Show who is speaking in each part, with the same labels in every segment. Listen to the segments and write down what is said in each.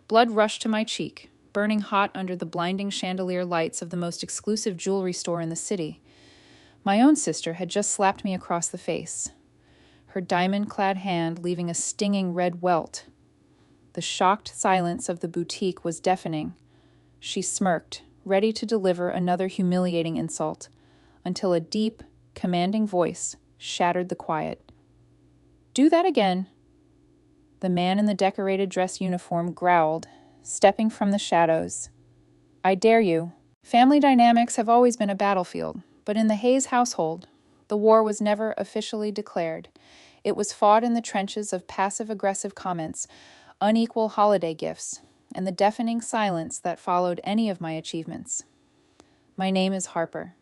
Speaker 1: Blood rushed to my cheek, burning hot under the blinding chandelier lights of the most exclusive jewelry store in the city. My own sister had just slapped me across the face, her diamond-clad hand leaving a stinging red welt. The shocked silence of the boutique was deafening. She smirked, ready to deliver another humiliating insult, until a deep, commanding voice shattered the quiet. "Do that again." The man in the decorated dress uniform growled, stepping from the shadows. "I dare you." Family dynamics have always been a battlefield, but in the Hayes household, the war was never officially declared. It was fought in the trenches of passive-aggressive comments, unequal holiday gifts, and the deafening silence that followed any of my achievements. My name is Harper.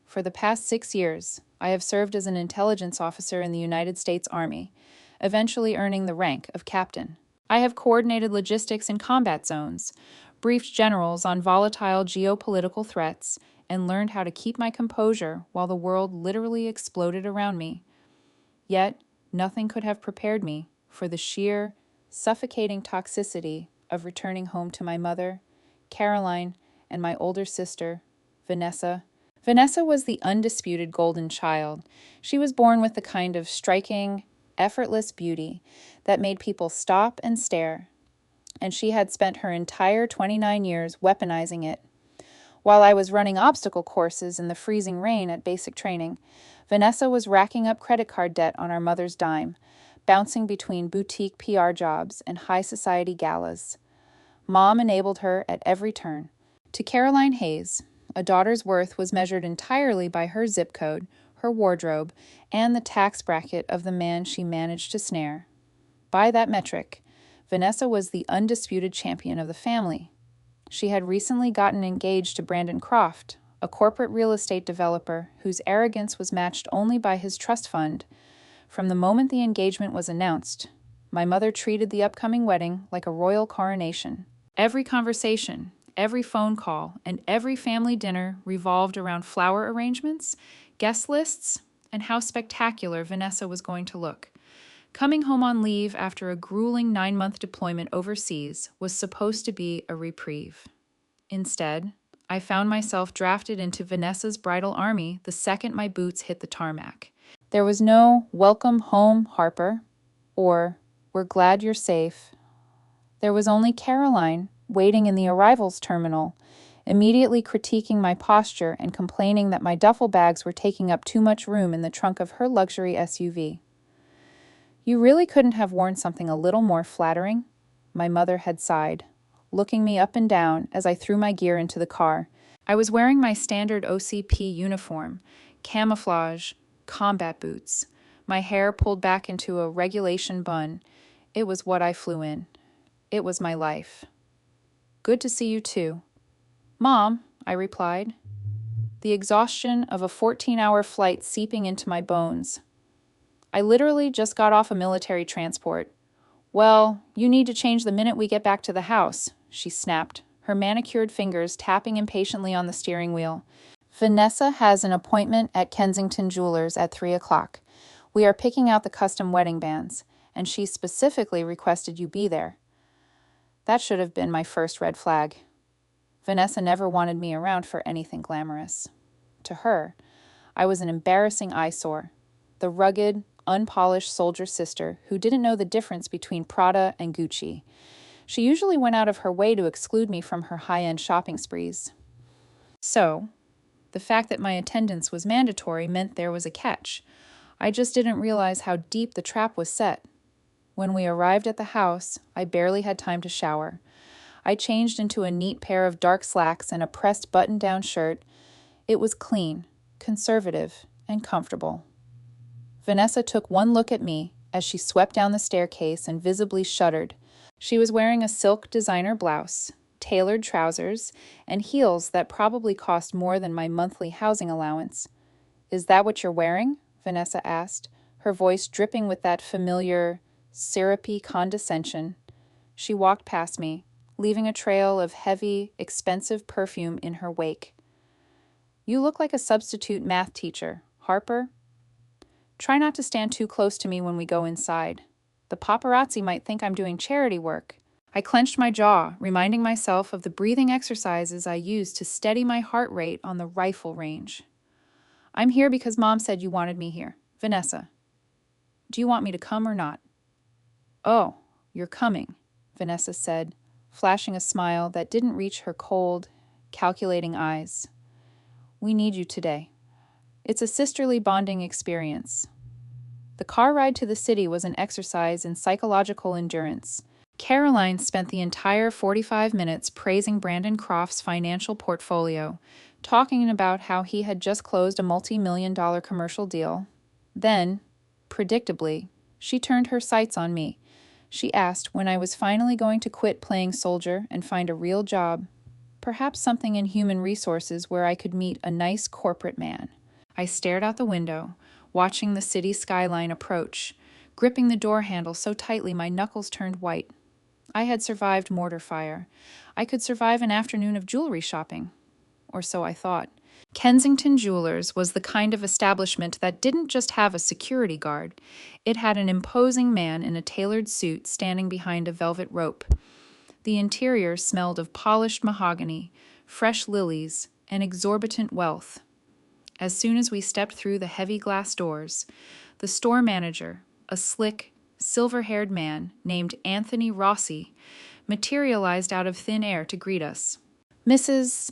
Speaker 1: For the past 6 years, I have served as an intelligence officer in the United States Army, eventually earning the rank of captain. I have coordinated logistics in combat zones, briefed generals on volatile geopolitical threats, and learned how to keep my composure while the world literally exploded around me. Yet, nothing could have prepared me for the sheer, suffocating toxicity of returning home to my mother, Caroline, and my older sister, Vanessa. Vanessa was the undisputed golden child. She was born with the kind of striking, effortless beauty that made people stop and stare, and she had spent her entire 29 years weaponizing it. While I was running obstacle courses in the freezing rain at basic training, Vanessa was racking up credit card debt on our mother's dime, bouncing between boutique PR jobs and high society galas. Mom enabled her at every turn. To Caroline Hayes, a daughter's worth was measured entirely by her zip code, her wardrobe, and the tax bracket of the man she managed to snare. By that metric, Vanessa was the undisputed champion of the family. She had recently gotten engaged to Brandon Croft, a corporate real estate developer whose arrogance was matched only by his trust fund. From the moment the engagement was announced, my mother treated the upcoming wedding like a royal coronation. Every conversation, every phone call, and every family dinner revolved around flower arrangements, guest lists, and how spectacular Vanessa was going to look. Coming home on leave after a grueling 9-month deployment overseas was supposed to be a reprieve. Instead, I found myself drafted into Vanessa's bridal army the second my boots hit the tarmac. There was no "Welcome home, Harper," or "We're glad you're safe." There was only Caroline, waiting in the arrivals terminal, immediately critiquing my posture and complaining that my duffel bags were taking up too much room in the trunk of her luxury SUV. "You really couldn't have worn something a little more flattering?" my mother had sighed, looking me up and down as I threw my gear into the car. I was wearing my standard OCP uniform, camouflage, combat boots, my hair pulled back into a regulation bun. It was what I flew in. It was my life. "Good to see you too." "Mom," I replied, the exhaustion of a 14-hour flight seeping into my bones. "I literally just got off a military transport." "Well, you need to change the minute we get back to the house," she snapped, her manicured fingers tapping impatiently on the steering wheel. "Vanessa has an appointment at Kensington Jewelers at 3 o'clock. We are picking out the custom wedding bands, and she specifically requested you be there." That should have been my first red flag. Vanessa never wanted me around for anything glamorous. To her, I was an embarrassing eyesore, the rugged, unpolished soldier sister who didn't know the difference between Prada and Gucci. She usually went out of her way to exclude me from her high-end shopping sprees. So, the fact that my attendance was mandatory meant there was a catch. I just didn't realize how deep the trap was set. When we arrived at the house, I barely had time to shower. I changed into a neat pair of dark slacks and a pressed button-down shirt. It was clean, conservative, and comfortable. Vanessa took one look at me as she swept down the staircase and visibly shuddered. She was wearing a silk designer blouse, tailored trousers, and heels that probably cost more than my monthly housing allowance. "Is that what you're wearing?" Vanessa asked, her voice dripping with that familiar, syrupy condescension. She walked past me, leaving a trail of heavy, expensive perfume in her wake. "You look like a substitute math teacher, Harper. Try not to stand too close to me when we go inside. The paparazzi might think I'm doing charity work." I clenched my jaw, reminding myself of the breathing exercises I used to steady my heart rate on the rifle range. I'm here because Mom said you wanted me here. Vanessa, do you want me to come or not? Oh, you're coming, Vanessa said, flashing a smile that didn't reach her cold, calculating eyes. We need you today. It's a sisterly bonding experience. The car ride to the city was an exercise in psychological endurance. Caroline spent the entire 45 minutes praising Brandon Croft's financial portfolio, talking about how he had just closed a multi-million-dollar commercial deal. Then, predictably, she turned her sights on me. She asked when I was finally going to quit playing soldier and find a real job, perhaps something in human resources where I could meet a nice corporate man. I stared out the window, watching the city skyline approach, gripping the door handle so tightly my knuckles turned white. I had survived mortar fire. I could survive an afternoon of jewelry shopping. Or so I thought. Kensington Jewelers was the kind of establishment that didn't just have a security guard. It had an imposing man in a tailored suit standing behind a velvet rope. The interior smelled of polished mahogany, fresh lilies, and exorbitant wealth. As soon as we stepped through the heavy glass doors, the store manager, a slick, silver-haired man named Anthony Rossi, materialized out of thin air to greet us. Mrs.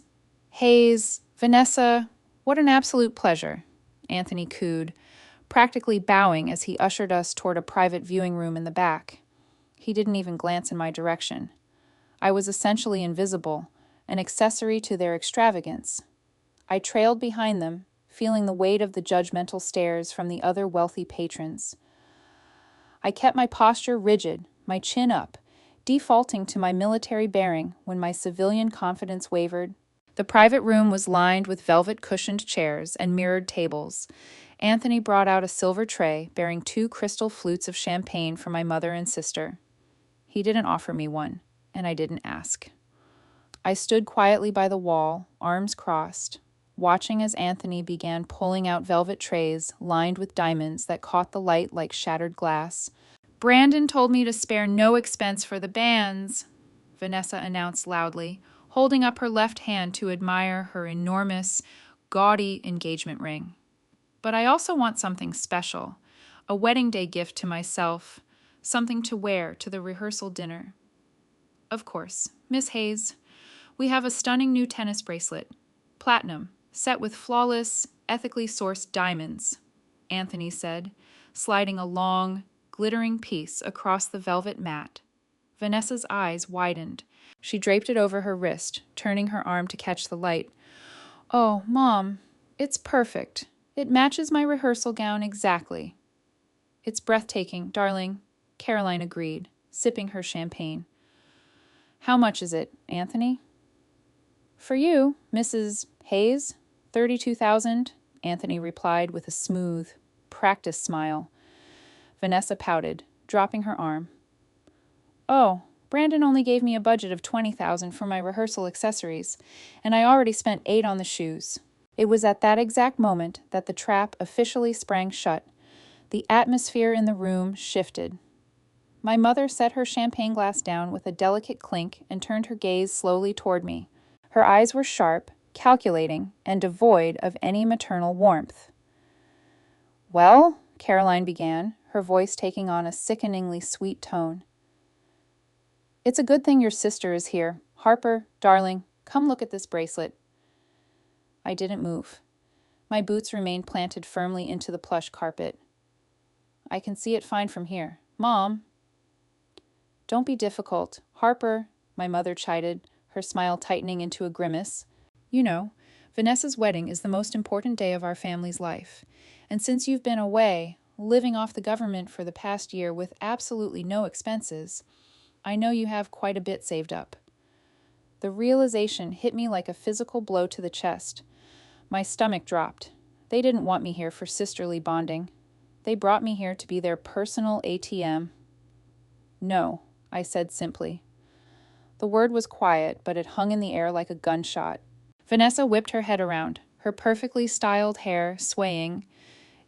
Speaker 1: Hayes, Vanessa, what an absolute pleasure, Anthony cooed, practically bowing as he ushered us toward a private viewing room in the back. He didn't even glance in my direction. I was essentially invisible, an accessory to their extravagance. I trailed behind them, feeling the weight of the judgmental stares from the other wealthy patrons. I kept my posture rigid, my chin up, defaulting to my military bearing when my civilian confidence wavered. The private room was lined with velvet-cushioned chairs and mirrored tables. Anthony brought out a silver tray bearing 2 crystal flutes of champagne for my mother and sister. He didn't offer me one, and I didn't ask. I stood quietly by the wall, arms crossed, watching as Anthony began pulling out velvet trays lined with diamonds that caught the light like shattered glass. Brandon told me to spare no expense for the bands, Vanessa announced loudly, holding up her left hand to admire her enormous, gaudy engagement ring. But I also want something special, a wedding day gift to myself, something to wear to the rehearsal dinner. Of course, Miss Hayes, we have a stunning new tennis bracelet, platinum, set with flawless, ethically sourced diamonds, Anthony said, sliding a long, glittering piece across the velvet mat. Vanessa's eyes widened. She draped it over her wrist, turning her arm to catch the light. Oh, Mom, it's perfect. It matches my rehearsal gown exactly. It's breathtaking, darling, Caroline agreed, sipping her champagne. How much is it, Anthony? For you, Mrs. Hayes, $32,000, Anthony replied with a smooth, practiced smile. Vanessa pouted, dropping her arm. Oh, Brandon only gave me a budget of $20,000 for my rehearsal accessories, and I already spent $8,000 on the shoes. It was at that exact moment that the trap officially sprang shut. The atmosphere in the room shifted. My mother set her champagne glass down with a delicate clink and turned her gaze slowly toward me. Her eyes were sharp, calculating, and devoid of any maternal warmth. Well, Caroline began, her voice taking on a sickeningly sweet tone. It's a good thing your sister is here. Harper, darling, come look at this bracelet. I didn't move. My boots remained planted firmly into the plush carpet. I can see it fine from here. Mom! Don't be difficult. Harper, my mother chided, her smile tightening into a grimace. You know, Vanessa's wedding is the most important day of our family's life. And since you've been away, living off the government for the past year with absolutely no expenses, I know you have quite a bit saved up. The realization hit me like a physical blow to the chest. My stomach dropped. They didn't want me here for sisterly bonding. They brought me here to be their personal ATM. No, I said simply. The word was quiet, but it hung in the air like a gunshot. Vanessa whipped her head around, her perfectly styled hair swaying.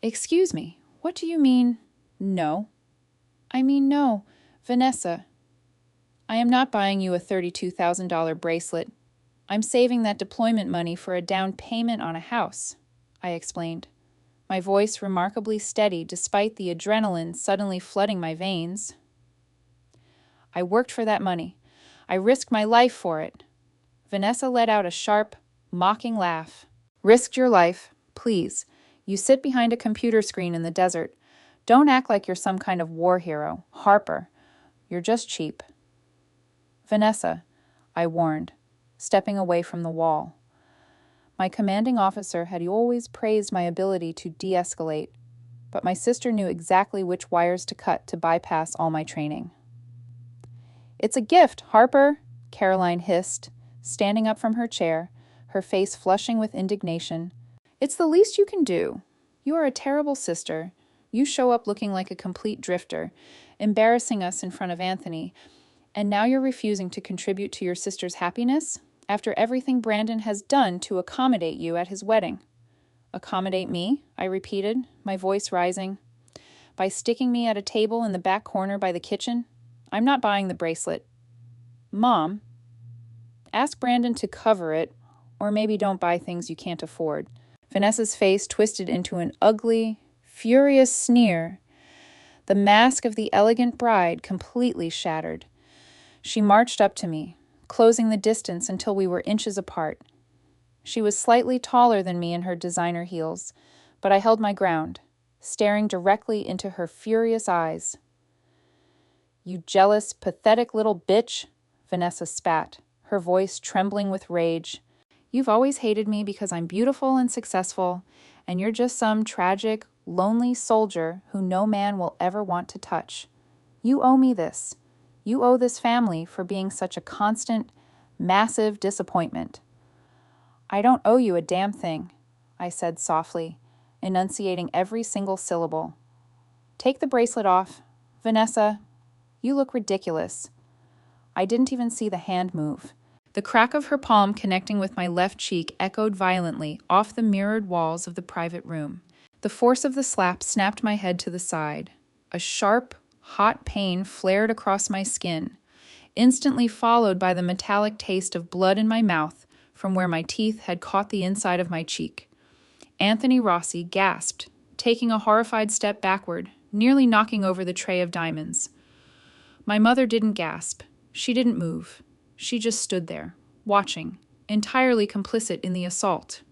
Speaker 1: Excuse me, what do you mean, no? I mean no, Vanessa. I am not buying you a $32,000 bracelet. I'm saving that deployment money for a down payment on a house, I explained, my voice remarkably steady despite the adrenaline suddenly flooding my veins. I worked for that money. I risked my life for it. Vanessa let out a sharp, mocking laugh. Risked your life? Please. You sit behind a computer screen in the desert. Don't act like you're some kind of war hero. Harper. You're just cheap. Vanessa, I warned, stepping away from the wall. My commanding officer had always praised my ability to de-escalate, but my sister knew exactly which wires to cut to bypass all my training. It's a gift, Harper, Caroline hissed, standing up from her chair, her face flushing with indignation. It's the least you can do. You are a terrible sister. You show up looking like a complete drifter, embarrassing us in front of Anthony, and now you're refusing to contribute to your sister's happiness after everything Brandon has done to accommodate you at his wedding. Accommodate me? I repeated, my voice rising. By sticking me at a table in the back corner by the kitchen? I'm not buying the bracelet. Mom, ask Brandon to cover it, or maybe don't buy things you can't afford. Vanessa's face twisted into an ugly, furious sneer. The mask of the elegant bride completely shattered. She marched up to me, closing the distance until we were inches apart. She was slightly taller than me in her designer heels, but I held my ground, staring directly into her furious eyes. You jealous, pathetic little bitch, Vanessa spat, her voice trembling with rage. You've always hated me because I'm beautiful and successful, and you're just some tragic, lonely soldier who no man will ever want to touch. You owe me this. You owe this family for being such a constant, massive disappointment. I don't owe you a damn thing, I said softly, enunciating every single syllable. Take the bracelet off. Vanessa, you look ridiculous. I didn't even see the hand move. The crack of her palm connecting with my left cheek echoed violently off the mirrored walls of the private room. The force of the slap snapped my head to the side. A sharp, hot pain flared across my skin, instantly followed by the metallic taste of blood in my mouth from where my teeth had caught the inside of my cheek. Anthony Rossi gasped, taking a horrified step backward, nearly knocking over the tray of diamonds. My mother didn't gasp. She didn't move. She just stood there, watching, entirely complicit in the assault.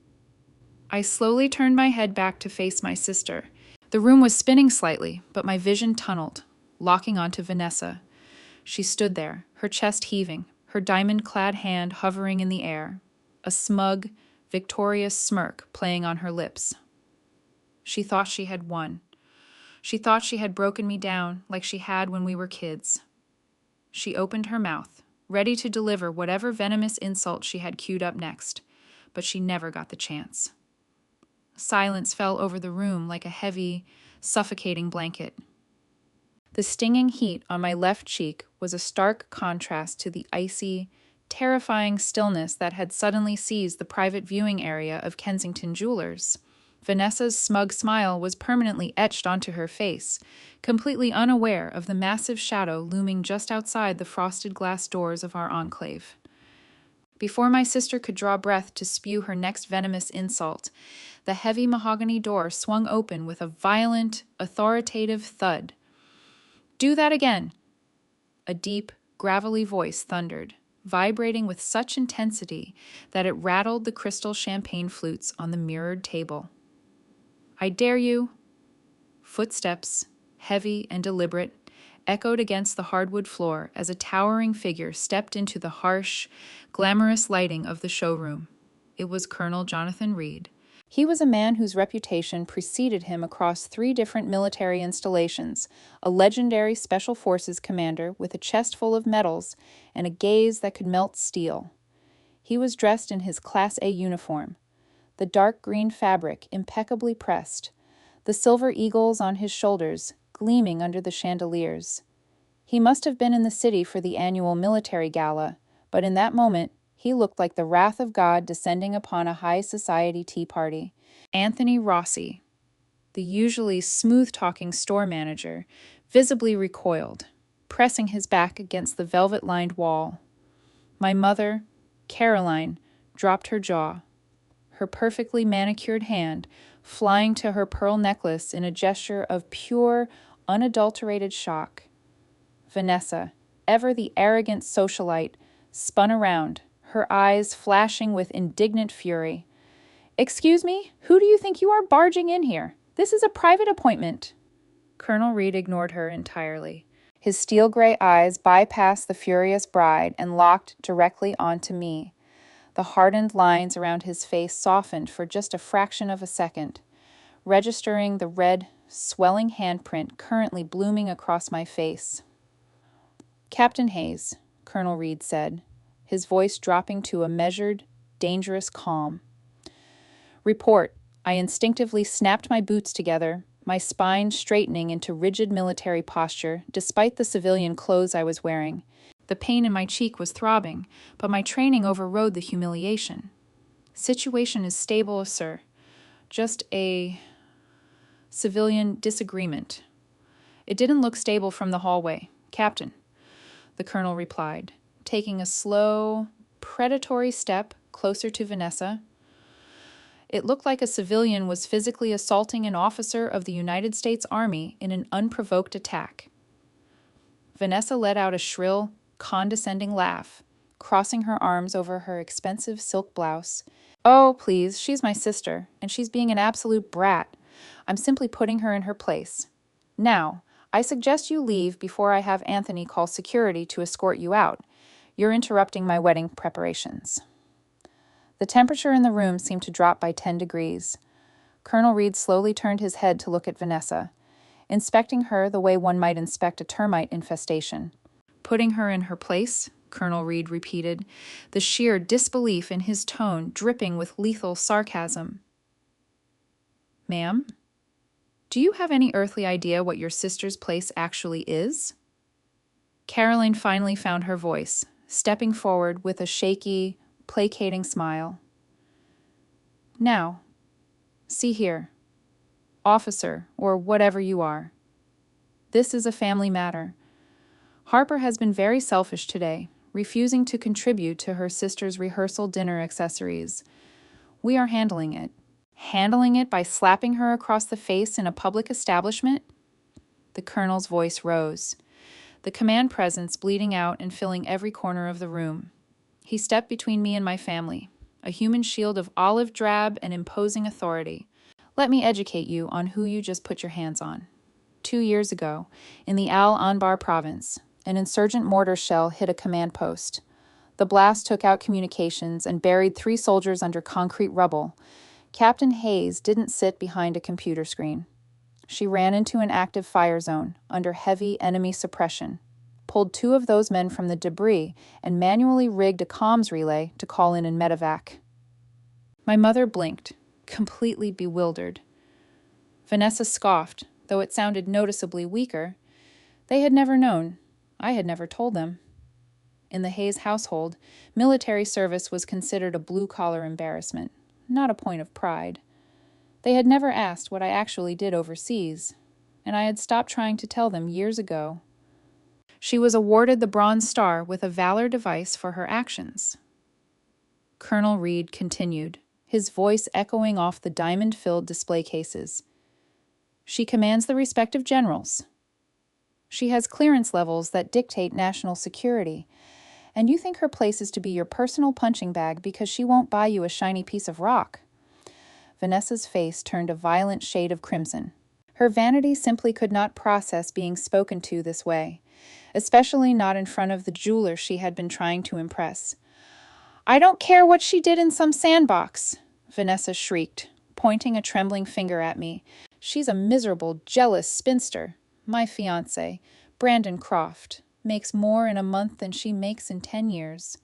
Speaker 1: I slowly turned my head back to face my sister. The room was spinning slightly, but my vision tunneled, locking onto Vanessa. She stood there, her chest heaving, her diamond-clad hand hovering in the air, a smug, victorious smirk playing on her lips. She thought she had won. She thought she had broken me down like she had when we were kids. She opened her mouth, ready to deliver whatever venomous insult she had queued up next, but she never got the chance. Silence fell over the room like a heavy, suffocating blanket. The stinging heat on my left cheek was a stark contrast to the icy, terrifying stillness that had suddenly seized the private viewing area of Kensington Jewelers. Vanessa's smug smile was permanently etched onto her face, completely unaware of the massive shadow looming just outside the frosted glass doors of our enclave. Before my sister could draw breath to spew her next venomous insult, the heavy mahogany door swung open with a violent, authoritative thud. "Do that again!" A deep, gravelly voice thundered, vibrating with such intensity that it rattled the crystal champagne flutes on the mirrored table. "I dare you!" Footsteps, heavy and deliberate, echoed against the hardwood floor as a towering figure stepped into the harsh, glamorous lighting of the showroom. It was Colonel Jonathan Reed. He was a man whose reputation preceded him across 3 different military installations, a legendary Special Forces commander with a chest full of medals and a gaze that could melt steel. He was dressed in his Class A uniform, the dark green fabric impeccably pressed, the silver eagles on his shoulders gleaming under the chandeliers. He must have been in the city for the annual military gala, but in that moment, he looked like the wrath of God descending upon a high society tea party. Anthony Rossi, the usually smooth-talking store manager, visibly recoiled, pressing his back against the velvet-lined wall. My mother, Caroline, dropped her jaw, her perfectly manicured hand flying to her pearl necklace in a gesture of pure, unadulterated shock. Vanessa, ever the arrogant socialite, spun around, her eyes flashing with indignant fury. "Excuse me, who do you think you are barging in here? This is a private appointment." Colonel Reed ignored her entirely. His steel-gray eyes bypassed the furious bride and locked directly onto me. The hardened lines around his face softened for just a fraction of a second, registering the red, swelling handprint currently blooming across my face. "Captain Hayes," Colonel Reed said, his voice dropping to a measured, dangerous calm. "Report." I instinctively snapped my boots together, my spine straightening into rigid military posture despite the civilian clothes I was wearing. The pain in my cheek was throbbing, but my training overrode the humiliation. "Situation is stable, sir. Just a civilian disagreement." "It didn't look stable from the hallway, Captain," the colonel replied, taking a slow, predatory step closer to Vanessa. "It looked like a civilian was physically assaulting an officer of the United States Army in an unprovoked attack." Vanessa let out a shrill, condescending laugh, crossing her arms over her expensive silk blouse. "Oh, please, she's my sister, and she's being an absolute brat. I'm simply putting her in her place. Now, I suggest you leave before I have Anthony call security to escort you out. You're interrupting my wedding preparations." The temperature in the room seemed to drop by 10 degrees. Colonel Reed slowly turned his head to look at Vanessa, inspecting her the way one might inspect a termite infestation. "Putting her in her place?" Colonel Reed repeated, the sheer disbelief in his tone dripping with lethal sarcasm. "Ma'am, do you have any earthly idea what your sister's place actually is?" Caroline finally found her voice, stepping forward with a shaky, placating smile. "Now, see here, officer, or whatever you are. This is a family matter. Harper has been very selfish today, refusing to contribute to her sister's rehearsal dinner accessories. We are handling it. Handling it by slapping her across the face in a public establishment?" The colonel's voice rose, the command presence bleeding out and filling every corner of the room. He stepped between me and my family, a human shield of olive drab and imposing authority. "Let me educate you on who you just put your hands on. 2 years ago, in the Al Anbar province, an insurgent mortar shell hit a command post. The blast took out communications and buried 3 soldiers under concrete rubble. Captain Hayes didn't sit behind a computer screen. She ran into an active fire zone under heavy enemy suppression, pulled 2 of those men from the debris, and manually rigged a comms relay to call in medevac." My mother blinked, completely bewildered. Vanessa scoffed, though it sounded noticeably weaker. They had never known. I had never told them. In the Hayes household, military service was considered a blue-collar embarrassment, not a point of pride. They had never asked what I actually did overseas, and I had stopped trying to tell them years ago. She was awarded the Bronze Star with a Valor Device for her actions. Colonel Reed continued, his voice echoing off the diamond-filled display cases. "She commands the respect of generals. She has clearance levels that dictate national security, and you think her place is to be your personal punching bag because she won't buy you a shiny piece of rock." Vanessa's face turned a violent shade of crimson. Her vanity simply could not process being spoken to this way, especially not in front of the jeweler she had been trying to impress. "I don't care what she did in some sandbox," Vanessa shrieked, pointing a trembling finger at me. "She's a miserable, jealous spinster. My fiancé, Brandon Croft, makes more in a month than she makes in 10 years.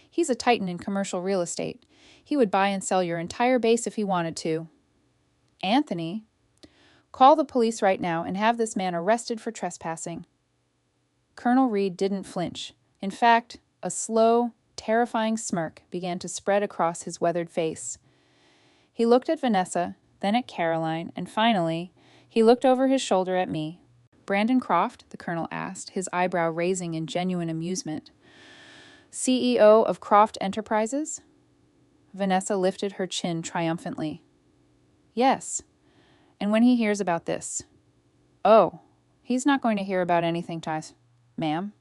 Speaker 1: He's a titan in commercial real estate. He would buy and sell your entire base if he wanted to." "Anthony, call the police right now and have this man arrested for trespassing." Colonel Reed didn't flinch. In fact, a slow, terrifying smirk began to spread across his weathered face. He looked at Vanessa, then at Caroline, and finally, he looked over his shoulder at me. Brandon Croft? The colonel asked, his eyebrow raising in genuine amusement. CEO of Croft Enterprises? Vanessa lifted her chin triumphantly. Yes. And when he hears about this? Oh, he's not going to hear about anything, ma'am,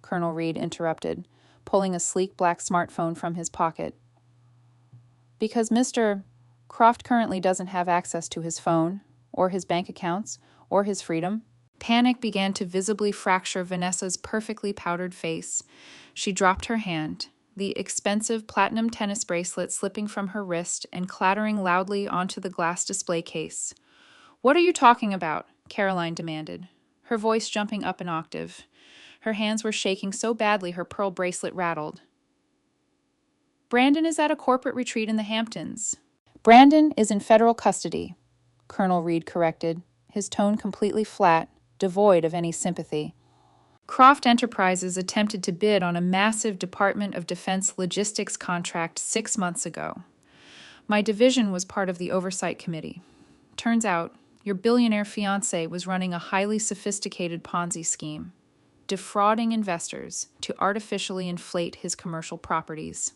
Speaker 1: Colonel Reed interrupted, pulling a sleek black smartphone from his pocket. Because Mr. Croft currently doesn't have access to his phone, or his bank accounts, or his freedom. Panic began to visibly fracture Vanessa's perfectly powdered face. She dropped her hand, the expensive platinum tennis bracelet slipping from her wrist and clattering loudly onto the glass display case. What are you talking about? Caroline demanded, her voice jumping up an octave. Her hands were shaking so badly her pearl bracelet rattled. Brandon is at a corporate retreat in the Hamptons. Brandon is in federal custody, Colonel Reed corrected, his tone completely flat, devoid of any sympathy. Croft Enterprises attempted to bid on a massive Department of Defense logistics contract 6 months ago. My division was part of the oversight committee. Turns out, your billionaire fiancé was running a highly sophisticated Ponzi scheme, defrauding investors to artificially inflate his commercial properties.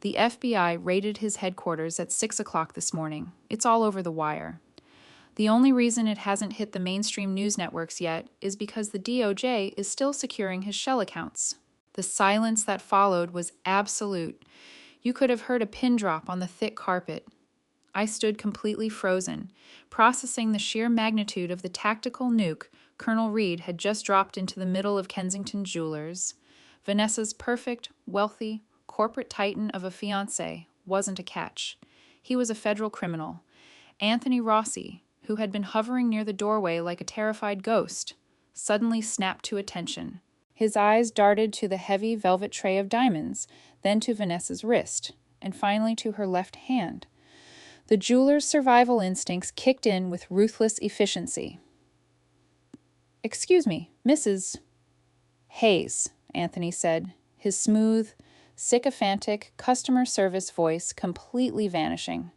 Speaker 1: The FBI raided his headquarters at 6 o'clock this morning. It's all over the wire. The only reason it hasn't hit the mainstream news networks yet is because the DOJ is still securing his shell accounts. The silence that followed was absolute. You could have heard a pin drop on the thick carpet. I stood completely frozen, processing the sheer magnitude of the tactical nuke Colonel Reed had just dropped into the middle of Kensington Jewelers. Vanessa's perfect, wealthy, corporate titan of a fiancé wasn't a catch. He was a federal criminal. Anthony Rossi, who had been hovering near the doorway like a terrified ghost, suddenly snapped to attention. His eyes darted to the heavy velvet tray of diamonds, then to Vanessa's wrist, and finally to her left hand. The jeweler's survival instincts kicked in with ruthless efficiency. "Excuse me, Mrs. Hayes," Anthony said, his smooth, sycophantic customer service voice completely vanishing.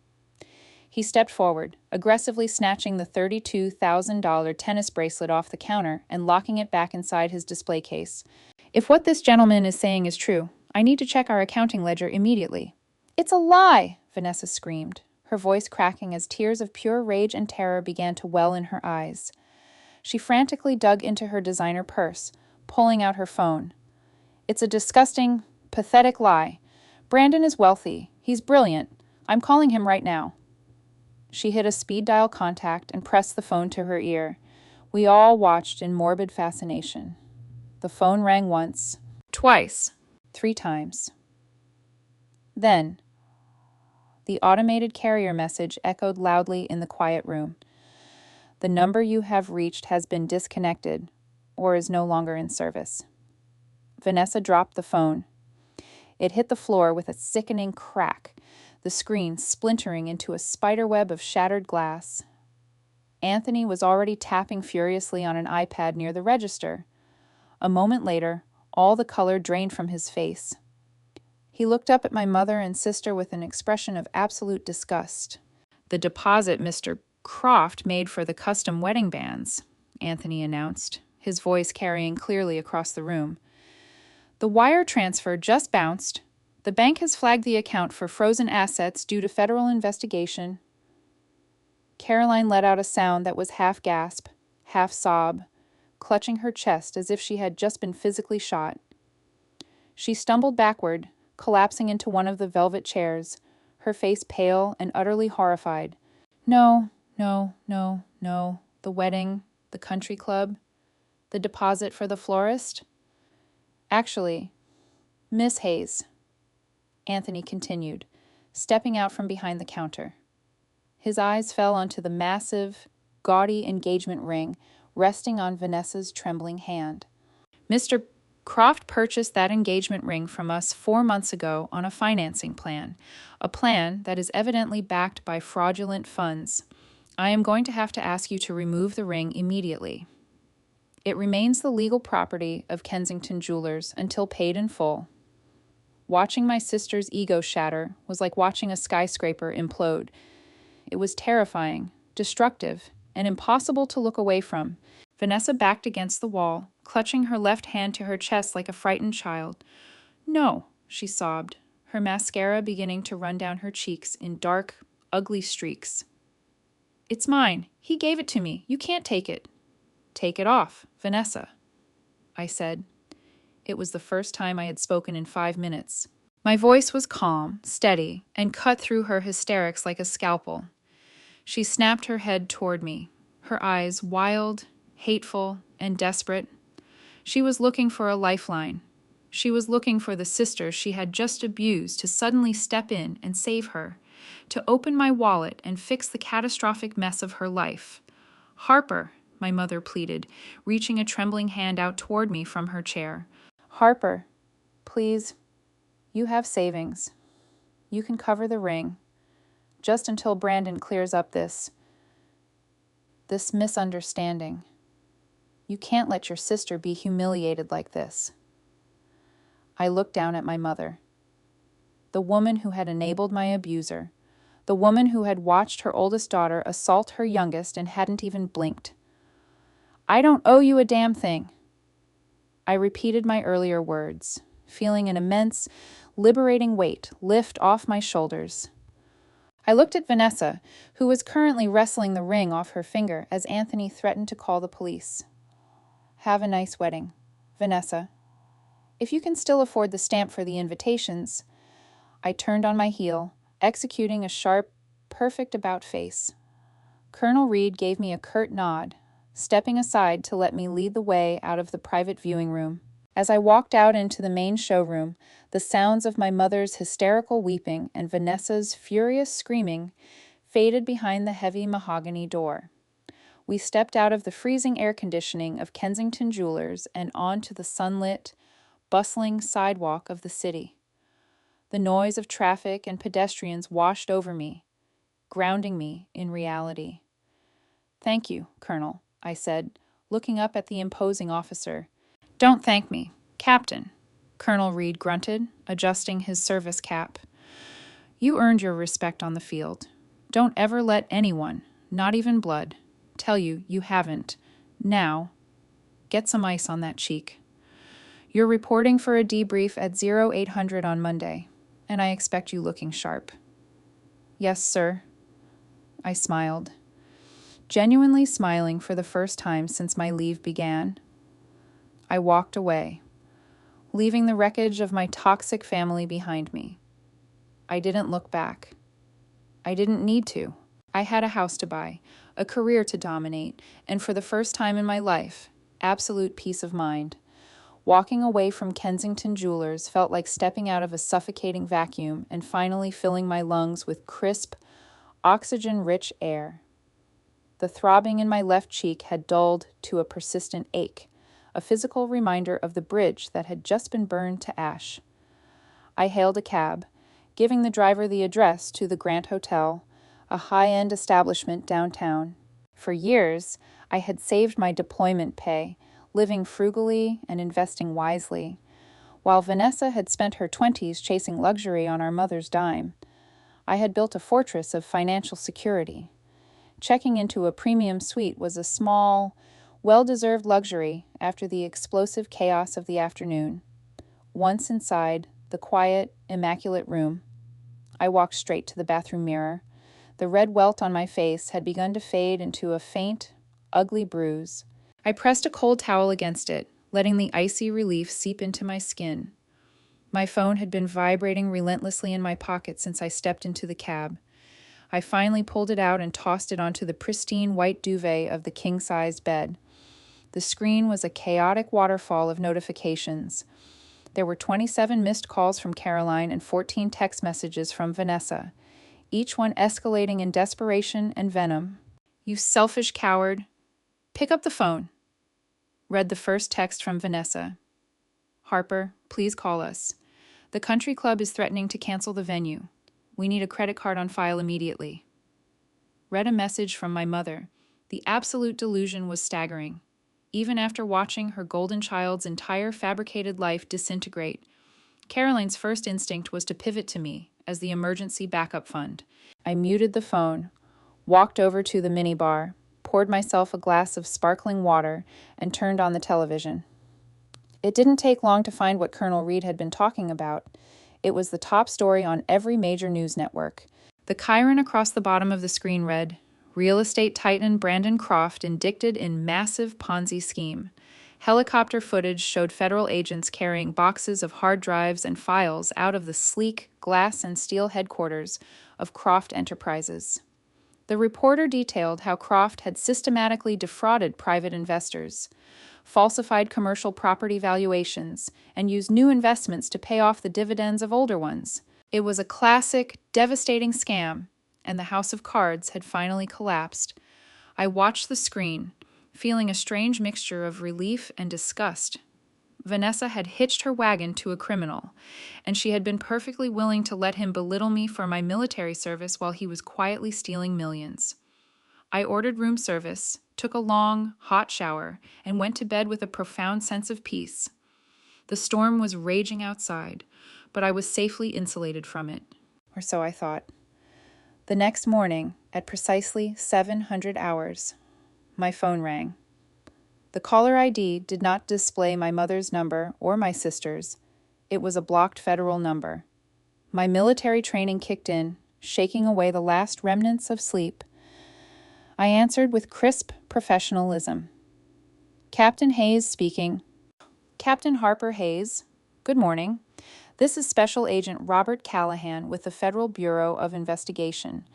Speaker 1: He stepped forward, aggressively snatching the $32,000 tennis bracelet off the counter and locking it back inside his display case. "If what this gentleman is saying is true, I need to check our accounting ledger immediately." "It's a lie!" Vanessa screamed, her voice cracking as tears of pure rage and terror began to well in her eyes. She frantically dug into her designer purse, pulling out her phone. "It's a disgusting, pathetic lie. Brandon is wealthy. He's brilliant. I'm calling him right now." She hit a speed dial contact and pressed the phone to her ear. We all watched in morbid fascination. The phone rang once, twice, 3 times. Then, the automated carrier message echoed loudly in the quiet room. "The number you have reached has been disconnected or is no longer in service." Vanessa dropped the phone. It hit the floor with a sickening crack, the screen splintering into a spiderweb of shattered glass. Anthony was already tapping furiously on an iPad near the register. A moment later, all the color drained from his face. He looked up at my mother and sister with an expression of absolute disgust. "The deposit Mr. Croft made for the custom wedding bands," Anthony announced, his voice carrying clearly across the room. "The wire transfer just bounced. The bank has flagged the account for frozen assets due to federal investigation." Caroline let out a sound that was half gasp, half sob, clutching her chest as if she had just been physically shot. She stumbled backward, collapsing into one of the velvet chairs, her face pale and utterly horrified. No. The wedding, the country club, the deposit for the florist? Actually, Miss Hayes," Anthony continued, stepping out from behind the counter. His eyes fell onto the massive, gaudy engagement ring resting on Vanessa's trembling hand. "Mr. Croft purchased that engagement ring from us 4 months ago on a financing plan, a plan that is evidently backed by fraudulent funds. I am going to have to ask you to remove the ring immediately. It remains the legal property of Kensington Jewelers until paid in full." Watching my sister's ego shatter was like watching a skyscraper implode. It was terrifying, destructive, and impossible to look away from. Vanessa backed against the wall, clutching her left hand to her chest like a frightened child. No, she sobbed, her mascara beginning to run down her cheeks in dark, ugly streaks. It's mine. He gave it to me. You can't take it. Take it off, Vanessa, I said. It was the first time I had spoken in 5 minutes. My voice was calm, steady, and cut through her hysterics like a scalpel. She snapped her head toward me, her eyes wild, hateful, and desperate. She was looking for a lifeline. She was looking for the sister she had just abused to suddenly step in and save her, to open my wallet and fix the catastrophic mess of her life. Harper, my mother pleaded, reaching a trembling hand out toward me from her chair. Harper, please, you have savings. You can cover the ring, just until Brandon clears up this misunderstanding. You can't let your sister be humiliated like this. I looked down at my mother, the woman who had enabled my abuser, the woman who had watched her oldest daughter assault her youngest and hadn't even blinked. I don't owe you a damn thing. I repeated my earlier words, feeling an immense, liberating weight lift off my shoulders. I looked at Vanessa, who was currently wrestling the ring off her finger as Anthony threatened to call the police. Have a nice wedding, Vanessa. If you can still afford the stamp for the invitations. I turned on my heel, executing a sharp, perfect about-face. Colonel Reed gave me a curt nod, stepping aside to let me lead the way out of the private viewing room. As I walked out into the main showroom, the sounds of my mother's hysterical weeping and Vanessa's furious screaming faded behind the heavy mahogany door. We stepped out of the freezing air conditioning of Kensington Jewelers and onto the sunlit, bustling sidewalk of the city. The noise of traffic and pedestrians washed over me, grounding me in reality. Thank you, Colonel, I said, looking up at the imposing officer. Don't thank me, Captain, Colonel Reed grunted, adjusting his service cap. You earned your respect on the field. Don't ever let anyone, not even blood, tell you you haven't. Now, get some ice on that cheek. You're reporting for a debrief at 0800 on Monday, and I expect you looking sharp. Yes, sir. I smiled, genuinely smiling for the first time since my leave began. I walked away, leaving the wreckage of my toxic family behind me. I didn't look back. I didn't need to. I had a house to buy, a career to dominate, and for the first time in my life, absolute peace of mind. Walking away from Kensington Jewelers felt like stepping out of a suffocating vacuum and finally filling my lungs with crisp, oxygen-rich air. The throbbing in my left cheek had dulled to a persistent ache, a physical reminder of the bridge that had just been burned to ash. I hailed a cab, giving the driver the address to the Grant Hotel, a high-end establishment downtown. For years, I had saved my deployment pay, living frugally and investing wisely, while Vanessa had spent her 20s chasing luxury on our mother's dime. I had built a fortress of financial security. Checking into a premium suite was a small, well-deserved luxury after the explosive chaos of the afternoon. Once inside the quiet, immaculate room, I walked straight to the bathroom mirror. The red welt on my face had begun to fade into a faint, ugly bruise. I pressed a cold towel against it, letting the icy relief seep into my skin. My phone had been vibrating relentlessly in my pocket since I stepped into the cab. I finally pulled it out and tossed it onto the pristine white duvet of the king-size bed. The screen was a chaotic waterfall of notifications. There were 27 missed calls from Caroline and 14 text messages from Vanessa, each one escalating in desperation and venom. You selfish coward. Pick up the phone. Read the first text from Vanessa. Harper, please call us. The country club is threatening to cancel the venue. We need a credit card on file immediately. Read a message from my mother. The absolute delusion was staggering. Even after watching her golden child's entire fabricated life disintegrate, Caroline's first instinct was to pivot to me as the emergency backup fund. I muted the phone, walked over to the minibar, poured myself a glass of sparkling water, and turned on the television. It didn't take long to find what Colonel Reed had been talking about. It was the top story on every major news network. The chyron across the bottom of the screen read, "Real estate titan Brandon Croft indicted in massive Ponzi scheme." Helicopter footage showed federal agents carrying boxes of hard drives and files out of the sleek glass and steel headquarters of Croft Enterprises. The reporter detailed how Croft had systematically defrauded private investors, falsified commercial property valuations, and used new investments to pay off the dividends of older ones. It was a classic, devastating scam, and the house of cards had finally collapsed. I watched the screen, feeling a strange mixture of relief and disgust. Vanessa had hitched her wagon to a criminal, and she had been perfectly willing to let him belittle me for my military service while he was quietly stealing millions. I ordered room service, took a long, hot shower, and went to bed with a profound sense of peace. The storm was raging outside, but I was safely insulated from it. Or so I thought. The next morning, at precisely 700 hours, my phone rang. The caller ID did not display my mother's number or my sister's. It was a blocked federal number. My military training kicked in, shaking away the last remnants of sleep. I answered with crisp professionalism. "Captain Hayes speaking." "Captain Harper Hayes. Good morning. This is Special Agent Robert Callahan with the Federal Bureau of Investigation,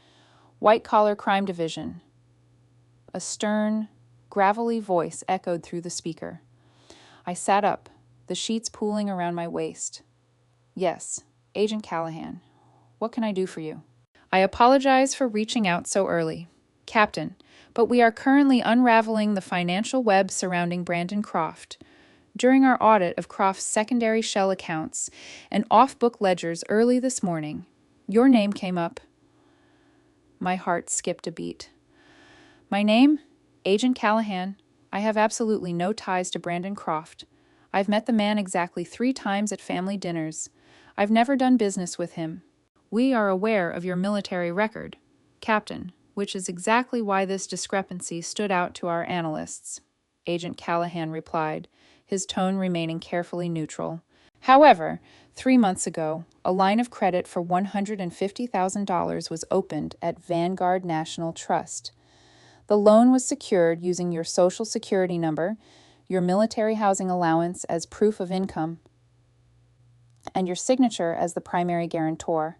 Speaker 1: White Collar Crime Division." A stern, gravelly voice echoed through the speaker. I sat up, the sheets pooling around my waist. "Yes, Agent Callahan. What can I do for you?" "I apologize for reaching out so early, Captain, but we are currently unraveling the financial web surrounding Brandon Croft. During our audit of Croft's secondary shell accounts and off-book ledgers early this morning, your name came up." My heart skipped a beat. "My name? Agent Callahan. I have absolutely no ties to Brandon Croft. I've met the man exactly 3 times at family dinners. I've never done business with him. We are aware of your military record, Captain, which is exactly why this discrepancy stood out to our analysts," Agent Callahan replied, his tone remaining carefully neutral. "However, 3 months ago, a line of credit for $150,000 was opened at Vanguard National Trust. The loan was secured using your Social Security number, your military housing allowance as proof of income, and your signature as the primary guarantor.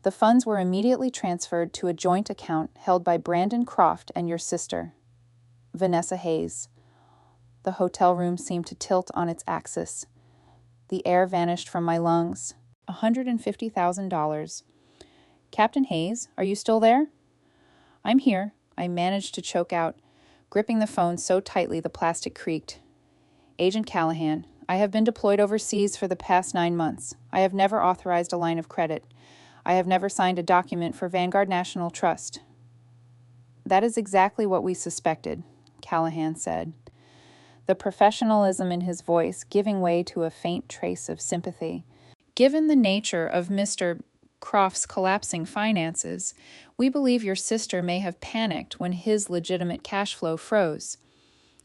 Speaker 1: The funds were immediately transferred to a joint account held by Brandon Croft and your sister, Vanessa Hayes." The hotel room seemed to tilt on its axis. The air vanished from my lungs. $150,000. "Captain Hayes, are you still there?" "I'm here," I managed to choke out, gripping the phone so tightly the plastic creaked. "Agent Callahan, I have been deployed overseas for the past 9 months. I have never authorized a line of credit. I have never signed a document for Vanguard National Trust." "That is exactly what we suspected," Callahan said, the professionalism in his voice giving way to a faint trace of sympathy. "Given the nature of Mr. Croft's collapsing finances, we believe your sister may have panicked when his legitimate cash flow froze.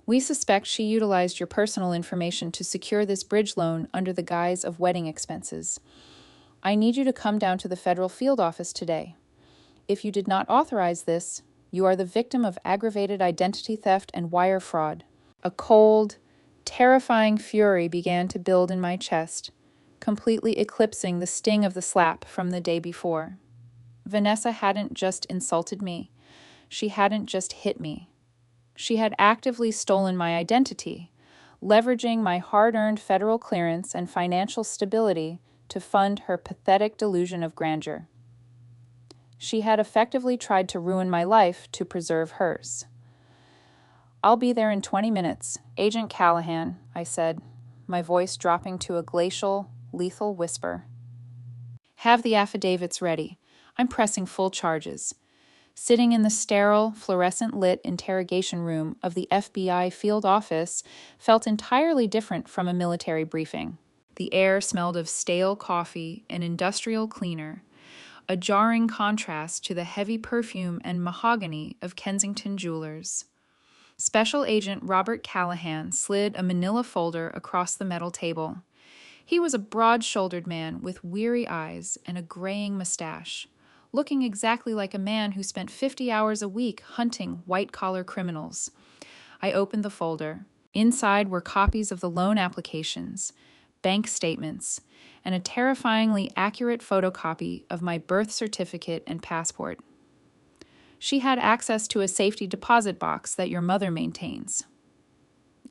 Speaker 1: We suspect she utilized your personal information to secure this bridge loan under the guise of wedding expenses. I need you to come down to the federal field office today. If you did not authorize this, you are the victim of aggravated identity theft and wire fraud." A cold, terrifying fury began to build in my chest, completely eclipsing the sting of the slap from the day before. Vanessa hadn't just insulted me. She hadn't just hit me. She had actively stolen my identity, leveraging my hard-earned federal clearance and financial stability to fund her pathetic delusion of grandeur. She had effectively tried to ruin my life to preserve hers. "I'll be there in 20 minutes, Agent Callahan," I said, my voice dropping to a glacial, lethal whisper. "Have the affidavits ready. I'm pressing full charges." Sitting in the sterile, fluorescent-lit interrogation room of the FBI field office felt entirely different from a military briefing. The air smelled of stale coffee and industrial cleaner. a jarring contrast to the heavy perfume and mahogany of Kensington Jewelers. Special Agent Robert Callahan slid a manila folder across the metal table. He was a broad-shouldered man with weary eyes and a graying mustache, looking exactly like a man who spent 50 hours a week hunting white-collar criminals. I opened the folder. Inside were copies of the loan applications, bank statements, and a terrifyingly accurate photocopy of my birth certificate and passport. She had access to a safety deposit box that your mother maintains,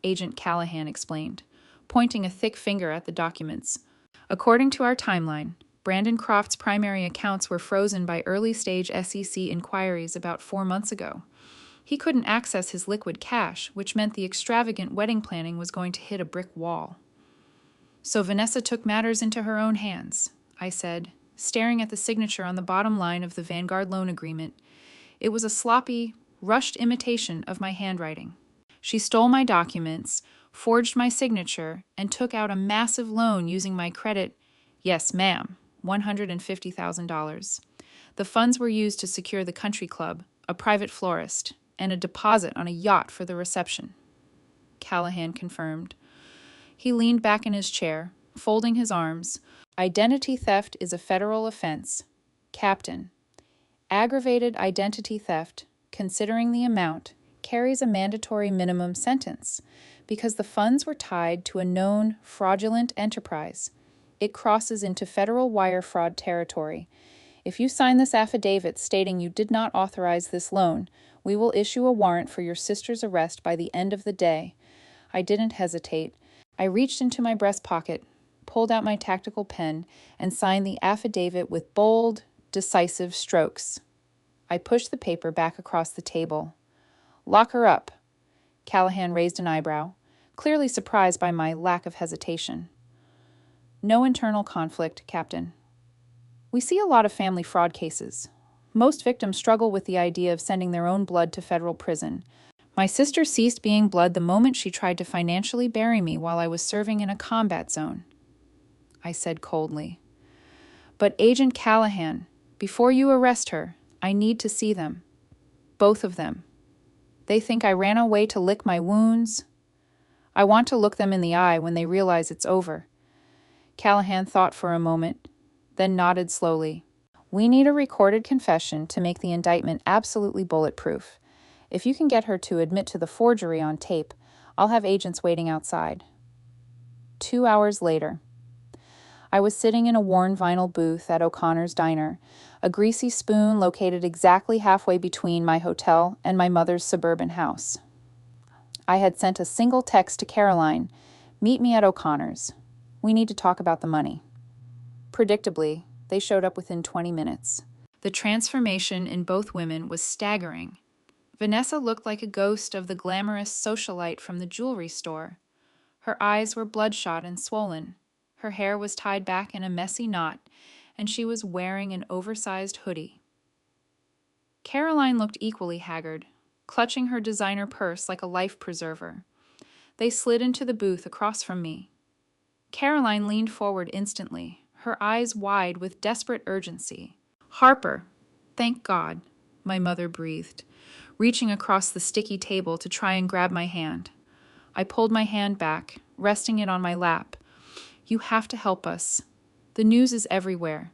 Speaker 1: Agent Callahan explained, pointing a thick finger at the documents. According to our timeline, Brandon Croft's primary accounts were frozen by early-stage SEC inquiries about 4 months ago. He couldn't access his liquid cash, which meant the extravagant wedding planning was going to hit a brick wall. So Vanessa took matters into her own hands, I said, staring at the signature on the bottom line of the Vanguard loan agreement. It was a sloppy, rushed imitation of my handwriting. She stole my documents, forged my signature, and took out a massive loan using my credit. Yes, ma'am, $150,000. The funds were used to secure the country club, a private florist, and a deposit on a yacht for the reception, Callahan confirmed. He leaned back in his chair, folding his arms. Identity theft is a federal offense. Captain. Aggravated identity theft, considering the amount, carries a mandatory minimum sentence because the funds were tied to a known fraudulent enterprise. It crosses into federal wire fraud territory. If you sign this affidavit stating you did not authorize this loan, we will issue a warrant for your sister's arrest by the end of the day. I didn't hesitate. I reached into my breast pocket, pulled out my tactical pen, and signed the affidavit with bold, decisive strokes. I pushed the paper back across the table. Lock her up. Callahan raised an eyebrow, clearly surprised by my lack of hesitation. No internal conflict, Captain. We see a lot of family fraud cases. Most victims struggle with the idea of sending their own blood to federal prison. My sister ceased being blood the moment she tried to financially bury me while I was serving in a combat zone, I said coldly. But Agent Callahan, before you arrest her, I need to see them. Both of them. They think I ran away to lick my wounds. I want to look them in the eye when they realize it's over. Callahan thought for a moment, then nodded slowly. We need a recorded confession to make the indictment absolutely bulletproof. If you can get her to admit to the forgery on tape, I'll have agents waiting outside. 2 hours later, I was sitting in a worn vinyl booth at O'Connor's Diner, a greasy spoon located exactly halfway between my hotel and my mother's suburban house. I had sent a single text to Caroline, "Meet me at O'Connor's. We need to talk about the money." Predictably, they showed up within 20 minutes. The transformation in both women was staggering. Vanessa looked like a ghost of the glamorous socialite from the jewelry store. Her eyes were bloodshot and swollen. Her hair was tied back in a messy knot, and she was wearing an oversized hoodie. Caroline looked equally haggard, clutching her designer purse like a life preserver. They slid into the booth across from me. Caroline leaned forward instantly, her eyes wide with desperate urgency. "Harper, thank God," my mother breathed, reaching across the sticky table to try and grab my hand. I pulled my hand back, resting it on my lap. "You have to help us. The news is everywhere.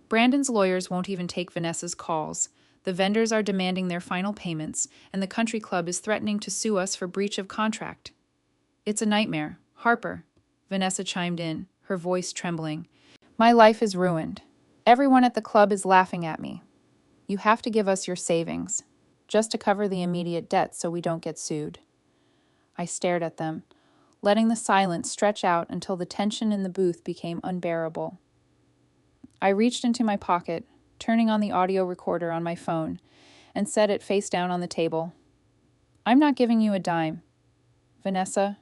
Speaker 1: Brandon's lawyers won't even take Vanessa's calls. The vendors are demanding their final payments, and the country club is threatening to sue us for breach of contract. It's a nightmare. Harper," Vanessa chimed in, her voice trembling. "My life is ruined. Everyone at the club is laughing at me. You have to give us your savings, just to cover the immediate debt so we don't get sued." I stared at them, letting the silence stretch out until the tension in the booth became unbearable. I reached into my pocket, turning on the audio recorder on my phone, and set it face down on the table. "I'm not giving you a dime, Vanessa,"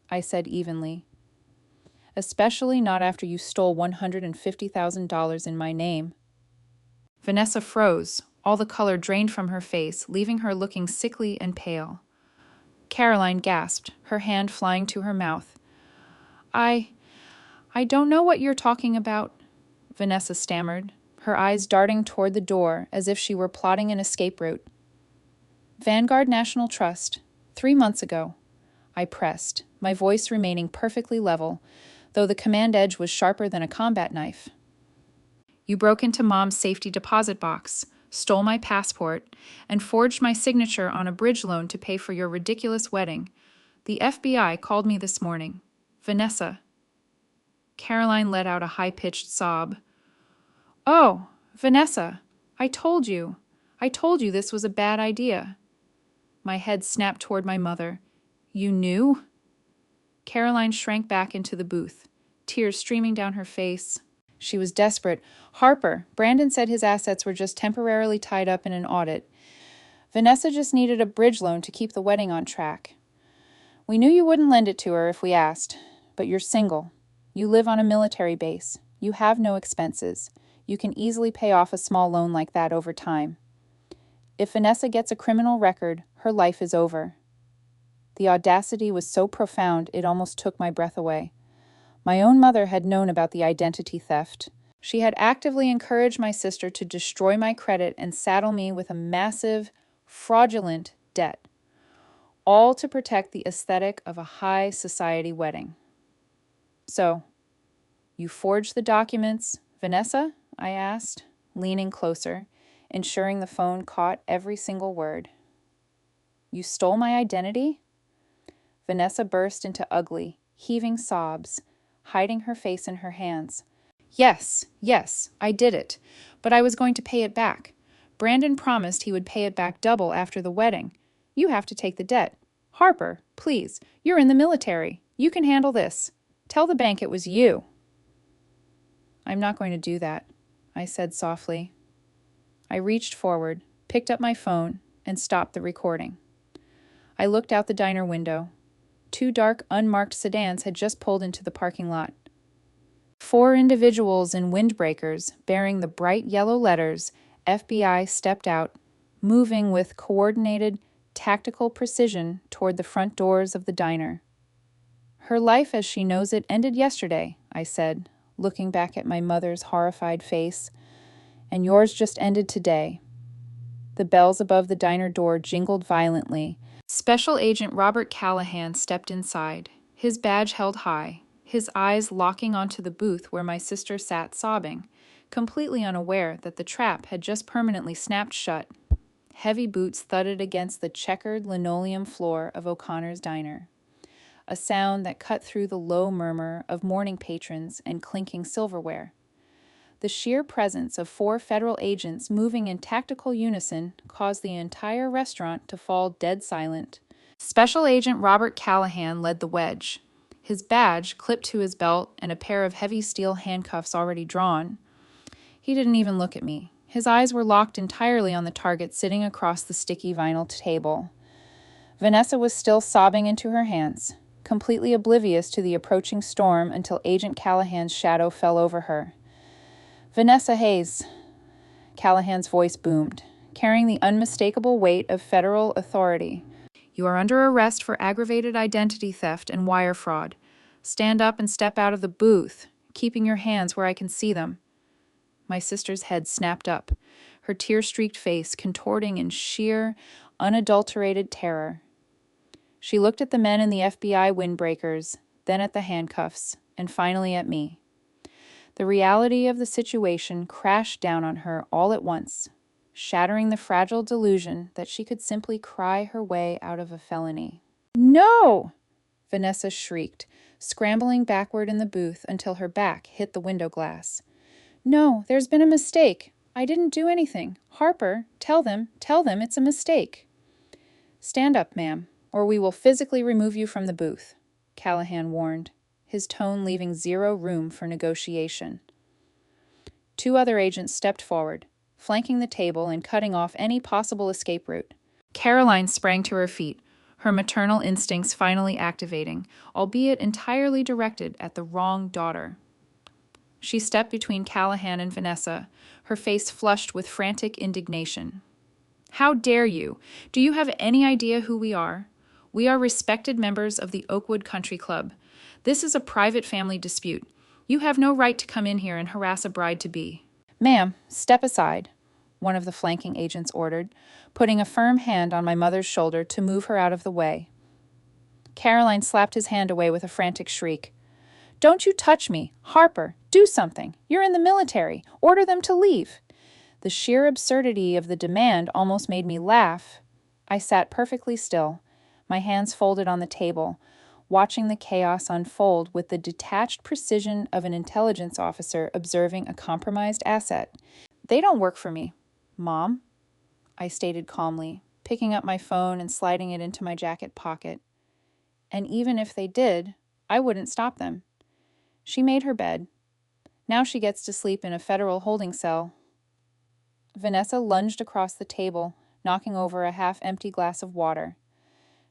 Speaker 1: I said evenly. "Especially not after you stole $150,000 in my name." Vanessa froze, all the color drained from her face, leaving her looking sickly and pale. Caroline gasped, her hand flying to her mouth. I don't know what you're talking about," Vanessa stammered, her eyes darting toward the door as if she were plotting an escape route. Vanguard National Trust, 3 months ago. I pressed, my voice remaining perfectly level, though the command edge was sharper than a combat knife. You broke into Mom's safety deposit box, stole my passport, and forged my signature on a bridge loan to pay for your ridiculous wedding. The FBI called me this morning. Vanessa. Caroline let out a high-pitched sob. Oh, Vanessa, I told you this was a bad idea. My head snapped toward my mother. You knew? Caroline shrank back into the booth, tears streaming down her face. She was desperate. Harper, Brandon said his assets were just temporarily tied up in an audit. Vanessa just needed a bridge loan to keep the wedding on track. We knew you wouldn't lend it to her if we asked, but you're single. You live on a military base. You have no expenses. You can easily pay off a small loan like that over time. If Vanessa gets a criminal record, her life is over. The audacity was so profound it almost took my breath away. My own mother had known about the identity theft. She had actively encouraged my sister to destroy my credit and saddle me with a massive, fraudulent debt, all to protect the aesthetic of a high society wedding. So, you forged the documents, Vanessa? I asked, leaning closer, ensuring the phone caught every single word. You stole my identity? Vanessa burst into ugly, heaving sobs, hiding her face in her hands. Yes, I did it, but I was going to pay it back. Brandon promised he would pay it back double after the wedding. You have to take the debt. Harper, please, you're in the military. You can handle this. Tell the bank it was you. I'm not going to do that, I said softly. I reached forward, picked up my phone, and stopped the recording. I looked out the diner window. 2 dark, unmarked sedans had just pulled into the parking lot. 4 individuals in windbreakers, bearing the bright yellow letters, FBI, stepped out, moving with coordinated, tactical precision toward the front doors of the diner. Her life as she knows it ended yesterday, I said, looking back at my mother's horrified face. And yours just ended today. The bells above the diner door jingled violently. Special Agent Robert Callahan stepped inside, his badge held high, his eyes locking onto the booth where my sister sat sobbing, completely unaware that the trap had just permanently snapped shut. Heavy boots thudded against the checkered linoleum floor of O'Connor's diner, a sound that cut through the low murmur of mourning patrons and clinking silverware. The sheer presence of 4 federal agents moving in tactical unison caused the entire restaurant to fall dead silent. Special Agent Robert Callahan led the wedge, his badge clipped to his belt and a pair of heavy steel handcuffs already drawn. He didn't even look at me. His eyes were locked entirely on the target sitting across the sticky vinyl table. Vanessa was still sobbing into her hands, completely oblivious to the approaching storm until Agent Callahan's shadow fell over her. Vanessa Hayes, Callahan's voice boomed, carrying the unmistakable weight of federal authority. You are under arrest for aggravated identity theft and wire fraud. Stand up and step out of the booth, keeping your hands where I can see them. My sister's head snapped up, her tear-streaked face contorting in sheer, unadulterated terror. She looked at the men in the FBI windbreakers, then at the handcuffs, and finally at me. The reality of the situation crashed down on her all at once, shattering the fragile delusion that she could simply cry her way out of a felony. No! Vanessa shrieked, scrambling backward in the booth until her back hit the window glass. No, there's been a mistake. I didn't do anything. Harper, tell them it's a mistake. Stand up, ma'am, or we will physically remove you from the booth, Callahan warned, his tone leaving zero room for negotiation. 2 other agents stepped forward, flanking the table and cutting off any possible escape route. Caroline sprang to her feet, her maternal instincts finally activating, albeit entirely directed at the wrong daughter. She stepped between Callahan and Vanessa, her face flushed with frantic indignation. How dare you? Do you have any idea who we are? We are respected members of the Oakwood Country Club. This is a private family dispute. You have no right to come in here and harass a bride-to-be. Ma'am, step aside, one of the flanking agents ordered, putting a firm hand on my mother's shoulder to move her out of the way. Caroline slapped his hand away with a frantic shriek. Don't you touch me! Harper, do something! You're in the military! Order them to leave! The sheer absurdity of the demand almost made me laugh. I sat perfectly still, my hands folded on the table, watching the chaos unfold with the detached precision of an intelligence officer observing a compromised asset. They don't work for me, Mom, I stated calmly, picking up my phone and sliding it into my jacket pocket. And even if they did, I wouldn't stop them. She made her bed. Now she gets to sleep in a federal holding cell. Vanessa lunged across the table, knocking over a half-empty glass of water.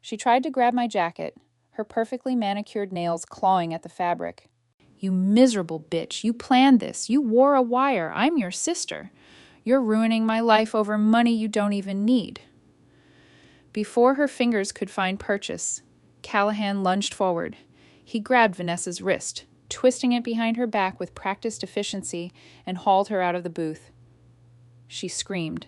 Speaker 1: She tried to grab my jacket, her perfectly manicured nails clawing at the fabric. You miserable bitch, you planned this. You wore a wire. I'm your sister. You're ruining my life over money you don't even need. Before her fingers could find purchase, Callahan lunged forward. He grabbed Vanessa's wrist, twisting it behind her back with practiced efficiency, and hauled her out of the booth. She screamed,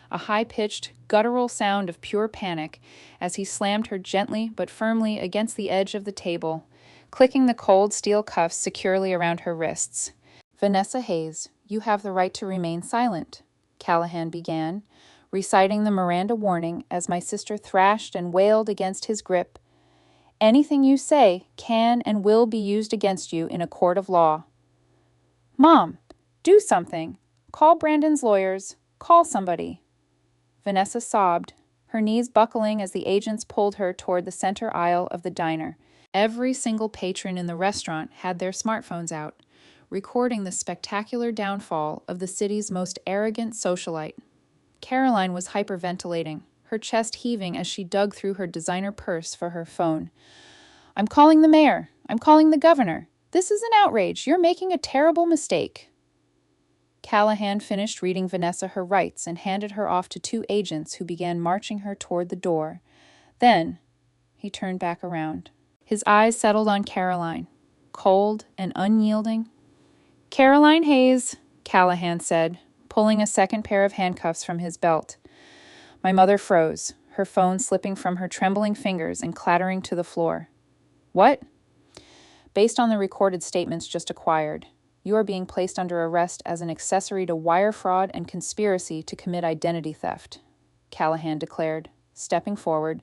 Speaker 1: a high-pitched, guttural sound of pure panic, as he slammed her gently but firmly against the edge of the table, clicking the cold steel cuffs securely around her wrists. Vanessa Hayes, you have the right to remain silent, Callahan began, reciting the Miranda warning as my sister thrashed and wailed against his grip. Anything you say can and will be used against you in a court of law. Mom, do something. Call Brandon's lawyers. Call somebody. Vanessa sobbed, her knees buckling as the agents pulled her toward the center aisle of the diner. Every single patron in the restaurant had their smartphones out, recording the spectacular downfall of the city's most arrogant socialite. Caroline was hyperventilating, her chest heaving as she dug through her designer purse for her phone. I'm calling the mayor. I'm calling the governor. This is an outrage. You're making a terrible mistake. Callahan finished reading Vanessa her rights and handed her off to two agents who began marching her toward the door. Then, he turned back around. His eyes settled on Caroline, cold and unyielding. Caroline Hayes, Callahan said, pulling a second pair of handcuffs from his belt. My mother froze, her phone slipping from her trembling fingers and clattering to the floor. What? Based on the recorded statements just acquired, you are being placed under arrest as an accessory to wire fraud and conspiracy to commit identity theft, Callahan declared, stepping forward.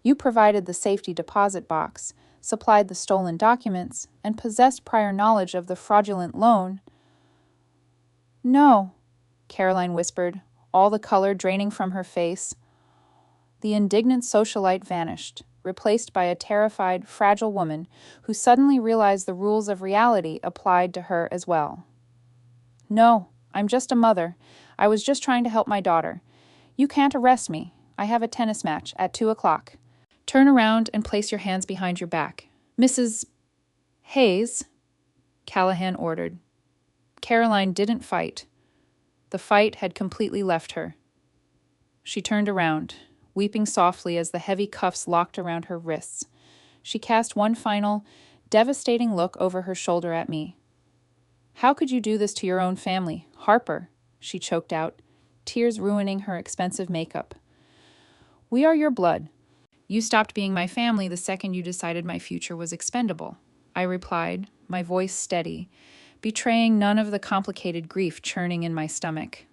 Speaker 1: You provided the safety deposit box, supplied the stolen documents, and possessed prior knowledge of the fraudulent loan. No, Caroline whispered, all the color draining from her face. The indignant socialite vanished, replaced by a terrified, fragile woman who suddenly realized the rules of reality applied to her as well. No, I'm just a mother. I was just trying to help my daughter. You can't arrest me. I have a tennis match at 2:00. Turn around and place your hands behind your back. Mrs. Hayes, Callahan ordered. Caroline didn't fight. The fight had completely left her. She turned around, weeping softly as the heavy cuffs locked around her wrists. She cast one final, devastating look over her shoulder at me. How could you do this to your own family, Harper? She choked out, tears ruining her expensive makeup. We are your blood. You stopped being my family the second you decided my future was expendable, I replied, my voice steady, betraying none of the complicated grief churning in my stomach.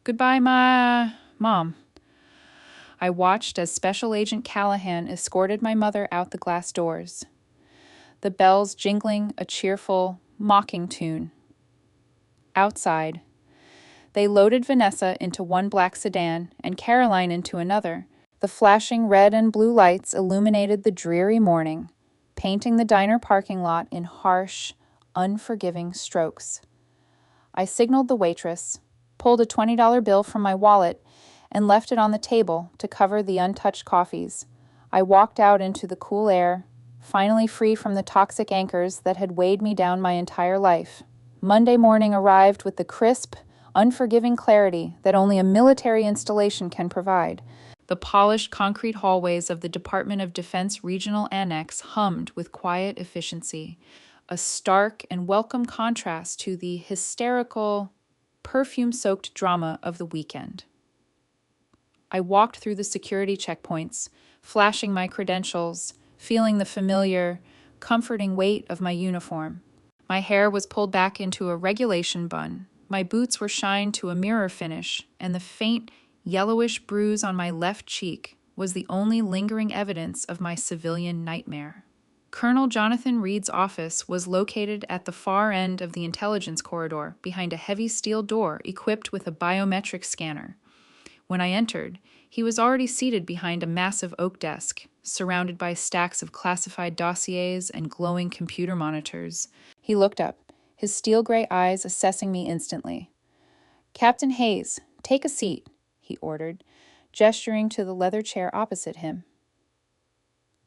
Speaker 1: Goodbye, Mom. I watched as Special Agent Callahan escorted my mother out the glass doors, the bells jingling a cheerful, mocking tune. Outside, they loaded Vanessa into one black sedan and Caroline into another. The flashing red and blue lights illuminated the dreary morning, painting the diner parking lot in harsh, unforgiving strokes. I signaled the waitress, pulled a $20 bill from my wallet, and left it on the table to cover the untouched coffees. I walked out into the cool air, finally free from the toxic anchors that had weighed me down my entire life. Monday morning arrived with the crisp, unforgiving clarity that only a military installation can provide. The polished concrete hallways of the Department of Defense Regional Annex hummed with quiet efficiency, a stark and welcome contrast to the hysterical perfume-soaked drama of the weekend. I walked through the security checkpoints, flashing my credentials, feeling the familiar, comforting weight of my uniform. My hair was pulled back into a regulation bun, my boots were shined to a mirror finish, and the faint, yellowish bruise on my left cheek was the only lingering evidence of my civilian nightmare. Colonel Jonathan Reed's office was located at the far end of the intelligence corridor, behind a heavy steel door equipped with a biometric scanner. When I entered, he was already seated behind a massive oak desk, surrounded by stacks of classified dossiers and glowing computer monitors. He looked up, his steel-gray eyes assessing me instantly. "Captain Hayes, take a seat," he ordered, gesturing to the leather chair opposite him.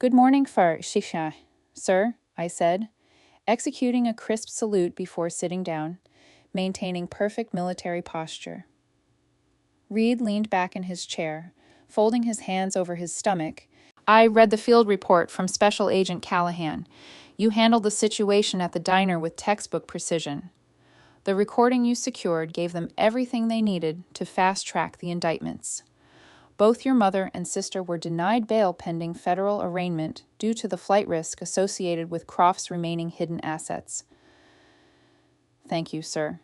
Speaker 1: "Good morning, Shisha, sir," I said, executing a crisp salute before sitting down, maintaining perfect military posture. Reed leaned back in his chair, folding his hands over his stomach. "I read the field report from Special Agent Callahan. You handled the situation at the diner with textbook precision. The recording you secured gave them everything they needed to fast-track the indictments. Both your mother and sister were denied bail pending federal arraignment due to the flight risk associated with Croft's remaining hidden assets." "Thank you, sir."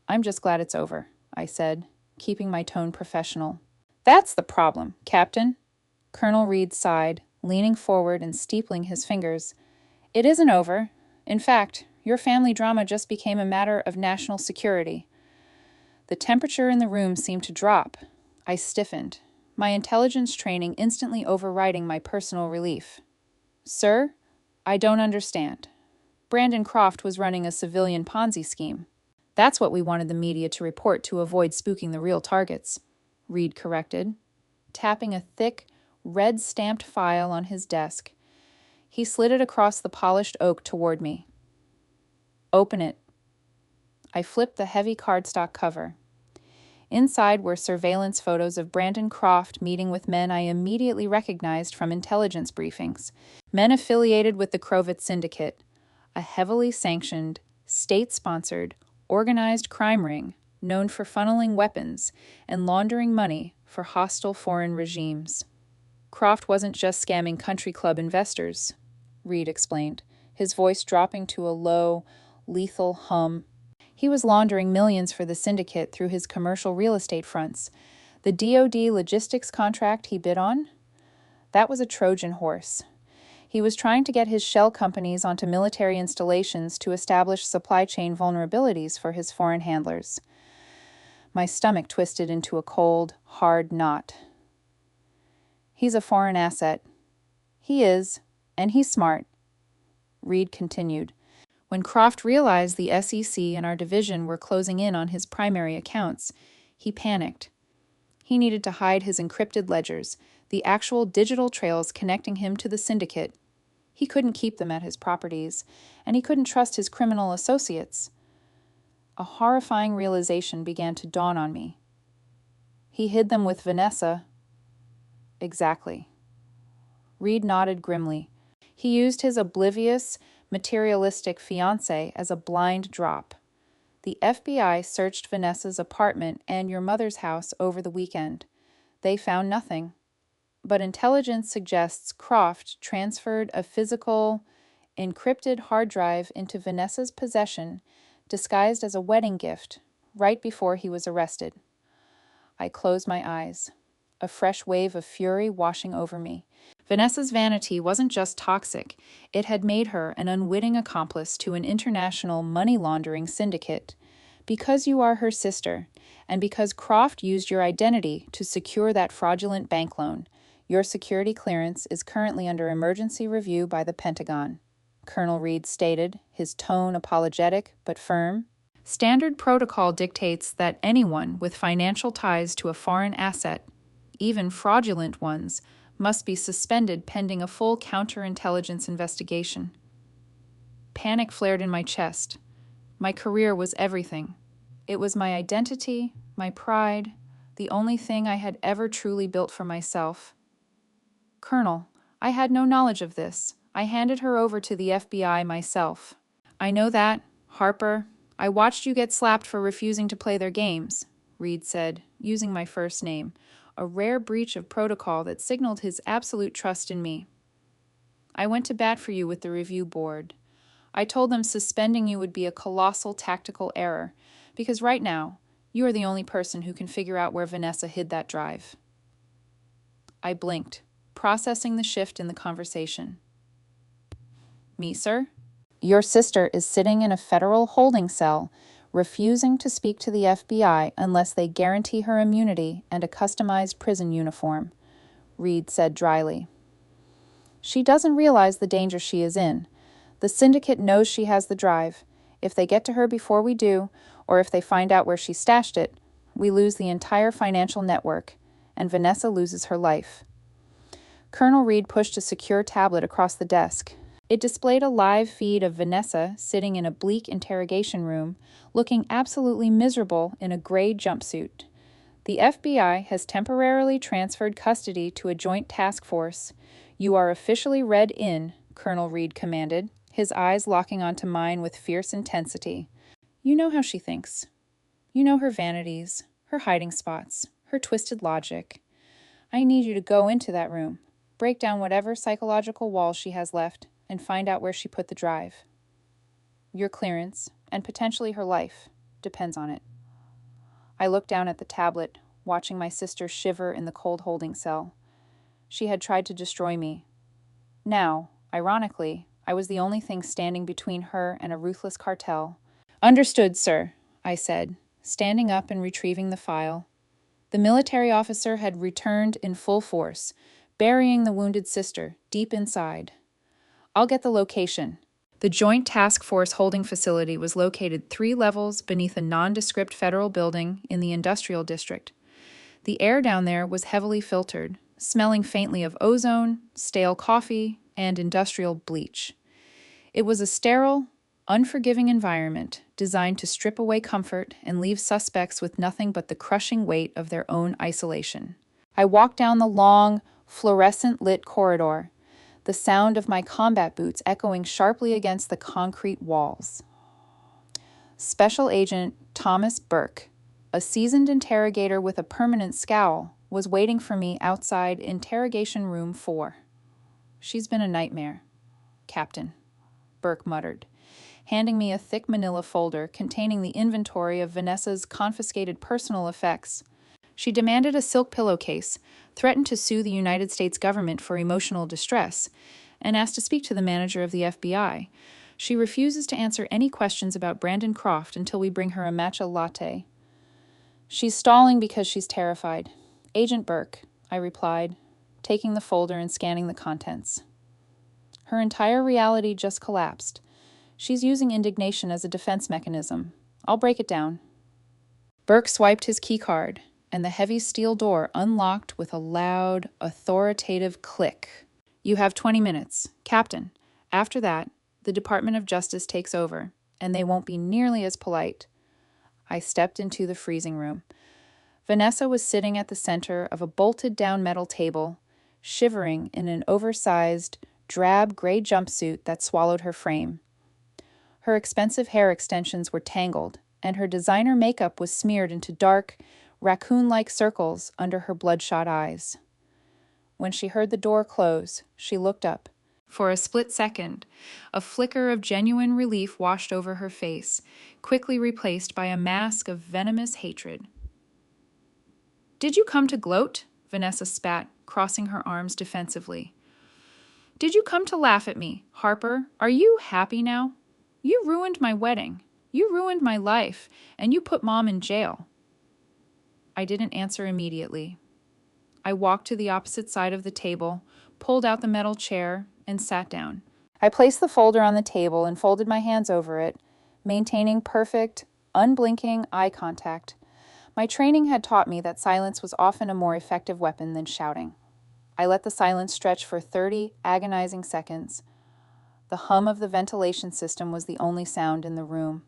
Speaker 1: "I'm just glad it's over," I said, keeping my tone professional. "That's the problem, Captain." Colonel Reed sighed, leaning forward and steepling his fingers. "It isn't over. In fact, your family drama just became a matter of national security." The temperature in the room seemed to drop. I stiffened, my intelligence training instantly overriding my personal relief. "Sir, I don't understand. Brandon Croft was running a civilian Ponzi scheme. That's what we wanted the media to report to avoid spooking the real targets," Reed corrected, tapping a thick, red-stamped file on his desk. He slid it across the polished oak toward me. "Open it." I flipped the heavy cardstock cover. Inside were surveillance photos of Brandon Croft meeting with men I immediately recognized from intelligence briefings, men affiliated with the Crowitz Syndicate, a heavily sanctioned, state-sponsored, organized crime ring known for funneling weapons and laundering money for hostile foreign regimes. Croft wasn't just scamming country club investors, Reed explained, his voice dropping to a low, lethal hum. He was laundering millions for the syndicate through his commercial real estate fronts. The DoD logistics contract he bid on? That was a Trojan horse. He was trying to get his shell companies onto military installations to establish supply chain vulnerabilities for his foreign handlers. My stomach twisted into a cold, hard knot. "He's a foreign asset." "He is, and he's smart," Reed continued. "When Croft realized the SEC and our division were closing in on his primary accounts, he panicked. He needed to hide his encrypted ledgers, the actual digital trails connecting him to the syndicate. He couldn't keep them at his properties, and he couldn't trust his criminal associates. A horrifying realization began to dawn on me. He hid them with Vanessa. Exactly. Reed nodded grimly. He used his oblivious, materialistic fiancé as a blind drop. The FBI searched Vanessa's apartment and your mother's house over the weekend. They found nothing. But intelligence suggests Croft transferred a physical, encrypted hard drive into Vanessa's possession, disguised as a wedding gift, right before he was arrested. I closed my eyes, a fresh wave of fury washing over me. Vanessa's vanity wasn't just toxic, it had made her an unwitting accomplice to an international money laundering syndicate. Because you are her sister, and because Croft used your identity to secure that fraudulent bank loan, your security clearance is currently under emergency review by the Pentagon, Colonel Reed stated, his tone apologetic but firm. Standard protocol dictates that anyone with financial ties to a foreign asset, even fraudulent ones, must be suspended pending a full counterintelligence investigation. Panic flared in my chest. My career was everything. It was my identity, my pride, the only thing I had ever truly built for myself. "Colonel, I had no knowledge of this. I handed her over to the FBI myself." "I know that, Harper. I watched you get slapped for refusing to play their games, Reed said, using my first name, a rare breach of protocol that signaled his absolute trust in me. I went to bat for you with the review board. I told them suspending you would be a colossal tactical error, because right now, you are the only person who can figure out where Vanessa hid that drive. I blinked, processing the shift in the conversation. Me, sir? Your sister is sitting in a federal holding cell, refusing to speak to the FBI unless they guarantee her immunity and a customized prison uniform, Reed said dryly. She doesn't realize the danger she is in. The syndicate knows she has the drive. If they get to her before we do, or if they find out where she stashed it, we lose the entire financial network, and Vanessa loses her life. Colonel Reed pushed a secure tablet across the desk. It displayed a live feed of Vanessa sitting in a bleak interrogation room, looking absolutely miserable in a gray jumpsuit. The FBI has temporarily transferred custody to a joint task force. You are officially read in, Colonel Reed commanded, his eyes locking onto mine with fierce intensity. You know how she thinks. You know her vanities, her hiding spots, her twisted logic. I need you to go into that room, break down whatever psychological walls she has left, and find out where she put the drive. Your clearance, and potentially her life, depends on it. I looked down at the tablet, watching my sister shiver in the cold holding cell. She had tried to destroy me. Now, ironically, I was the only thing standing between her and a ruthless cartel. Understood, sir, I said, standing up and retrieving the file. The military officer had returned in full force, burying the wounded sister deep inside. I'll get the location. The Joint Task Force holding facility was located 3 levels beneath a nondescript federal building in the industrial district. The air down there was heavily filtered, smelling faintly of ozone, stale coffee, and industrial bleach. It was a sterile, unforgiving environment designed to strip away comfort and leave suspects with nothing but the crushing weight of their own isolation. I walked down the long, fluorescent-lit corridor, the sound of my combat boots echoing sharply against the concrete walls. Special Agent Thomas Burke, a seasoned interrogator with a permanent scowl, was waiting for me outside Interrogation Room 4. She's been a nightmare, Captain, Burke muttered, handing me a thick manila folder containing the inventory of Vanessa's confiscated personal effects. She demanded a silk pillowcase, threatened to sue the United States government for emotional distress, and asked to speak to the manager of the FBI. She refuses to answer any questions about Brandon Croft until we bring her a matcha latte. She's stalling because she's terrified. Agent Burke, I replied, taking the folder and scanning the contents. Her entire reality just collapsed. She's using indignation as a defense mechanism. I'll break it down. Burke swiped his keycard, and the heavy steel door unlocked with a loud, authoritative click. You have 20 minutes, Captain. After that, the Department of Justice takes over, and they won't be nearly as polite. I stepped into the freezing room. Vanessa was sitting at the center of a bolted-down metal table, shivering in an oversized, drab gray jumpsuit that swallowed her frame. Her expensive hair extensions were tangled, and her designer makeup was smeared into dark, raccoon-like circles under her bloodshot eyes. When she heard the door close, she looked up. For a split second, a flicker of genuine relief washed over her face, quickly replaced by a mask of venomous hatred. Did you come to gloat? Vanessa spat, crossing her arms defensively. Did you come to laugh at me? Harper, are you happy now? You ruined my wedding. You ruined my life, and you put Mom in jail. I didn't answer immediately. I walked to the opposite side of the table, pulled out the metal chair, and sat down. I placed the folder on the table and folded my hands over it, maintaining perfect, unblinking eye contact. My training had taught me that silence was often a more effective weapon than shouting. I let the silence stretch for 30 agonizing seconds. The hum of the ventilation system was the only sound in the room.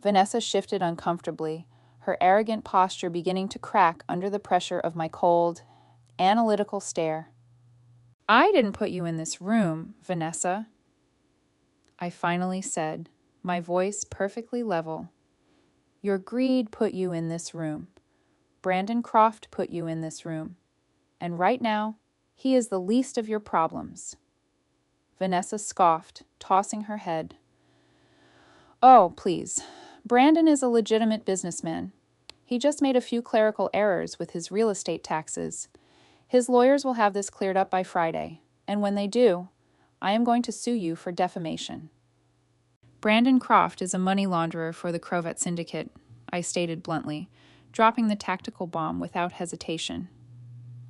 Speaker 1: Vanessa shifted uncomfortably, her arrogant posture beginning to crack under the pressure of my cold, analytical stare. I didn't put you in this room, Vanessa, I finally said, my voice perfectly level. Your greed put you in this room. Brandon Croft put you in this room. And right now, he is the least of your problems. Vanessa scoffed, tossing her head. Oh, please. Brandon is a legitimate businessman. He just made a few clerical errors with his real estate taxes. His lawyers will have this cleared up by Friday, and when they do, I am going to sue you for defamation. Brandon Croft is a money launderer for the Crovet Syndicate, I stated bluntly, dropping the tactical bomb without hesitation.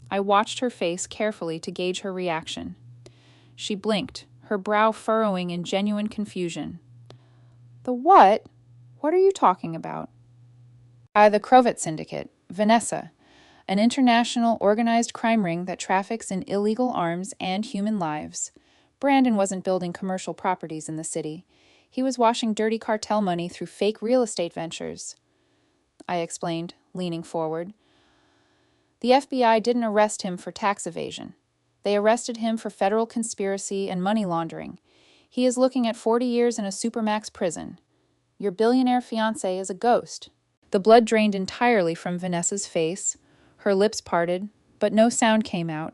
Speaker 1: I watched her face carefully to gauge her reaction. She blinked, her brow furrowing in genuine confusion. The what? What are you talking about? The Crovet Syndicate, Vanessa, an international organized crime ring that traffics in illegal arms and human lives. Brandon wasn't building commercial properties in the city. He was washing dirty cartel money through fake real estate ventures, I explained, leaning forward. The FBI didn't arrest him for tax evasion. They arrested him for federal conspiracy and money laundering. He is looking at 40 years in a supermax prison. Your billionaire fiancé is a ghost. The blood drained entirely from Vanessa's face. Her lips parted, but no sound came out.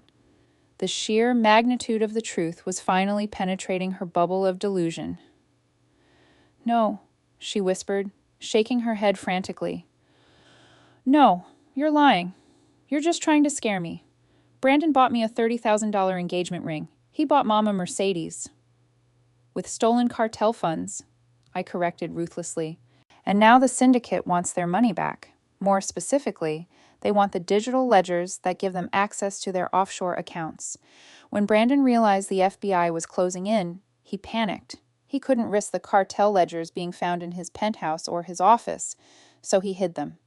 Speaker 1: The sheer magnitude of the truth was finally penetrating her bubble of delusion. No, she whispered, shaking her head frantically. No, you're lying. You're just trying to scare me. Brandon bought me a $30,000 engagement ring. He bought Mom a Mercedes. With stolen cartel funds, I corrected ruthlessly. And now the syndicate wants their money back. More specifically, they want the digital ledgers that give them access to their offshore accounts. When Brandon realized the FBI was closing in, he panicked. He couldn't risk the cartel ledgers being found in his penthouse or his office, so he hid them.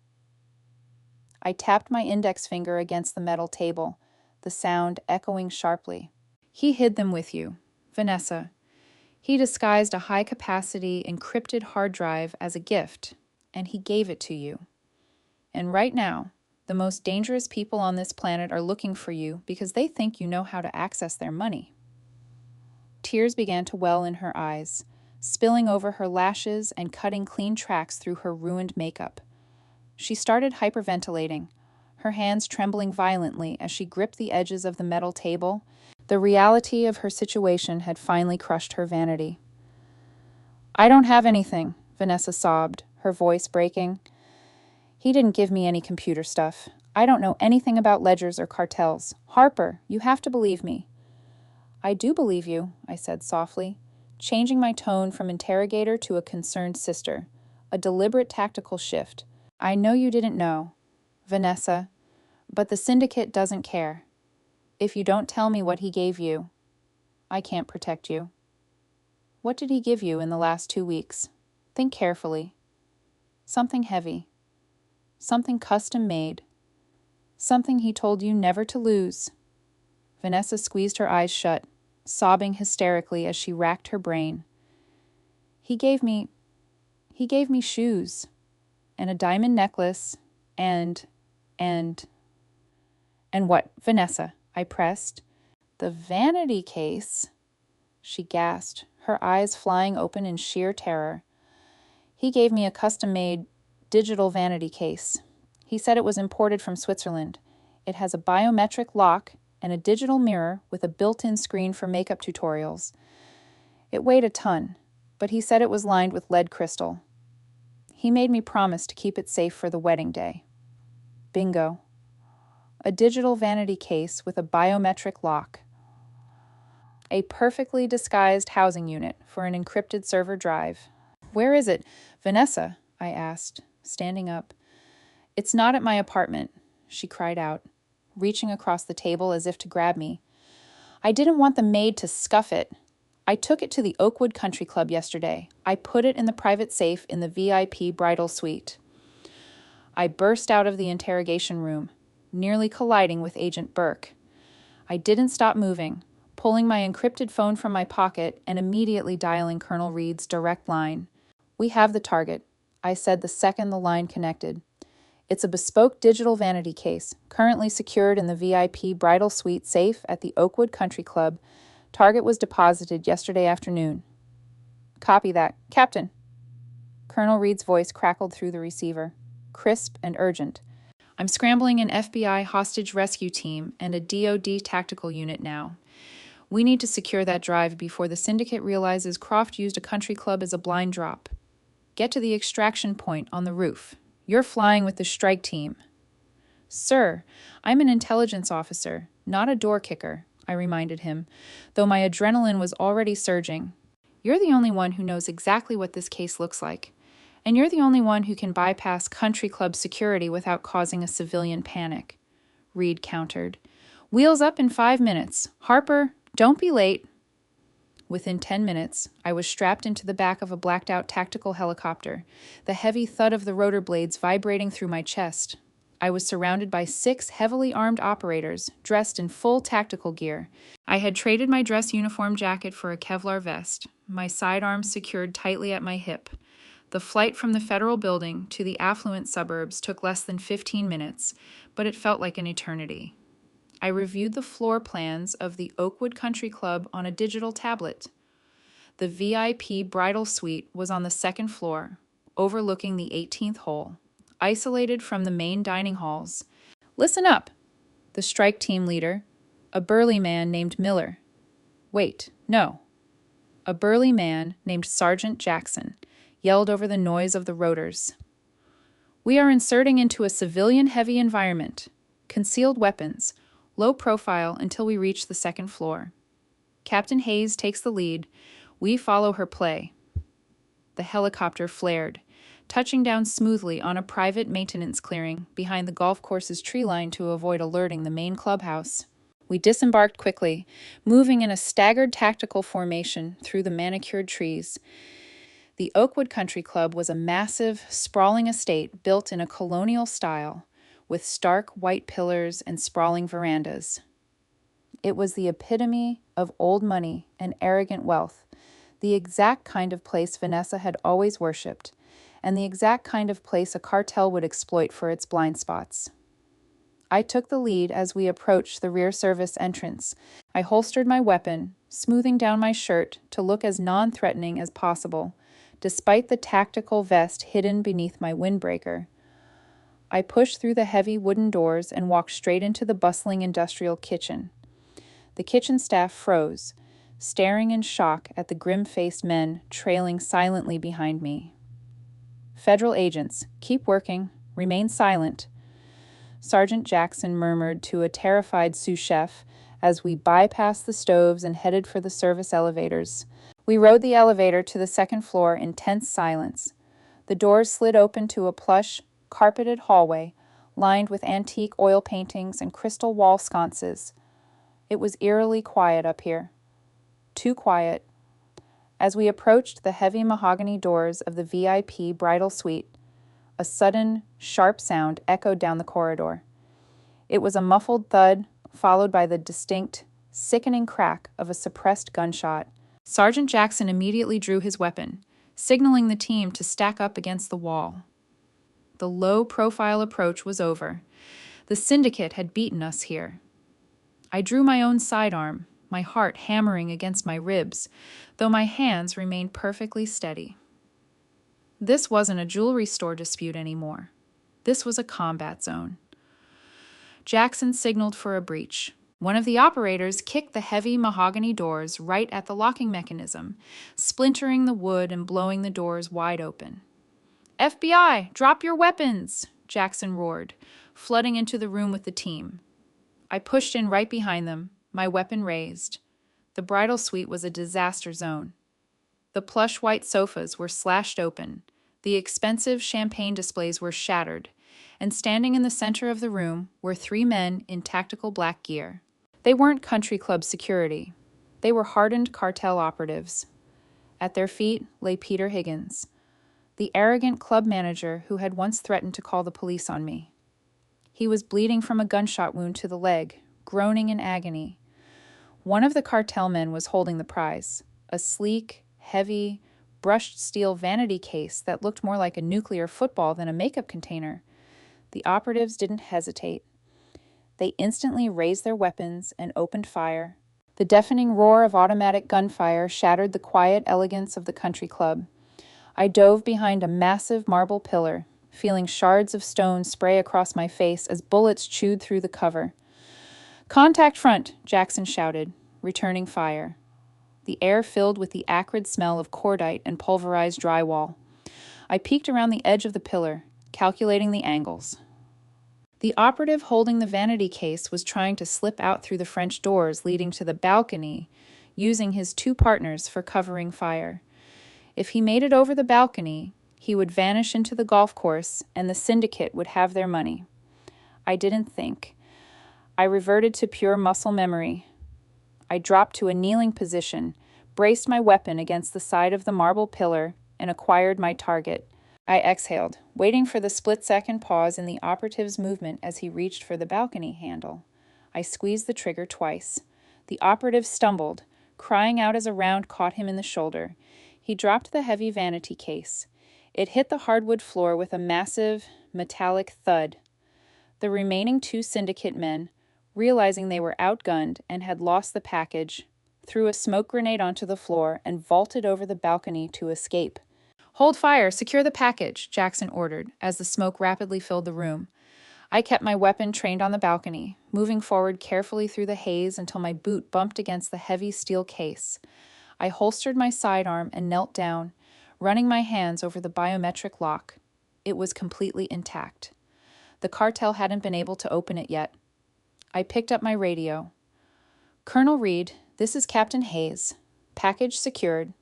Speaker 1: I tapped my index finger against the metal table, the sound echoing sharply. He hid them with you, Vanessa. He disguised a high-capacity, encrypted hard drive as a gift, and he gave it to you. And right now, the most dangerous people on this planet are looking for you because they think you know how to access their money. Tears began to well in her eyes, spilling over her lashes and cutting clean tracks through her ruined makeup. She started hyperventilating, her hands trembling violently as she gripped the edges of the metal table. The reality of her situation had finally crushed her vanity. I don't have anything, Vanessa sobbed, her voice breaking. He didn't give me any computer stuff. I don't know anything about ledgers or cartels. Harper, you have to believe me. I do believe you, I said softly, changing my tone from interrogator to a concerned sister, a deliberate tactical shift. I know you didn't know, Vanessa, but the syndicate doesn't care. If you don't tell me what he gave you, I can't protect you. What did he give you in the last 2 weeks? Think carefully. Something heavy. Something custom-made. Something he told you never to lose. Vanessa squeezed her eyes shut, sobbing hysterically as she racked her brain. He gave me shoes, and a diamond necklace, and what, Vanessa? I pressed. The vanity case, she gasped, her eyes flying open in sheer terror. He gave me a custom-made digital vanity case. He said it was imported from Switzerland. It has a biometric lock and a digital mirror with a built-in screen for makeup tutorials. It weighed a ton, but he said it was lined with lead crystal. He made me promise to keep it safe for the wedding day. Bingo. A digital vanity case with a biometric lock. A perfectly disguised housing unit for an encrypted server drive. Where is it, Vanessa? I asked, standing up. It's not at my apartment, she cried out, reaching across the table as if to grab me. I didn't want the maid to scuff it. I took it to the Oakwood Country Club yesterday. I put it in the private safe in the VIP bridal suite. I burst out of the interrogation room, nearly colliding with Agent Burke. I didn't stop moving, pulling my encrypted phone from my pocket and immediately dialing Colonel Reed's direct line. We have the target, I said the second the line connected. It's a bespoke digital vanity case, currently secured in the VIP bridal suite safe at the Oakwood Country Club. Target was deposited yesterday afternoon. Copy that. Captain, Colonel Reed's voice crackled through the receiver, crisp and urgent. "I'm scrambling an FBI hostage rescue team and a DoD tactical unit now. We need to secure that drive before the syndicate realizes Croft used a country club as a blind drop. Get to the extraction point on the roof. You're flying with the strike team." "Sir, I'm an intelligence officer, not a door kicker," I reminded him, though my adrenaline was already surging. "You're the only one who knows exactly what this case looks like, and you're the only one who can bypass country club security without causing a civilian panic," Reed countered. "Wheels up in 5 minutes. Harper, don't be late." Within 10 minutes, I was strapped into the back of a blacked-out tactical helicopter, the heavy thud of the rotor blades vibrating through my chest. I was surrounded by 6 heavily armed operators, dressed in full tactical gear. I had traded my dress uniform jacket for a Kevlar vest, my sidearms secured tightly at my hip. The flight from the federal building to the affluent suburbs took less than 15 minutes, but it felt like an eternity. I reviewed the floor plans of the Oakwood Country Club on a digital tablet. The VIP bridal suite was on the 2nd floor, overlooking the 18th hole, isolated from the main dining halls. "Listen up," the strike team leader, a burly man named Miller. Wait, no. A burly man named Sergeant Jackson yelled over the noise of the rotors. "We are inserting into a civilian-heavy environment. Concealed weapons, low profile until we reach the 2nd floor. Captain Hayes takes the lead. We follow her play." The helicopter flared, touching down smoothly on a private maintenance clearing behind the golf course's tree line to avoid alerting the main clubhouse. We disembarked quickly, moving in a staggered tactical formation through the manicured trees. The Oakwood Country Club was a massive, sprawling estate built in a colonial style, with stark white pillars and sprawling verandas. It was the epitome of old money and arrogant wealth, the exact kind of place Vanessa had always worshipped, and the exact kind of place a cartel would exploit for its blind spots. I took the lead as we approached the rear service entrance. I holstered my weapon, smoothing down my shirt to look as non-threatening as possible, despite the tactical vest hidden beneath my windbreaker. I pushed through the heavy wooden doors and walked straight into the bustling industrial kitchen. The kitchen staff froze, staring in shock at the grim-faced men trailing silently behind me. "Federal agents, keep working, remain silent," Sergeant Jackson murmured to a terrified sous chef as we bypassed the stoves and headed for the service elevators. We rode the elevator to the 2nd floor in tense silence. The doors slid open to a plush, carpeted hallway lined with antique oil paintings and crystal wall sconces. It was eerily quiet up here. Too quiet. As we approached the heavy mahogany doors of the VIP bridal suite, a sudden, sharp sound echoed down the corridor. It was a muffled thud, followed by the distinct, sickening crack of a suppressed gunshot. Sergeant Jackson immediately drew his weapon, signaling the team to stack up against the wall. The low-profile approach was over. The syndicate had beaten us here. I drew my own sidearm, my heart hammering against my ribs, though my hands remained perfectly steady. This wasn't a jewelry store dispute anymore. This was a combat zone. Jackson signaled for a breach. One of the operators kicked the heavy mahogany doors right at the locking mechanism, splintering the wood and blowing the doors wide open. "FBI, drop your weapons!" Jackson roared, flooding into the room with the team. I pushed in right behind them, my weapon raised. The bridal suite was a disaster zone. The plush white sofas were slashed open, the expensive champagne displays were shattered, and standing in the center of the room were 3 men in tactical black gear. They weren't country club security. They were hardened cartel operatives. At their feet lay Peter Higgins, the arrogant club manager who had once threatened to call the police on me. He was bleeding from a gunshot wound to the leg, groaning in agony. One of the cartel men was holding the prize, a sleek, heavy, brushed steel vanity case that looked more like a nuclear football than a makeup container. The operatives didn't hesitate. They instantly raised their weapons and opened fire. The deafening roar of automatic gunfire shattered the quiet elegance of the country club. I dove behind a massive marble pillar, feeling shards of stone spray across my face as bullets chewed through the cover. "Contact front," Jackson shouted, returning fire. The air filled with the acrid smell of cordite and pulverized drywall. I peeked around the edge of the pillar, calculating the angles. The operative holding the vanity case was trying to slip out through the French doors leading to the balcony, using his two partners for covering fire. If he made it over the balcony, he would vanish into the golf course and the syndicate would have their money. I didn't think. I reverted to pure muscle memory. I dropped to a kneeling position, braced my weapon against the side of the marble pillar, and acquired my target. I exhaled, waiting for the split-second pause in the operative's movement as he reached for the balcony handle. I squeezed the trigger twice. The operative stumbled, crying out as a round caught him in the shoulder. He dropped the heavy vanity case. It hit the hardwood floor with a massive, metallic thud. The remaining two syndicate men, realizing they were outgunned and had lost the package, threw a smoke grenade onto the floor and vaulted over the balcony to escape. "Hold fire! Secure the package!" Jackson ordered, as the smoke rapidly filled the room. I kept my weapon trained on the balcony, moving forward carefully through the haze until my boot bumped against the heavy steel case. I holstered my sidearm and knelt down, running my hands over the biometric lock. It was completely intact. The cartel hadn't been able to open it yet. I picked up my radio. "Colonel Reed, this is Captain Hayes. Package secured.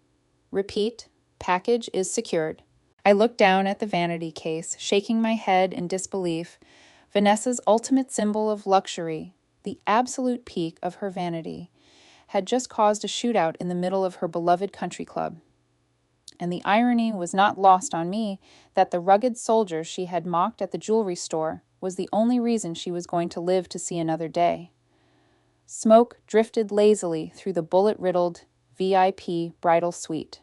Speaker 1: Repeat, package is secured." I looked down at the vanity case, shaking my head in disbelief. Vanessa's ultimate symbol of luxury, the absolute peak of her vanity, had just caused a shootout in the middle of her beloved country club. And the irony was not lost on me that the rugged soldier she had mocked at the jewelry store was the only reason she was going to live to see another day. Smoke drifted lazily through the bullet-riddled VIP bridal suite,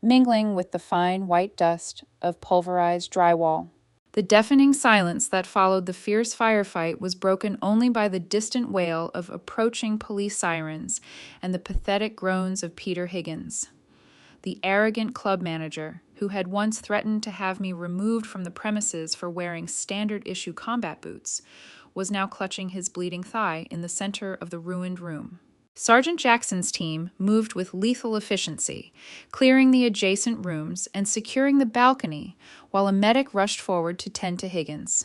Speaker 1: mingling with the fine white dust of pulverized drywall. The deafening silence that followed the fierce firefight was broken only by the distant wail of approaching police sirens and the pathetic groans of Peter Higgins, the arrogant club manager who had once threatened to have me removed from the premises for wearing standard-issue combat boots, was now clutching his bleeding thigh in the center of the ruined room. Sergeant Jackson's team moved with lethal efficiency, clearing the adjacent rooms and securing the balcony while a medic rushed forward to tend to Higgins.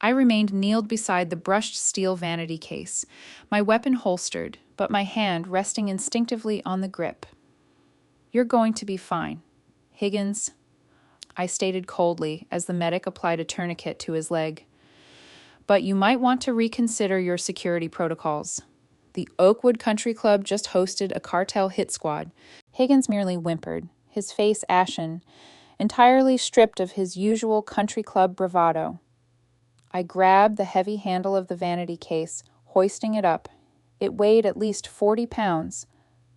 Speaker 1: I remained kneeled beside the brushed steel vanity case, my weapon holstered, but my hand resting instinctively on the grip. "You're going to be fine, Higgins," I stated coldly as the medic applied a tourniquet to his leg. "But you might want to reconsider your security protocols. The Oakwood Country Club just hosted a cartel hit squad." Higgins merely whimpered, his face ashen, entirely stripped of his usual country club bravado. I grabbed the heavy handle of the vanity case, hoisting it up. It weighed at least 40 pounds,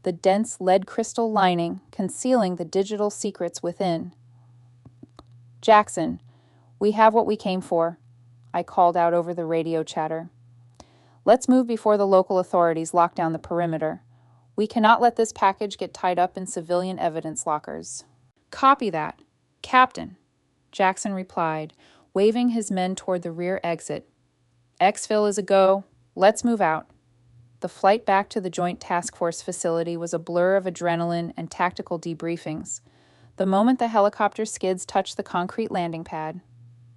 Speaker 1: the dense lead crystal lining concealing the digital secrets within. "Jackson, we have what we came for," I called out over the radio chatter. "Let's move before the local authorities lock down the perimeter. We cannot let this package get tied up in civilian evidence lockers." "Copy that, Captain," Jackson replied, waving his men toward the rear exit. "Exfil is a go. Let's move out." The flight back to the Joint Task Force facility was a blur of adrenaline and tactical debriefings. The moment the helicopter skids touched the concrete landing pad,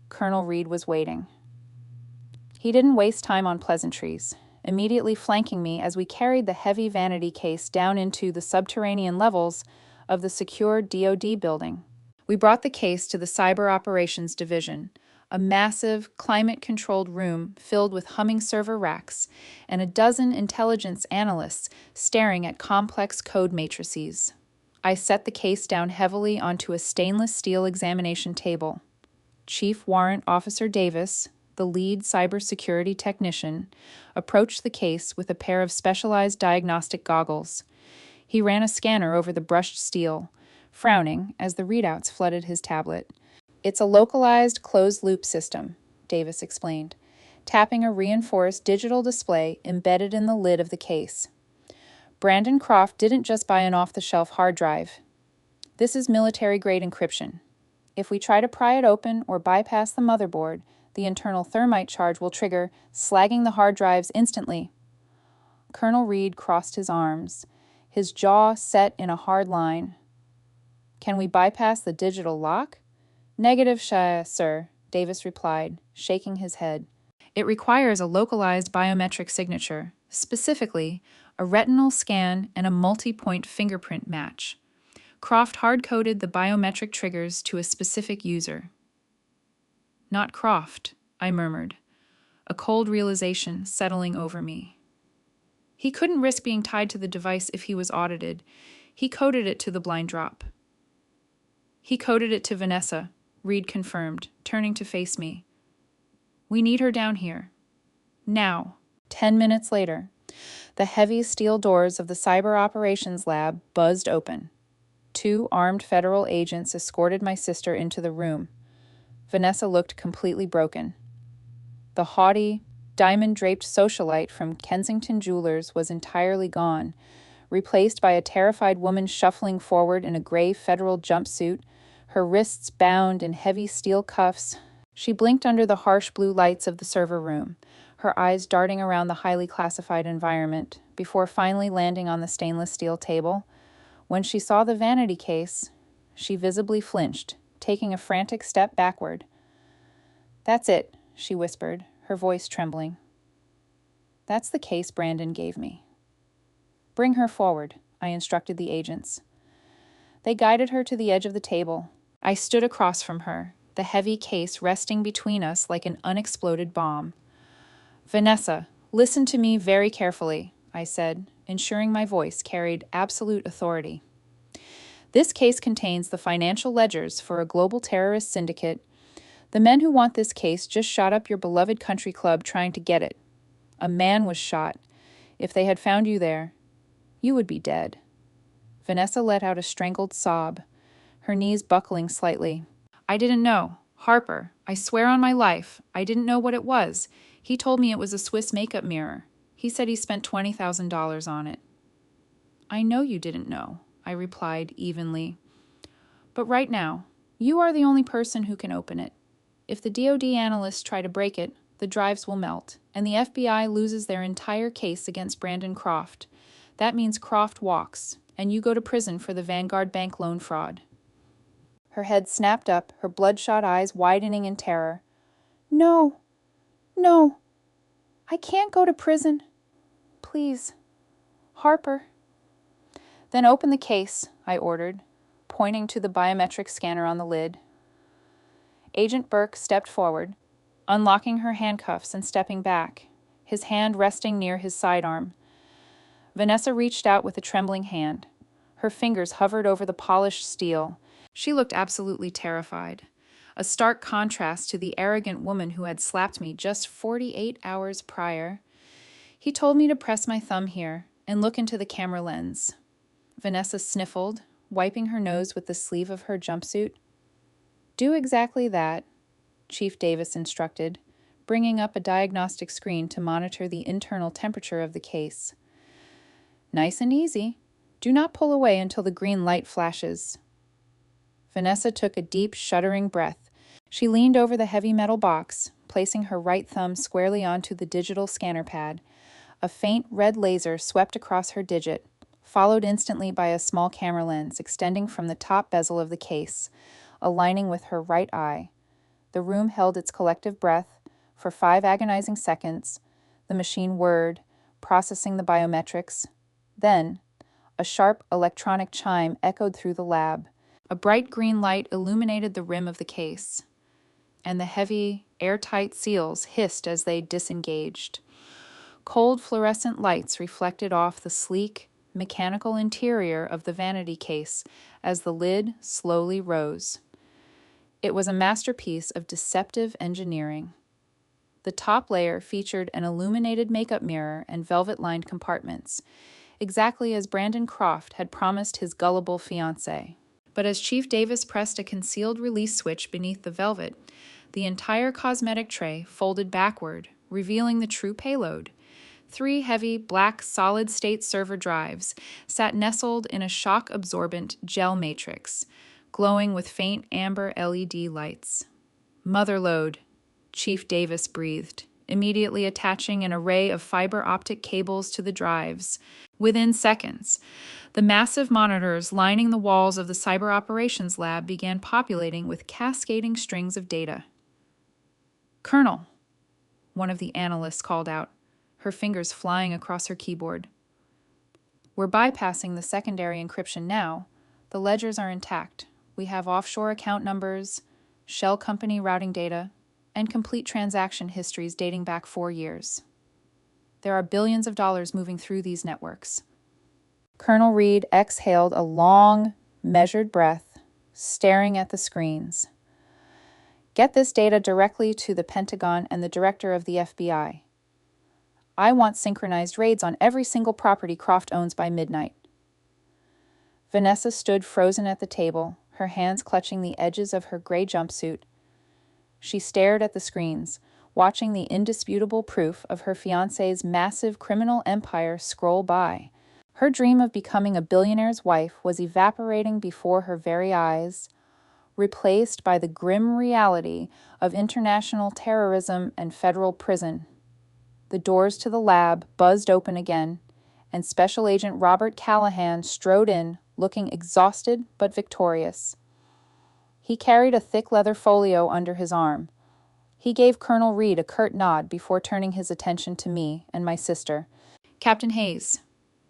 Speaker 1: Colonel Reed was waiting. He didn't waste time on pleasantries, immediately flanking me as we carried the heavy vanity case down into the subterranean levels of the secure DoD building. We brought the case to the Cyber Operations Division, a massive, climate-controlled room filled with humming server racks and a dozen intelligence analysts staring at complex code matrices. I set the case down heavily onto a stainless steel examination table. Chief Warrant Officer Davis, the lead cybersecurity technician, approached the case with a pair of specialized diagnostic goggles. He ran a scanner over the brushed steel, frowning as the readouts flooded his tablet. "It's a localized closed-loop system," Davis explained, tapping a reinforced digital display embedded in the lid of the case. "Brandon Croft didn't just buy an off-the-shelf hard drive. This is military-grade encryption. If we try to pry it open or bypass the motherboard, the internal thermite charge will trigger, slagging the hard drives instantly. Colonel Reed crossed his arms, his jaw set in a hard line. Can we bypass the digital lock? Negative, sir, Davis replied, shaking his head. It requires a localized biometric signature, specifically a retinal scan and a multi-point fingerprint match. Croft hard-coded the biometric triggers to a specific user. Not Croft, I murmured, a cold realization settling over me. He couldn't risk being tied to the device if he was audited. He coded it to the blind drop. He coded it to Vanessa, Reed confirmed, turning to face me. We need her down here. Now. 10 minutes later, the heavy steel doors of the Cyber Operations Lab buzzed open. 2 armed federal agents escorted my sister into the room. Vanessa looked completely broken. The haughty, diamond-draped socialite from Kensington Jewelers was entirely gone, replaced by a terrified woman shuffling forward in a gray federal jumpsuit, her wrists bound in heavy steel cuffs. She blinked under the harsh blue lights of the server room, her eyes darting around the highly classified environment, before finally landing on the stainless steel table. When she saw the vanity case, she visibly flinched, taking a frantic step backward. That's it, she whispered, her voice trembling. That's the case Brandon gave me. Bring her forward, I instructed the agents. They guided her to the edge of the table. I stood across from her, the heavy case resting between us like an unexploded bomb. Vanessa, listen to me very carefully, I said, ensuring my voice carried absolute authority. This case contains the financial ledgers for a global terrorist syndicate. The men who want this case just shot up your beloved country club trying to get it. A man was shot. If they had found you there, you would be dead. Vanessa let out a strangled sob, her knees buckling slightly. I didn't know. Harper, I swear on my life, I didn't know what it was. He told me it was a Swiss makeup mirror. He said he spent $20,000 on it. I know you didn't know, I replied evenly. But right now, you are the only person who can open it. If the DoD analysts try to break it, the drives will melt, and the FBI loses their entire case against Brandon Croft. That means Croft walks, and you go to prison for the Vanguard Bank loan fraud. Her head snapped up, her bloodshot eyes widening in terror. No, I can't go to prison. Please, Harper. Then open the case, I ordered, pointing to the biometric scanner on the lid. Agent Burke stepped forward, unlocking her handcuffs and stepping back, his hand resting near his sidearm. Vanessa reached out with a trembling hand. Her fingers hovered over the polished steel. She looked absolutely terrified, a stark contrast to the arrogant woman who had slapped me just 48 hours prior. He told me to press my thumb here and look into the camera lens. Vanessa sniffled, wiping her nose with the sleeve of her jumpsuit. Do exactly that, Chief Davis instructed, bringing up a diagnostic screen to monitor the internal temperature of the case. Nice and easy. Do not pull away until the green light flashes. Vanessa took a deep, shuddering breath. She leaned over the heavy metal box, placing her right thumb squarely onto the digital scanner pad. A faint red laser swept across her digit, followed instantly by a small camera lens extending from the top bezel of the case, aligning with her right eye. The room held its collective breath for 5 agonizing seconds, the machine whirred, processing the biometrics. Then, a sharp electronic chime echoed through the lab. A bright green light illuminated the rim of the case, and the heavy, airtight seals hissed as they disengaged. Cold fluorescent lights reflected off the sleek, mechanical interior of the vanity case as the lid slowly rose. It was a masterpiece of deceptive engineering. The top layer featured an illuminated makeup mirror and velvet-lined compartments, exactly as Brandon Croft had promised his gullible fiancée. But as Chief Davis pressed a concealed release switch beneath the velvet, the entire cosmetic tray folded backward, revealing the true payload. 3 heavy, black, solid-state server drives sat nestled in a shock-absorbent gel matrix, glowing with faint amber LED lights. "Motherlode," Chief Davis breathed, immediately attaching an array of fiber optic cables to the drives. Within seconds, the massive monitors lining the walls of the Cyber Operations Lab began populating with cascading strings of data. "Colonel," one of the analysts called out, her fingers flying across her keyboard. "We're bypassing the secondary encryption now. The ledgers are intact. We have offshore account numbers, shell company routing data, and complete transaction histories dating back 4 years. There are billions of dollars moving through these networks." Colonel Reed exhaled a long, measured breath, staring at the screens. "Get this data directly to the Pentagon and the director of the FBI. I want synchronized raids on every single property Croft owns by midnight." Vanessa stood frozen at the table, her hands clutching the edges of her gray jumpsuit. She stared at the screens, watching the indisputable proof of her fiancé's massive criminal empire scroll by. Her dream of becoming a billionaire's wife was evaporating before her very eyes, replaced by the grim reality of international terrorism and federal prison. The doors to the lab buzzed open again, and Special Agent Robert Callahan strode in, looking exhausted but victorious. He carried a thick leather folio under his arm. He gave Colonel Reed a curt nod before turning his attention to me and my sister. "Captain Hayes,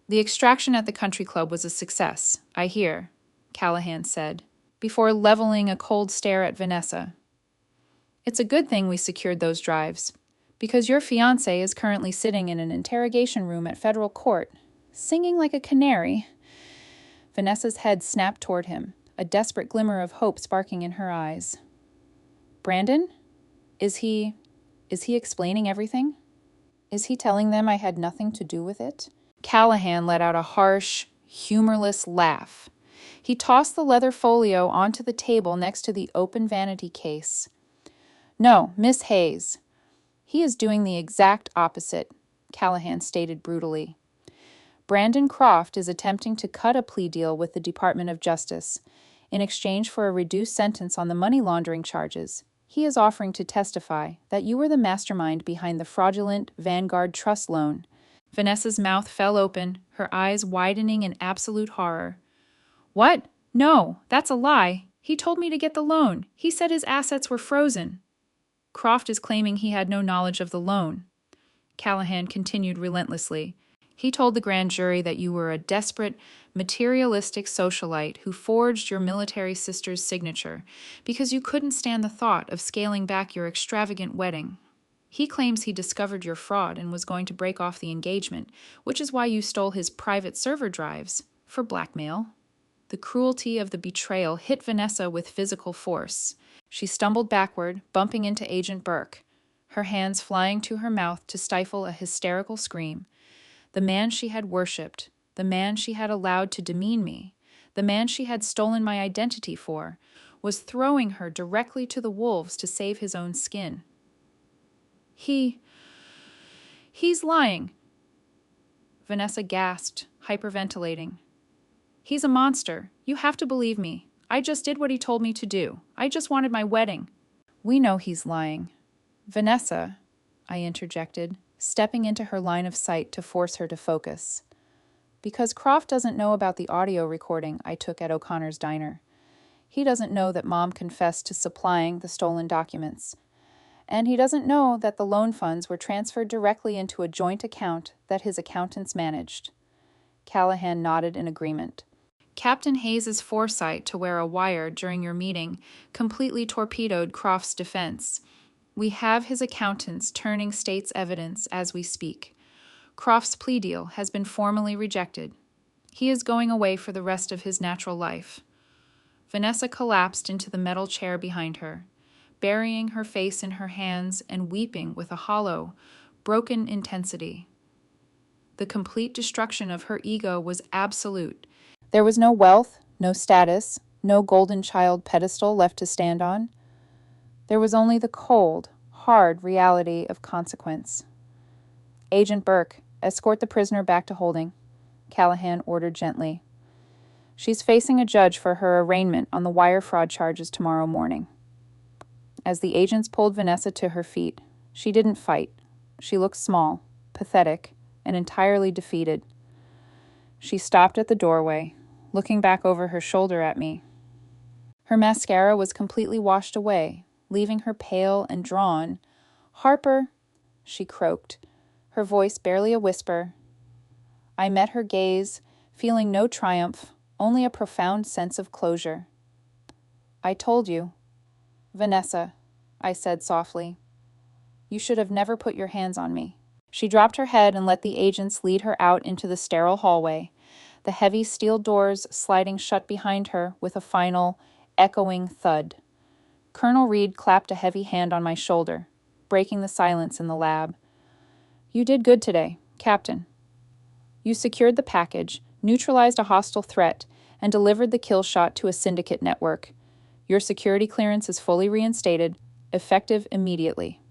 Speaker 1: the extraction at the country club was a success, I hear," Callahan said, before leveling a cold stare at Vanessa. "It's a good thing we secured those drives, because your fiancé is currently sitting in an interrogation room at federal court, singing like a canary." Vanessa's head snapped toward him, a desperate glimmer of hope sparking in her eyes. "Brandon? Is he explaining everything? Is he telling them I had nothing to do with it?" Callahan let out a harsh, humorless laugh. He tossed the leather folio onto the table next to the open vanity case. "No, Miss Hayes. He is doing the exact opposite," Callahan stated brutally. "Brandon Croft is attempting to cut a plea deal with the Department of Justice. In exchange for a reduced sentence on the money laundering charges, he is offering to testify that you were the mastermind behind the fraudulent Vanguard Trust loan." Vanessa's mouth fell open, her eyes widening in absolute horror. "What? No, that's a lie. He told me to get the loan. He said his assets were frozen." "Croft is claiming he had no knowledge of the loan," Callahan continued relentlessly. "He told the grand jury that you were a desperate, materialistic socialite who forged your military sister's signature because you couldn't stand the thought of scaling back your extravagant wedding. He claims he discovered your fraud and was going to break off the engagement, which is why you stole his private server drives for blackmail." The cruelty of the betrayal hit Vanessa with physical force. She stumbled backward, bumping into Agent Burke, her hands flying to her mouth to stifle a hysterical scream. The man she had worshipped, the man she had allowed to demean me, the man she had stolen my identity for, was throwing her directly to the wolves to save his own skin. He's lying," Vanessa gasped, hyperventilating. "He's a monster. You have to believe me. I just did what he told me to do. I just wanted my wedding." "We know he's lying." "Vanessa," I interjected, stepping into her line of sight to force her to focus. "Because Croft doesn't know about the audio recording I took at O'Connor's diner. He doesn't know that Mom confessed to supplying the stolen documents. And he doesn't know that the loan funds were transferred directly into a joint account that his accountants managed." Callahan nodded in agreement. "Captain Hayes's foresight to wear a wire during your meeting completely torpedoed Croft's defense. We have his accountants turning state's evidence as we speak. Croft's plea deal has been formally rejected. He is going away for the rest of his natural life." Vanessa collapsed into the metal chair behind her, burying her face in her hands and weeping with a hollow, broken intensity. The complete destruction of her ego was absolute. There was no wealth, no status, no golden child pedestal left to stand on. There was only the cold, hard reality of consequence. "Agent Burke, escort the prisoner back to holding," Callahan ordered gently. "She's facing a judge for her arraignment on the wire fraud charges tomorrow morning." As the agents pulled Vanessa to her feet, she didn't fight. She looked small, pathetic, and entirely defeated. She stopped at the doorway, looking back over her shoulder at me. Her mascara was completely washed away, leaving her pale and drawn. "Harper," she croaked, her voice barely a whisper. I met her gaze, feeling no triumph, only a profound sense of closure. "I told you." "Vanessa," I said softly, "you should have never put your hands on me." She dropped her head and let the agents lead her out into the sterile hallway, the heavy steel doors sliding shut behind her with a final, echoing thud. Colonel Reed clapped a heavy hand on my shoulder, breaking the silence in the lab. "You did good today, Captain. You secured the package, neutralized a hostile threat, and delivered the kill shot to a syndicate network. Your security clearance is fully reinstated, effective immediately."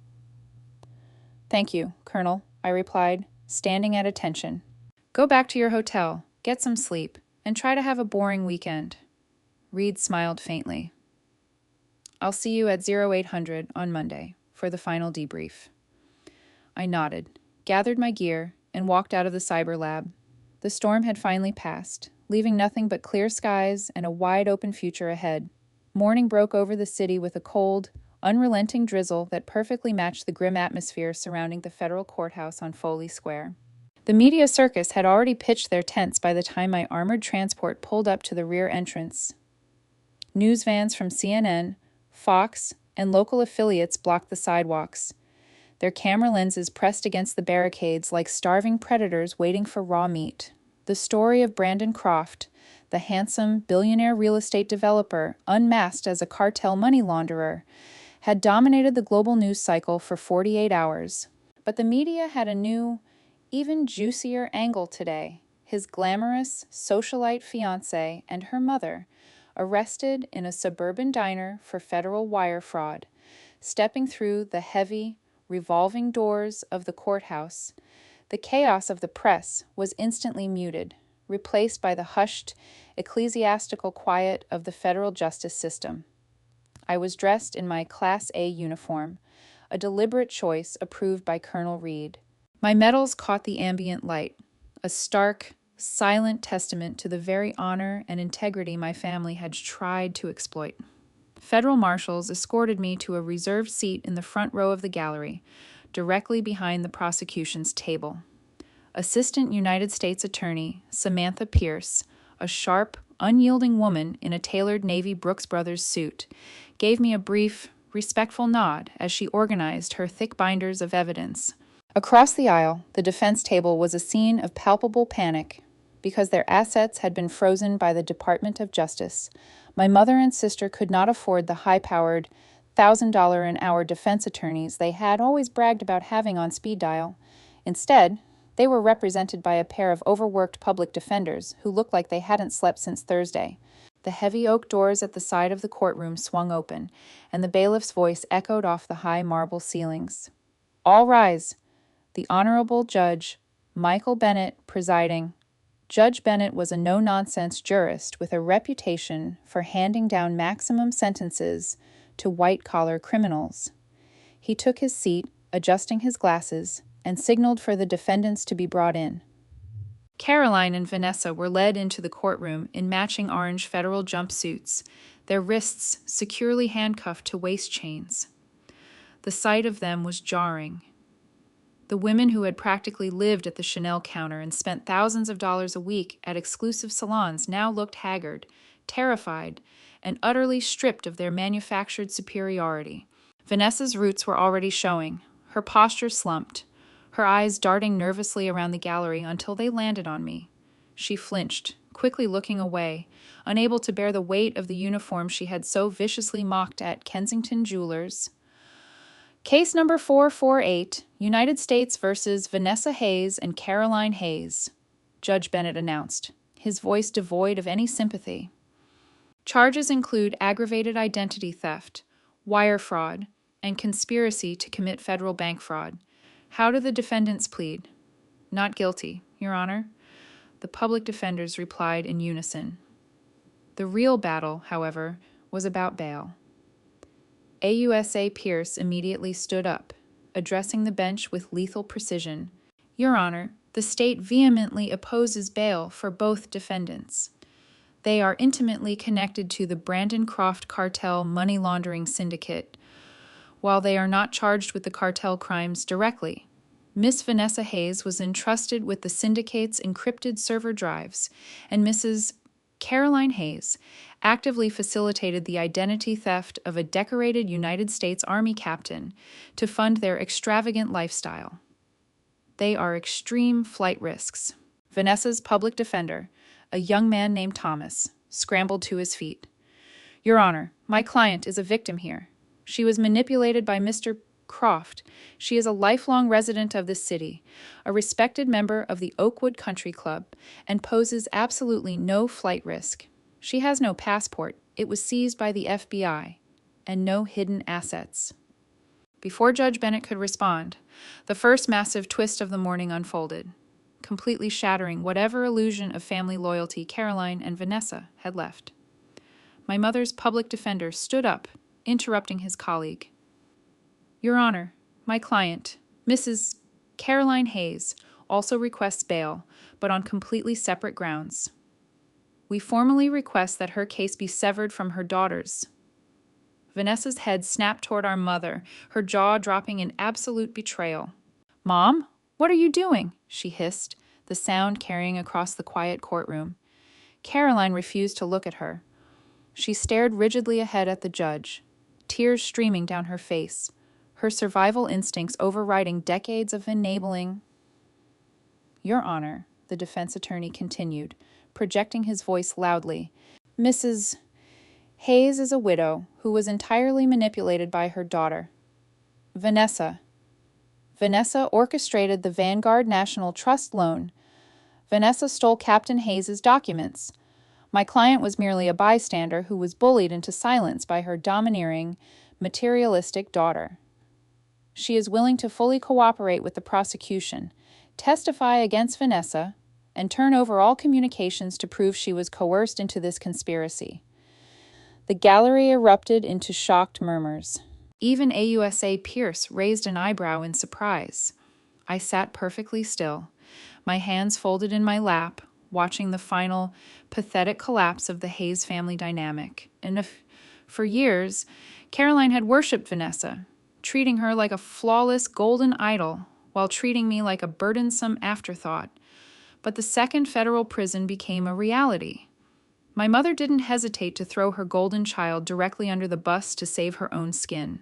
Speaker 1: "Thank you, Colonel," I replied, standing at attention. "Go back to your hotel, get some sleep, and try to have a boring weekend." Reed smiled faintly. "I'll see you at 0800 on Monday for the final debrief." I nodded, gathered my gear, and walked out of the cyber lab. The storm had finally passed, leaving nothing but clear skies and a wide-open future ahead. Morning broke over the city with a cold, unrelenting drizzle that perfectly matched the grim atmosphere surrounding the federal courthouse on Foley Square. The media circus had already pitched their tents by the time my armored transport pulled up to the rear entrance. News vans from CNN, Fox, and local affiliates blocked the sidewalks, their camera lenses pressed against the barricades like starving predators waiting for raw meat. The story of Brandon Croft, the handsome billionaire real estate developer unmasked as a cartel money launderer, had dominated the global news cycle for 48 hours. But the media had a new, even juicier angle today. His glamorous socialite fiancée and her mother, arrested in a suburban diner for federal wire fraud, stepping through the heavy, revolving doors of the courthouse. The chaos of the press was instantly muted, replaced by the hushed, ecclesiastical quiet of the federal justice system. I was dressed in my Class A uniform, a deliberate choice approved by Colonel Reed. My medals caught the ambient light, a stark, silent testament to the very honor and integrity my family had tried to exploit. Federal marshals escorted me to a reserved seat in the front row of the gallery, directly behind the prosecution's table. Assistant United States Attorney Samantha Pierce, a sharp, unyielding woman in a tailored Navy Brooks Brothers suit, gave me a brief, respectful nod as she organized her thick binders of evidence. Across the aisle, the defense table was a scene of palpable panic. Because their assets had been frozen by the Department of Justice, my mother and sister could not afford the high-powered, $1,000 an hour defense attorneys they had always bragged about having on speed dial. Instead, they were represented by a pair of overworked public defenders who looked like they hadn't slept since Thursday. The heavy oak doors at the side of the courtroom swung open, and the bailiff's voice echoed off the high marble ceilings. "All rise." The Honorable Judge Michael Bennett presiding. Judge Bennett was a no-nonsense jurist with a reputation for handing down maximum sentences to white-collar criminals. He took his seat, adjusting his glasses, and signaled for the defendants to be brought in. Caroline and Vanessa were led into the courtroom in matching orange federal jumpsuits, their wrists securely handcuffed to waist chains. The sight of them was jarring. The women who had practically lived at the Chanel counter and spent thousands of dollars a week at exclusive salons now looked haggard, terrified, and utterly stripped of their manufactured superiority. Vanessa's roots were already showing, her posture slumped, her eyes darting nervously around the gallery until they landed on me. She flinched, quickly looking away, unable to bear the weight of the uniform she had so viciously mocked at Kensington Jewelers. Case number 448, United States versus Vanessa Hayes and Caroline Hayes, Judge Bennett announced, his voice devoid of any sympathy. Charges include aggravated identity theft, wire fraud, and conspiracy to commit federal bank fraud. How do the defendants plead? Not guilty, Your Honor, the public defenders replied in unison. The real battle, however, was about bail. AUSA Pierce immediately stood up, addressing the bench with lethal precision. Your Honor, the state vehemently opposes bail for both defendants. They are intimately connected to the Brandon Croft cartel money laundering syndicate, while they are not charged with the cartel crimes directly. Miss Vanessa Hayes was entrusted with the syndicate's encrypted server drives, and Mrs. Caroline Hayes actively facilitated the identity theft of a decorated United States Army captain to fund their extravagant lifestyle. They are extreme flight risks. Vanessa's public defender, a young man named Thomas, scrambled to his feet. Your Honor, my client is a victim here. She was manipulated by Mr. Croft. She is a lifelong resident of this city, a respected member of the Oakwood Country Club, and poses absolutely no flight risk. She has no passport. It was seized by the FBI, and no hidden assets. Before Judge Bennett could respond, the first massive twist of the morning unfolded, completely shattering whatever illusion of family loyalty Caroline and Vanessa had left. My mother's public defender stood up, interrupting his colleague. Your Honor, my client, Mrs. Caroline Hayes, also requests bail, but on completely separate grounds. We formally request that her case be severed from her daughter's. Vanessa's head snapped toward our mother, her jaw dropping in absolute betrayal. Mom, what are you doing? She hissed, the sound carrying across the quiet courtroom. Caroline refused to look at her. She stared rigidly ahead at the judge, tears streaming down her face, her survival instincts overriding decades of enabling. Your Honor, the defense attorney continued, projecting his voice loudly, Mrs. Hayes is a widow who was entirely manipulated by her daughter, Vanessa. Vanessa orchestrated the Vanguard National Trust loan. Vanessa stole Captain Hayes's documents. My client was merely a bystander who was bullied into silence by her domineering, materialistic daughter. She is willing to fully cooperate with the prosecution, testify against Vanessa, and turn over all communications to prove she was coerced into this conspiracy. The gallery erupted into shocked murmurs. Even AUSA Pierce raised an eyebrow in surprise. I sat perfectly still, my hands folded in my lap, watching the final, pathetic collapse of the Hayes family dynamic. And for years, Caroline had worshipped Vanessa, treating her like a flawless golden idol while treating me like a burdensome afterthought. But the second federal prison became a reality. My mother didn't hesitate to throw her golden child directly under the bus to save her own skin.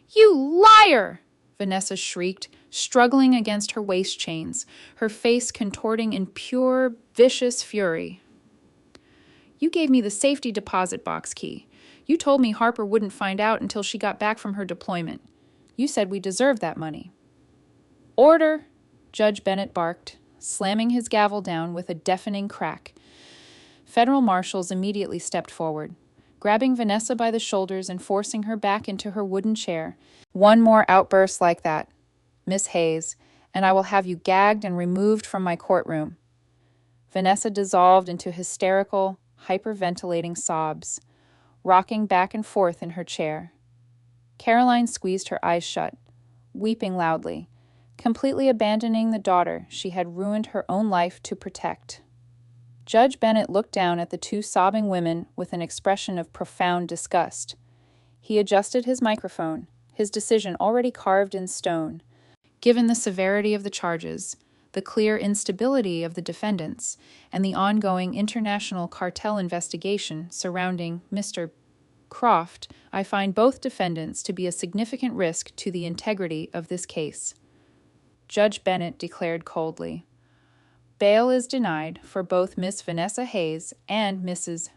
Speaker 1: You liar! Vanessa shrieked, struggling against her waist chains, her face contorting in pure, vicious fury. You gave me the safety deposit box key. You told me Harper wouldn't find out until she got back from her deployment. You said we deserved that money. Order! Judge Bennett barked, slamming his gavel down with a deafening crack. Federal marshals immediately stepped forward, grabbing Vanessa by the shoulders and forcing her back into her wooden chair. One more outburst like that, Miss Hayes, and I will have you gagged and removed from my courtroom. Vanessa dissolved into hysterical, hyperventilating sobs, rocking back and forth in her chair. Caroline squeezed her eyes shut, weeping loudly, completely abandoning the daughter she had ruined her own life to protect. Judge Bennett looked down at the two sobbing women with an expression of profound disgust. He adjusted his microphone, his decision already carved in stone. Given the severity of the charges, the clear instability of the defendants, and the ongoing international cartel investigation surrounding Mr. Croft, I find both defendants to be a significant risk to the integrity of this case. Judge Bennett declared coldly, Bail is denied for both Miss Vanessa Hayes and Mrs.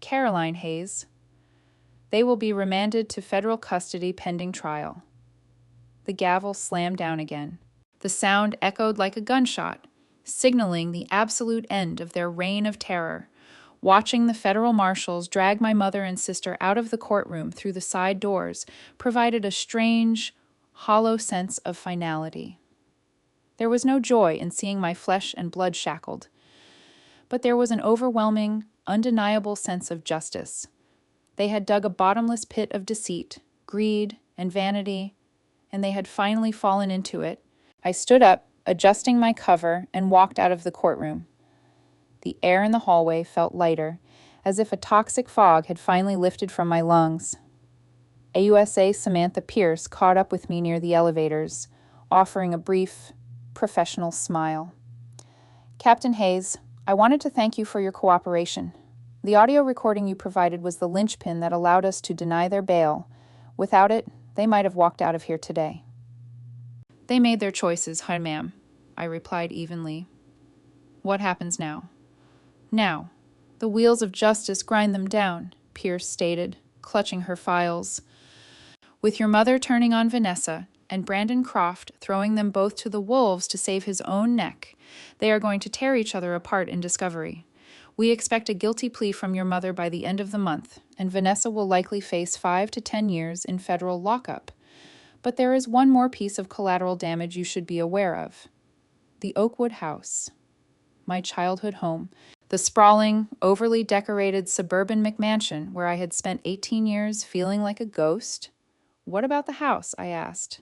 Speaker 1: Caroline Hayes. They will be remanded to federal custody pending trial. The gavel slammed down again. The sound echoed like a gunshot, signaling the absolute end of their reign of terror. Watching the federal marshals drag my mother and sister out of the courtroom through the side doors provided a strange, hollow sense of finality. There was no joy in seeing my flesh and blood shackled, but there was an overwhelming, undeniable sense of justice. They had dug a bottomless pit of deceit, greed, and vanity, and they had finally fallen into it. I stood up, adjusting my cover, and walked out of the courtroom. The air in the hallway felt lighter, as if a toxic fog had finally lifted from my lungs. AUSA Samantha Pierce caught up with me near the elevators, offering a brief, professional smile. "Captain Hayes, I wanted to thank you for your cooperation. The audio recording you provided was the linchpin that allowed us to deny their bail. Without it, they might have walked out of here today." "They made their choices, hi, ma'am," I replied evenly. "What happens now?" "Now, the wheels of justice grind them down," Pierce stated, clutching her files. "With your mother turning on Vanessa and Brandon Croft throwing them both to the wolves to save his own neck, they are going to tear each other apart in discovery. We expect a guilty plea from your mother by the end of the month, and Vanessa will likely face 5 to 10 years in federal lockup. But there is one more piece of collateral damage you should be aware of. The Oakwood house, my childhood home, the sprawling, overly decorated suburban McMansion where I had spent 18 years feeling like a ghost. What about the house? I asked.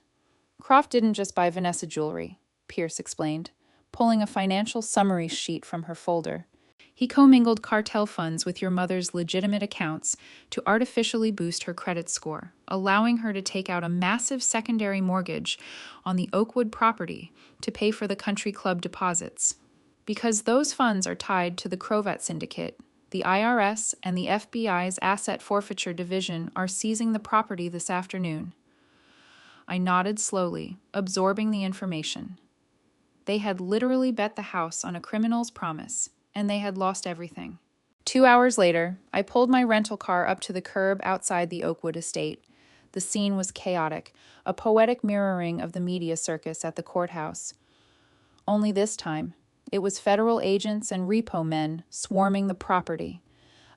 Speaker 1: Croft didn't just buy Vanessa jewelry, Pierce explained, pulling a financial summary sheet from her folder. He commingled cartel funds with your mother's legitimate accounts to artificially boost her credit score, allowing her to take out a massive secondary mortgage on the Oakwood property to pay for the country club deposits. Because those funds are tied to the Crovat Syndicate, the IRS and the FBI's Asset Forfeiture Division are seizing the property this afternoon. I nodded slowly, absorbing the information. They had literally bet the house on a criminal's promise, and they had lost everything. 2 hours later, I pulled my rental car up to the curb outside the Oakwood estate. The scene was chaotic, a poetic mirroring of the media circus at the courthouse. Only this time, it was federal agents and repo men swarming the property.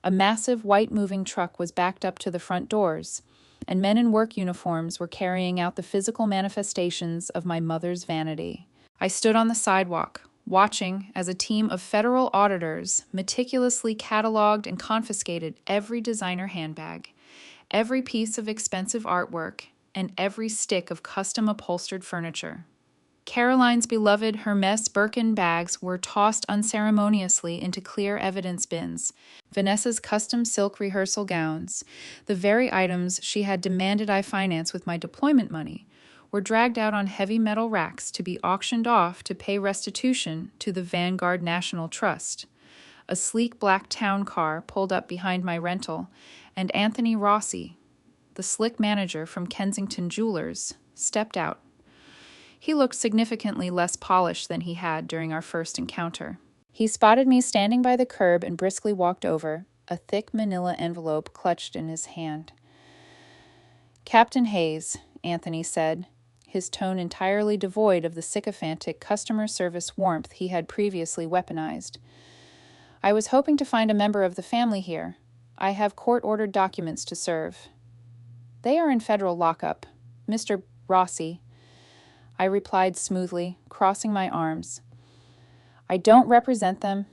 Speaker 1: A massive white moving truck was backed up to the front doors, and men in work uniforms were carrying out the physical manifestations of my mother's vanity. I stood on the sidewalk, watching as a team of federal auditors meticulously cataloged and confiscated every designer handbag, every piece of expensive artwork, and every stick of custom upholstered furniture. Caroline's beloved Hermes Birkin bags were tossed unceremoniously into clear evidence bins. Vanessa's custom silk rehearsal gowns, the very items she had demanded I finance with my deployment money, were dragged out on heavy metal racks to be auctioned off to pay restitution to the Vanguard National Trust. A sleek black town car pulled up behind my rental, and Anthony Rossi, the slick manager from Kensington Jewelers, stepped out. He looked significantly less polished than he had during our first encounter. He spotted me standing by the curb and briskly walked over, a thick manila envelope clutched in his hand. "Captain Hayes," Anthony said, his tone entirely devoid of the sycophantic customer service warmth he had previously weaponized. "I was hoping to find a member of the family here. I have court-ordered documents to serve." "They are in federal lockup, Mr. Rossi," I replied smoothly, crossing my arms. "I don't represent them.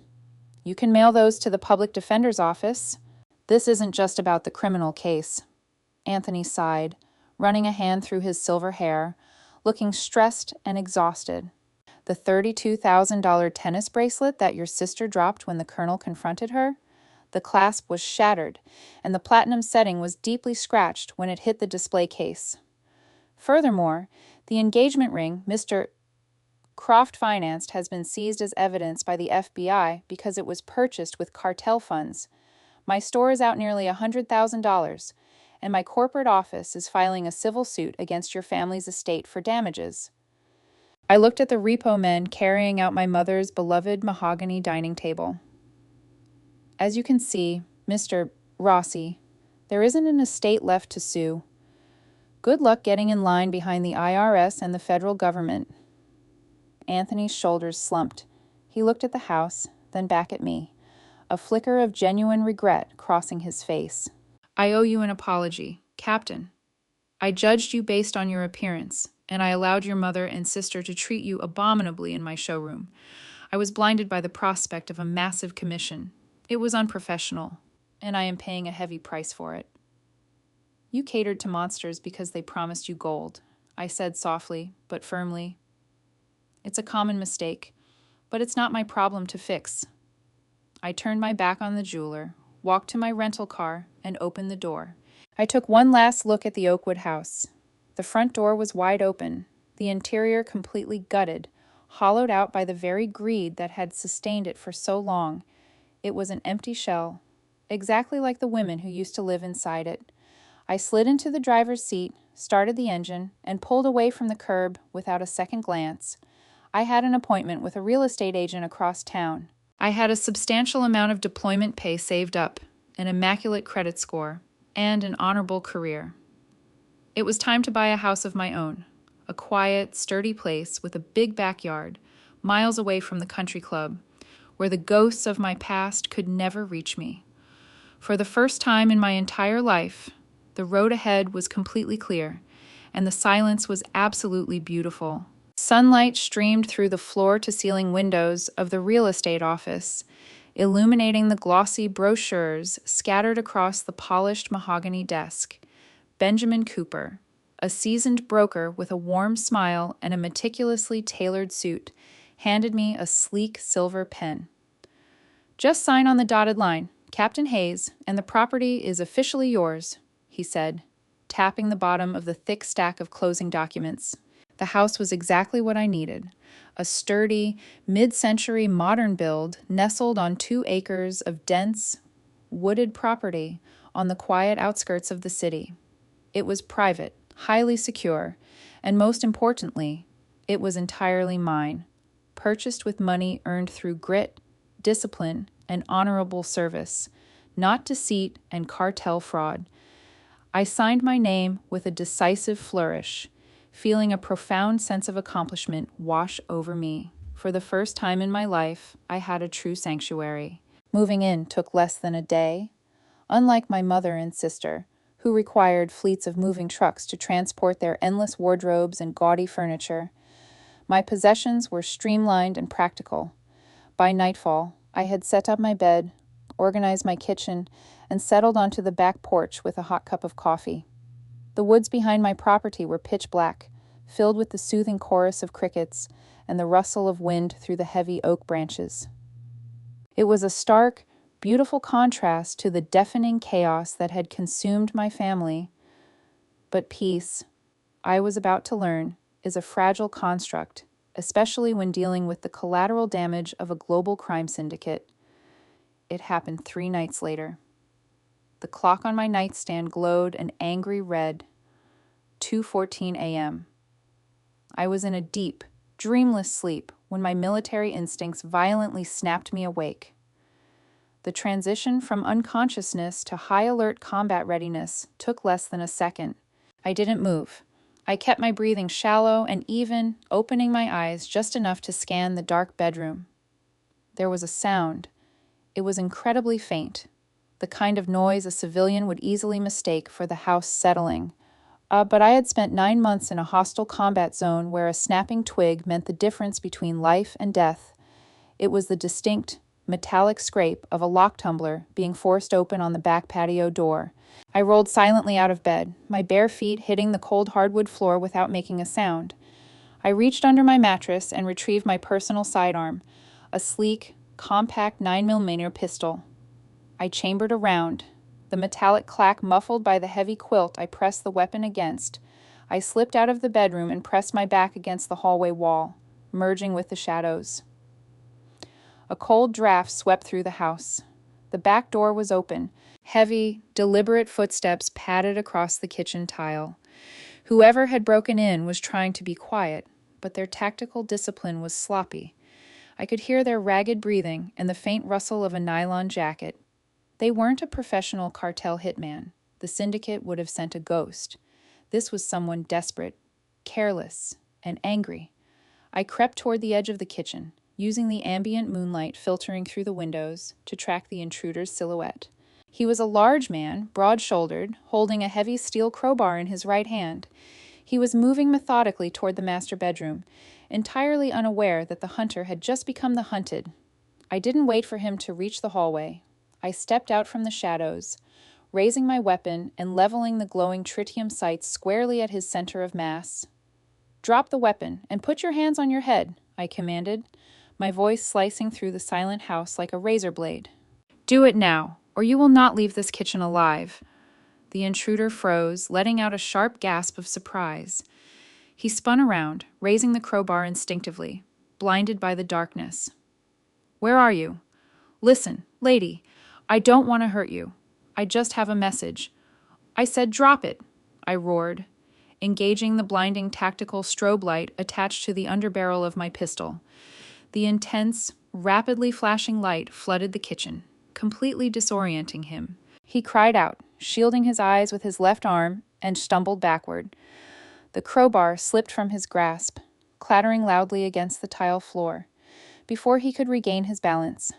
Speaker 1: You can mail those to the public defender's office. This isn't just about the criminal case." Anthony sighed, running a hand through his silver hair, looking stressed and exhausted. "The $32,000 tennis bracelet that your sister dropped when the colonel confronted her? The clasp was shattered, and the platinum setting was deeply scratched when it hit the display case. Furthermore, the engagement ring Mr. Croft financed has been seized as evidence by the FBI because it was purchased with cartel funds. My store is out nearly $100,000, and my corporate office is filing a civil suit against your family's estate for damages." I looked at the repo men carrying out my mother's beloved mahogany dining table. "As you can see, Mr. Rossi, there isn't an estate left to sue. Good luck getting in line behind the IRS and the federal government." Anthony's shoulders slumped. He looked at the house, then back at me, a flicker of genuine regret crossing his face. "I owe you an apology, Captain. I judged you based on your appearance, and I allowed your mother and sister to treat you abominably in my showroom. I was blinded by the prospect of a massive commission. It was unprofessional, and I am paying a heavy price for it. You catered to monsters because they promised you gold, I said softly, but firmly. It's a common mistake, but it's not my problem to fix. I turned my back on the jeweler, walked to my rental car, and opened the door. I took one last look at the Oakwood house. The front door was wide open, the interior completely gutted, hollowed out by the very greed that had sustained it for so long. It was an empty shell, exactly like the women who used to live inside it. I slid into the driver's seat, started the engine, and pulled away from the curb without a second glance. I had an appointment with a real estate agent across town. I had a substantial amount of deployment pay saved up, an immaculate credit score, and an honorable career. It was time to buy a house of my own, a quiet, sturdy place with a big backyard, miles away from the country club, where the ghosts of my past could never reach me. For the first time in my entire life, the road ahead was completely clear, and the silence was absolutely beautiful. Sunlight streamed through the floor-to-ceiling windows of the real estate office, illuminating the glossy brochures scattered across the polished mahogany desk. Benjamin Cooper, a seasoned broker with a warm smile and a meticulously tailored suit, handed me a sleek silver pen. "Just sign on the dotted line, Captain Hayes, and the property is officially yours," he said, tapping the bottom of the thick stack of closing documents. The house was exactly what I needed. A sturdy, mid-century modern build nestled on 2 acres of dense, wooded property on the quiet outskirts of the city. It was private, highly secure, and most importantly, it was entirely mine, purchased with money earned through grit, discipline, and honorable service, not deceit and cartel fraud. I signed my name with a decisive flourish, feeling a profound sense of accomplishment wash over me. For the first time in my life, I had a true sanctuary. Moving in took less than a day. Unlike my mother and sister, who required fleets of moving trucks to transport their endless wardrobes and gaudy furniture, my possessions were streamlined and practical. By nightfall, I had set up my bed, organized my kitchen, and settled onto the back porch with a hot cup of coffee. The woods behind my property were pitch black, filled with the soothing chorus of crickets and the rustle of wind through the heavy oak branches. It was a stark, beautiful contrast to the deafening chaos that had consumed my family. But peace, I was about to learn, is a fragile construct, especially when dealing with the collateral damage of a global crime syndicate. It happened 3 nights later. The clock on my nightstand glowed an angry red. 2:14 a.m. I was in a deep, dreamless sleep when my military instincts violently snapped me awake. The transition from unconsciousness to high-alert combat readiness took less than a second. I didn't move. I kept my breathing shallow and even, opening my eyes just enough to scan the dark bedroom. There was a sound. It was incredibly faint, the kind of noise a civilian would easily mistake for the house settling. But I had spent 9 months in a hostile combat zone where a snapping twig meant the difference between life and death. It was the distinct, metallic scrape of a lock tumbler being forced open on the back patio door. I rolled silently out of bed, my bare feet hitting the cold hardwood floor without making a sound. I reached under my mattress and retrieved my personal sidearm, a sleek, compact 9mm pistol. I chambered a round, the metallic clack muffled by the heavy quilt I pressed the weapon against. I slipped out of the bedroom and pressed my back against the hallway wall, merging with the shadows. A cold draft swept through the house. The back door was open. Heavy, deliberate footsteps padded across the kitchen tile. Whoever had broken in was trying to be quiet, but their tactical discipline was sloppy. I could hear their ragged breathing and the faint rustle of a nylon jacket. They weren't a professional cartel hitman. The syndicate would have sent a ghost. This was someone desperate, careless, and angry. I crept toward the edge of the kitchen, using the ambient moonlight filtering through the windows to track the intruder's silhouette. He was a large man, broad-shouldered, holding a heavy steel crowbar in his right hand. He was moving methodically toward the master bedroom, entirely unaware that the hunter had just become the hunted. I didn't wait for him to reach the hallway. I stepped out from the shadows, raising my weapon and leveling the glowing tritium sights squarely at his center of mass. "Drop the weapon and put your hands on your head," I commanded, my voice slicing through the silent house like a razor blade. "Do it now, or you will not leave this kitchen alive." The intruder froze, letting out a sharp gasp of surprise. He spun around, raising the crowbar instinctively, blinded by the darkness. "Where are you?" "Listen, lady, I don't want to hurt you. I just have a message." "I said drop it," I roared, engaging the blinding tactical strobe light attached to the underbarrel of my pistol. The intense, rapidly flashing light flooded the kitchen, completely disorienting him. He cried out, shielding his eyes with his left arm, and stumbled backward. The crowbar slipped from his grasp, clattering loudly against the tile floor. Before he could regain his balance,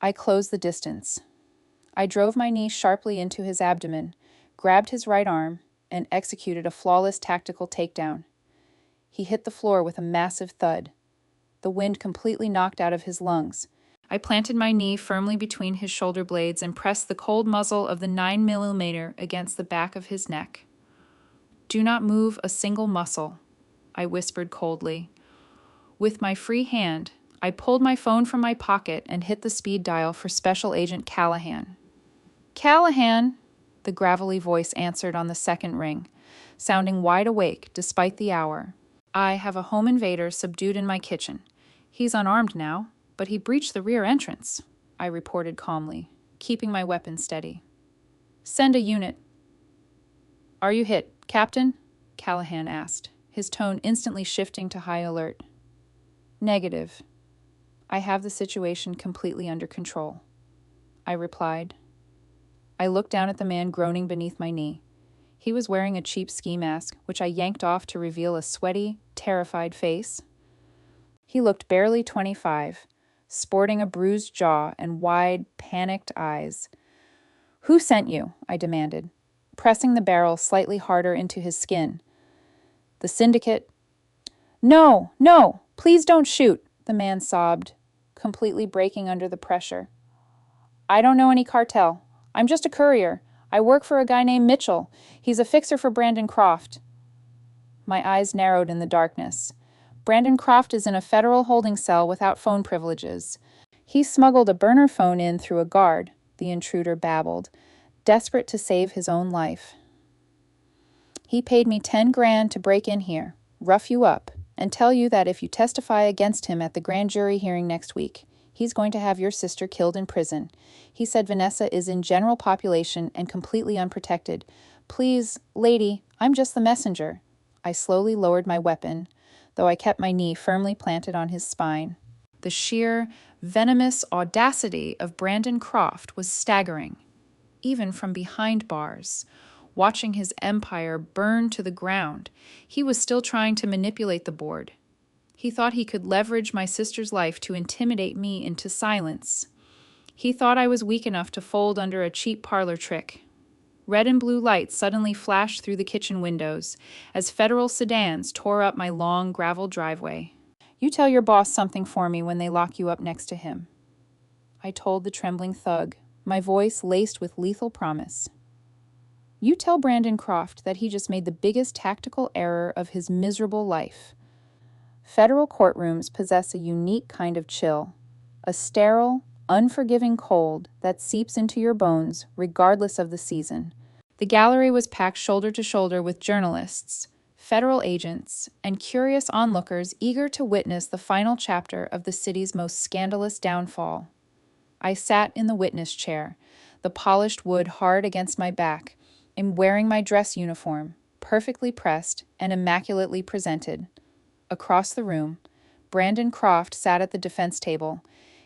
Speaker 1: I closed the distance. I drove my knee sharply into his abdomen, grabbed his right arm, and executed a flawless tactical takedown. He hit the floor with a massive thud, the wind completely knocked out of his lungs. I planted my knee firmly between his shoulder blades and pressed the cold muzzle of the 9mm against the back of his neck. "Do not move a single muscle," I whispered coldly. With my free hand, I pulled my phone from my pocket and hit the speed dial for Special Agent Callahan. "Callahan," the gravelly voice answered on the second ring, sounding wide awake despite the hour. "I have a home invader subdued in my kitchen. He's unarmed now, but he breached the rear entrance," I reported calmly, keeping my weapon steady. "Send a unit." "Are you hit, Captain?" Callahan asked, his tone instantly shifting to high alert. "Negative. I have the situation completely under control," I replied. I looked down at the man groaning beneath my knee. He was wearing a cheap ski mask, which I yanked off to reveal a sweaty, terrified face. He looked barely 25, sporting a bruised jaw and wide, panicked eyes. "Who sent you?" I demanded, pressing the barrel slightly harder into his skin. "The syndicate." "No, no, please don't shoot," the man sobbed, completely breaking under the pressure. "I don't know any cartel. I'm just a courier. I work for a guy named Mitchell. He's a fixer for Brandon Croft." My eyes narrowed in the darkness. Brandon Croft is in a federal holding cell without phone privileges. He smuggled a burner phone in through a guard, the intruder babbled, desperate to save his own life. "He paid me 10 grand to break in here, rough you up, and tell you that if you testify against him at the grand jury hearing next week, he's going to have your sister killed in prison. He said Vanessa is in general population and completely unprotected. Please, lady, I'm just the messenger." I slowly lowered my weapon, though I kept my knee firmly planted on his spine. The sheer, venomous audacity of Brandon Croft was staggering, even from behind bars. Watching his empire burn to the ground, he was still trying to manipulate the board. He thought he could leverage my sister's life to intimidate me into silence. He thought I was weak enough to fold under a cheap parlor trick. Red and blue lights suddenly flashed through the kitchen windows as federal sedans tore up my long gravel driveway. "You tell your boss something for me when they lock you up next to him," I told the trembling thug, my voice laced with lethal promise. "You tell Brandon Croft that he just made the biggest tactical error of his miserable life. Federal courtrooms possess a unique kind of chill, a sterile, unforgiving cold that seeps into your bones regardless of the season." The gallery was packed shoulder to shoulder with journalists, federal agents, and curious onlookers eager to witness the final chapter of the city's most scandalous downfall. I sat in the witness chair, the polished wood hard against my back, and wearing my dress uniform, perfectly pressed and immaculately presented. Across the room, Brandon Croft sat at the defense table.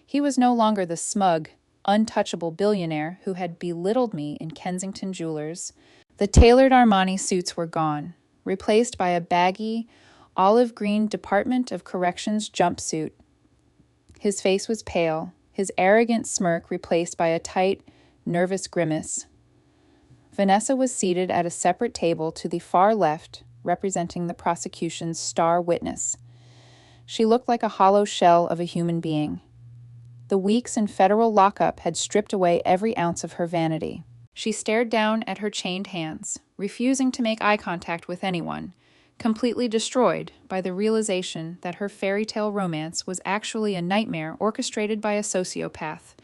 Speaker 1: He was no longer the smug, untouchable billionaire who had belittled me in Kensington Jewelers. The tailored Armani suits were gone, replaced by a baggy, olive-green Department of Corrections jumpsuit. His face was pale, his arrogant smirk replaced by a tight, nervous grimace. Vanessa was seated at a separate table to the far left, representing the prosecution's star witness. She looked like a hollow shell of a human being. The weeks in federal lockup had stripped away every ounce of her vanity. She stared down at her chained hands, refusing to make eye contact with anyone, completely destroyed by the realization that her fairy tale romance was actually a nightmare orchestrated by a sociopath.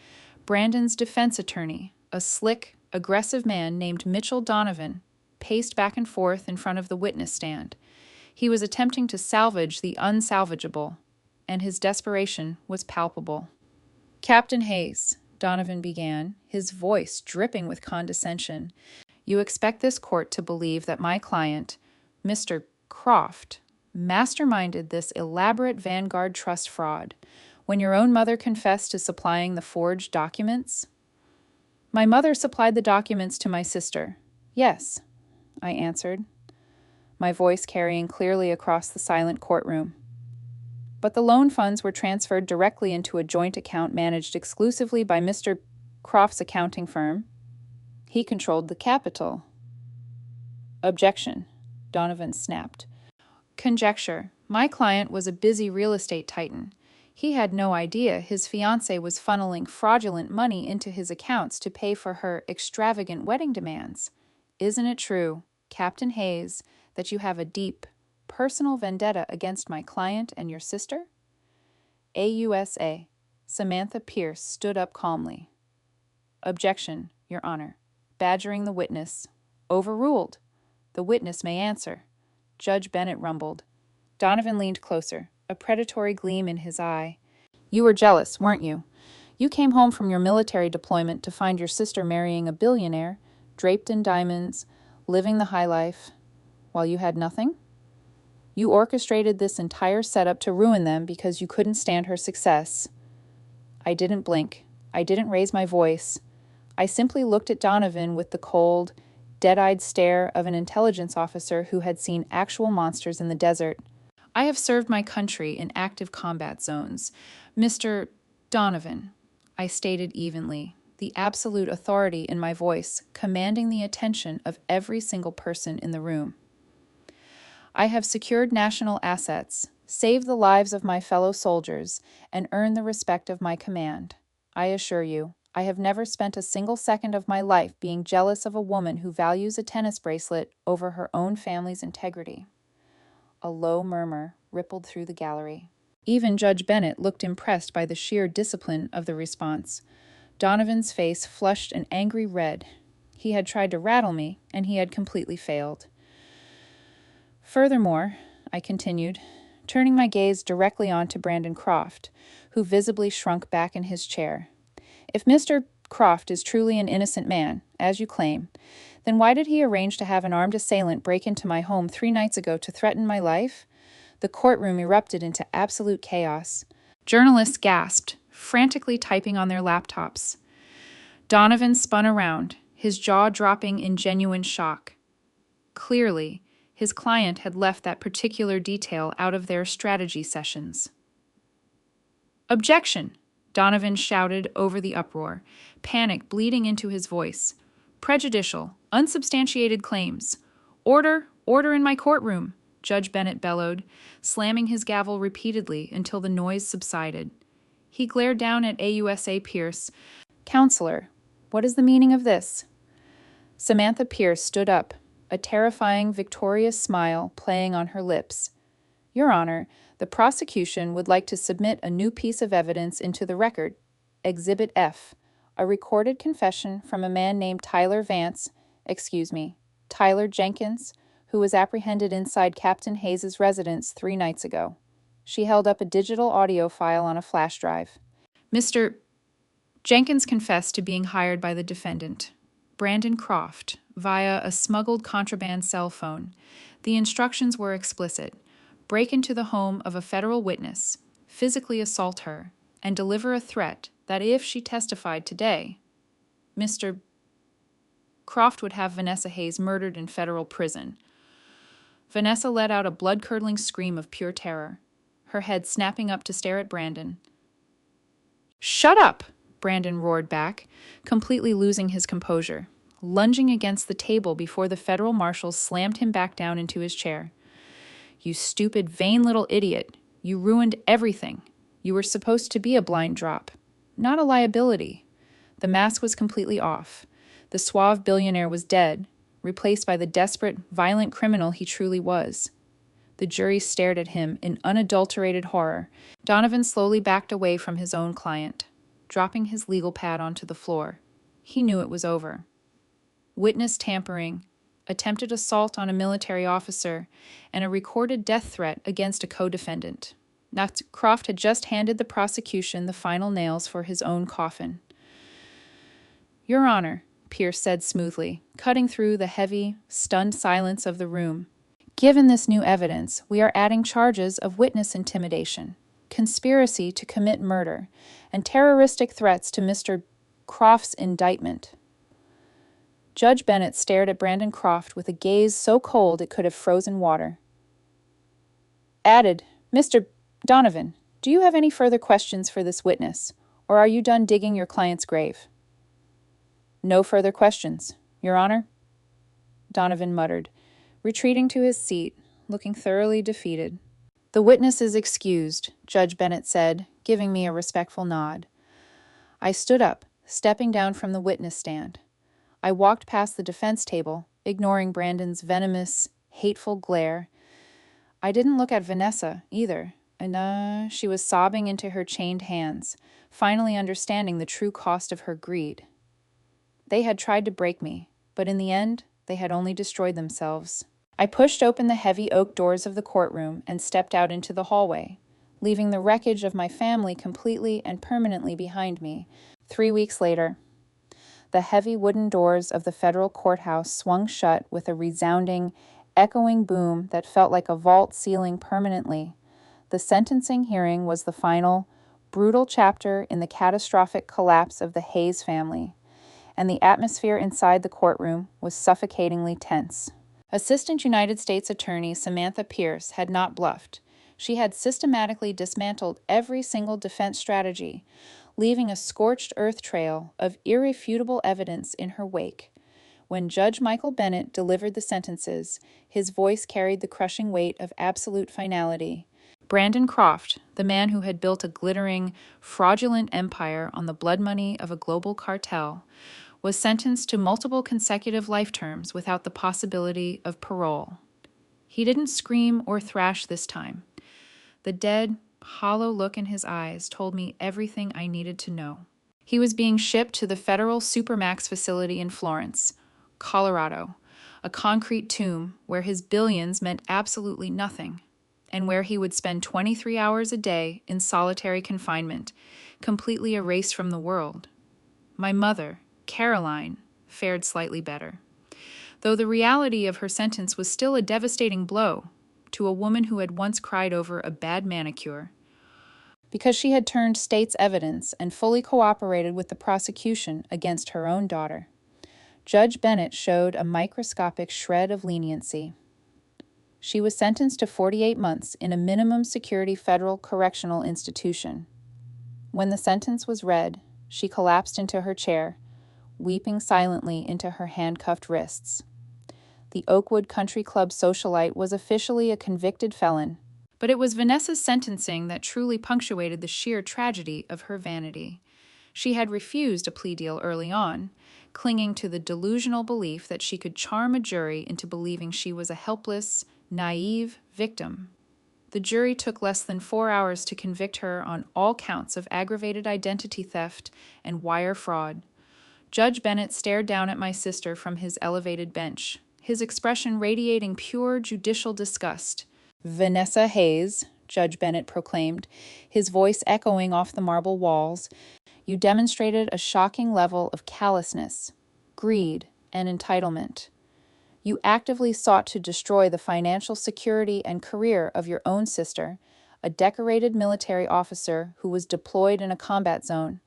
Speaker 1: Brandon's defense attorney, a slick, aggressive man named Mitchell Donovan, paced back and forth in front of the witness stand. He was attempting to salvage the unsalvageable, and his desperation was palpable. "Captain Hayes," Donovan began, his voice dripping with condescension, "you expect this court to believe that my client, Mr. Croft, masterminded this elaborate Vanguard trust fraud, when your own mother confessed to supplying the forged documents?" "My mother supplied the documents to my sister. Yes," I answered, my voice carrying clearly across the silent courtroom. "But the loan funds were transferred directly into a joint account managed exclusively by Mr. Croft's accounting firm. He controlled the capital." "Objection," Donovan snapped. "Conjecture. My client was a busy real estate titan. He had no idea his fiancée was funneling fraudulent money into his accounts to pay for her extravagant wedding demands. Isn't it true, Captain Hayes, that you have a deep, personal vendetta against my client and your sister?" AUSA. Samantha Pierce stood up calmly. "Objection, Your Honor," badgering the witness. "Overruled. The witness may answer," Judge Bennett rumbled. Donovan leaned closer, a predatory gleam in his eye. "You were jealous, weren't you? You came home from your military deployment to find your sister marrying a billionaire, draped in diamonds, living the high life, while you had nothing? You orchestrated this entire setup to ruin them because you couldn't stand her success." I didn't blink. I didn't raise my voice. I simply looked at Donovan with the cold, dead-eyed stare of an intelligence officer who had seen actual monsters in the desert. "I have served my country in active combat zones. Mr. Donovan," I stated evenly, the absolute authority in my voice commanding the attention of every single person in the room. "I have secured national assets, saved the lives of my fellow soldiers, and earned the respect of my command. I assure you, I have never spent a single second of my life being jealous of a woman who values a tennis bracelet over her own family's integrity." A low murmur rippled through the gallery. Even Judge Bennett looked impressed by the sheer discipline of the response. Donovan's face flushed an angry red. He had tried to rattle me, and he had completely failed. "Furthermore," I continued, turning my gaze directly onto Brandon Croft, who visibly shrunk back in his chair, "if Mr. Croft is truly an innocent man, as you claim, then why did he arrange to have an armed assailant break into my home 3 nights ago to threaten my life?" The courtroom erupted into absolute chaos. Journalists gasped, frantically typing on their laptops. Donovan spun around, his jaw dropping in genuine shock. Clearly, his client had left that particular detail out of their strategy sessions. "Objection!" Donovan shouted over the uproar, panic bleeding into his voice. "Prejudicial, unsubstantiated claims. Order, order in my courtroom," Judge Bennett bellowed, slamming his gavel repeatedly until the noise subsided. He glared down at AUSA Pierce. "Counselor, what is the meaning of this?" Samantha Pierce stood up, a terrifying, victorious smile playing on her lips. "Your Honor, the prosecution would like to submit a new piece of evidence into the record, Exhibit F, a recorded confession from a man named Tyler Jenkins, who was apprehended inside Captain Hayes' residence 3 nights ago." She held up a digital audio file on a flash drive. "Mr. Jenkins confessed to being hired by the defendant, Brandon Croft, via a smuggled contraband cell phone. The instructions were explicit: break into the home of a federal witness, physically assault her, and deliver a threat that if she testified today, Mr. Croft would have Vanessa Hayes murdered in federal prison." Vanessa let out a blood-curdling scream of pure terror, her head snapping up to stare at Brandon. "Shut up!" Brandon roared back, completely losing his composure. lunging against the table before the federal marshals slammed him back down into his chair. "You stupid, vain little idiot. You ruined everything. You were supposed to be a blind drop, not a liability." The mask was completely off. The suave billionaire was dead, replaced by the desperate, violent criminal he truly was. The jury stared at him in unadulterated horror. Donovan slowly backed away from his own client, dropping his legal pad onto the floor. He knew it was over. Witness tampering, attempted assault on a military officer, and a recorded death threat against a co-defendant. Croft had just handed the prosecution the final nails for his own coffin. "Your Honor," Pierce said smoothly, cutting through the heavy, stunned silence of the room. "Given this new evidence, we are adding charges of witness intimidation, conspiracy to commit murder, and terroristic threats to Mr. Croft's indictment." Judge Bennett stared at Brandon Croft with a gaze so cold it could have frozen water. Added, "Mr. Donovan, do you have any further questions for this witness, or are you done digging your client's grave?" "No further questions, Your Honor," Donovan muttered, retreating to his seat, looking thoroughly defeated. "The witness is excused," Judge Bennett said, giving me a respectful nod. I stood up, stepping down from the witness stand. I walked past the defense table, ignoring Brandon's venomous, hateful glare. I didn't look at Vanessa, either, and she was sobbing into her chained hands, finally understanding the true cost of her greed. They had tried to break me, but in the end, they had only destroyed themselves. I pushed open the heavy oak doors of the courtroom and stepped out into the hallway, leaving the wreckage of my family completely and permanently behind me. 3 weeks later, the heavy wooden doors of the federal courthouse swung shut with a resounding, echoing boom that felt like a vault ceiling permanently. The sentencing hearing was the final, brutal chapter in the catastrophic collapse of the Hayes family, and the atmosphere inside the courtroom was suffocatingly tense. Assistant United States Attorney Samantha Pierce had not bluffed. She had systematically dismantled every single defense strategy, leaving a scorched earth trail of irrefutable evidence in her wake. When Judge Michael Bennett delivered the sentences, his voice carried the crushing weight of absolute finality. Brandon Croft, the man who had built a glittering, fraudulent empire on the blood money of a global cartel, was sentenced to multiple consecutive life terms without the possibility of parole. He didn't scream or thrash this time. The dead, hollow look in his eyes told me everything I needed to know. He was being shipped to the federal Supermax facility in Florence, Colorado, a concrete tomb where his billions meant absolutely nothing, and where he would spend 23 hours a day in solitary confinement, completely erased from the world. My mother, Caroline, fared slightly better, though the reality of her sentence was still a devastating blow to a woman who had once cried over a bad manicure. Because she had turned state's evidence and fully cooperated with the prosecution against her own daughter, Judge Bennett showed a microscopic shred of leniency. She was sentenced to 48 months in a minimum security federal correctional institution. When the sentence was read, she collapsed into her chair, weeping silently into her handcuffed wrists. The Oakwood Country Club socialite was officially a convicted felon, but it was Vanessa's sentencing that truly punctuated the sheer tragedy of her vanity. She had refused a plea deal early on, clinging to the delusional belief that she could charm a jury into believing she was a helpless, naive victim. The jury took less than 4 hours to convict her on all counts of aggravated identity theft and wire fraud. Judge Bennett stared down at my sister from his elevated bench, his expression radiating pure judicial disgust. "Vanessa Hayes," Judge Bennett proclaimed, his voice echoing off the marble walls, "you demonstrated a shocking level of callousness, greed, and entitlement. You actively sought to destroy the financial security and career of your own sister, a decorated military officer who was deployed in a combat zone,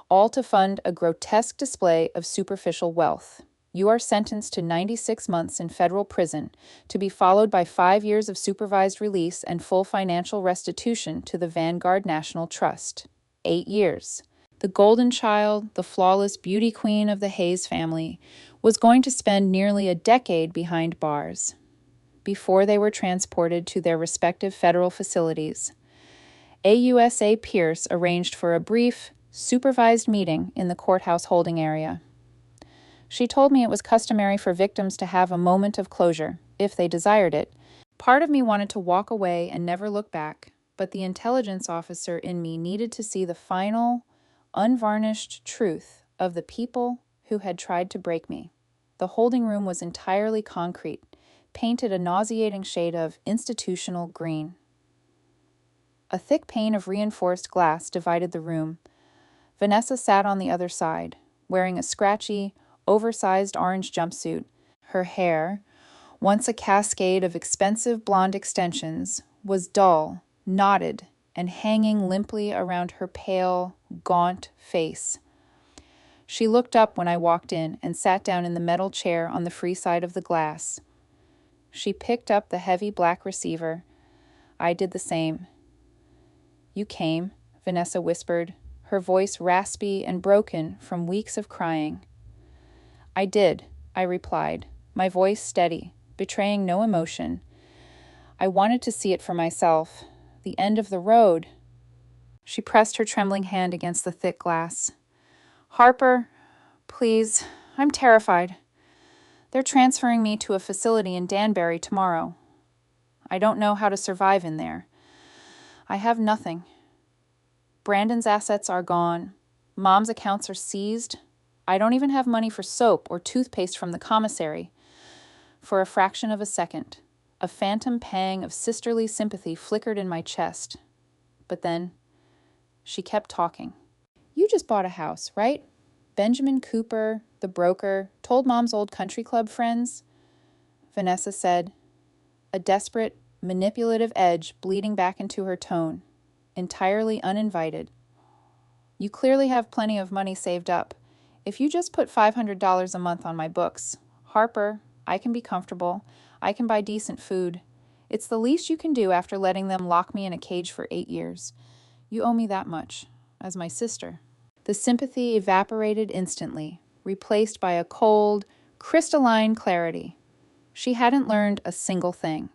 Speaker 1: all to fund a grotesque display of superficial wealth. You are sentenced to 96 months in federal prison, to be followed by 5 years of supervised release and full financial restitution to the Vanguard National Trust. 8 years. The golden child, the flawless beauty queen of the Hayes family, was going to spend nearly a decade behind bars before they were transported to their respective federal facilities. AUSA Pierce arranged for a brief, supervised meeting in the courthouse holding area. She told me it was customary for victims to have a moment of closure, if they desired it. Part of me wanted to walk away and never look back, but the intelligence officer in me needed to see the final, unvarnished truth of the people who had tried to break me. The holding room was entirely concrete, painted a nauseating shade of institutional green. A thick pane of reinforced glass divided the room. Vanessa sat on the other side, wearing a scratchy, oversized orange jumpsuit. Her hair, once a cascade of expensive blonde extensions, was dull, knotted, and hanging limply around her pale, gaunt face. She looked up when I walked in and sat down in the metal chair on the free side of the glass. She picked up the heavy black receiver. I did the same. "You came," Vanessa whispered, her voice raspy and broken from weeks of crying. "I did," I replied, my voice steady, betraying no emotion. "I wanted to see it for myself. The end of the road." She pressed her trembling hand against the thick glass. "Harper, please, I'm terrified. They're transferring me to a facility in Danbury tomorrow. I don't know how to survive in there. I have nothing. Brandon's assets are gone. Mom's accounts are seized. I don't even have money for soap or toothpaste from the commissary." For a fraction of a second, a phantom pang of sisterly sympathy flickered in my chest. But then, she kept talking. "You just bought a house, right? Benjamin Cooper, the broker, told Mom's old country club friends?" Vanessa said, a desperate, manipulative edge bleeding back into her tone, entirely uninvited. "You clearly have plenty of money saved up. If you just put $500 a month on my books, Harper, I can be comfortable. I can buy decent food. It's the least you can do after letting them lock me in a cage for 8 years. You owe me that much, as my sister." The sympathy evaporated instantly, replaced by a cold, crystalline clarity. She hadn't learned a single thing.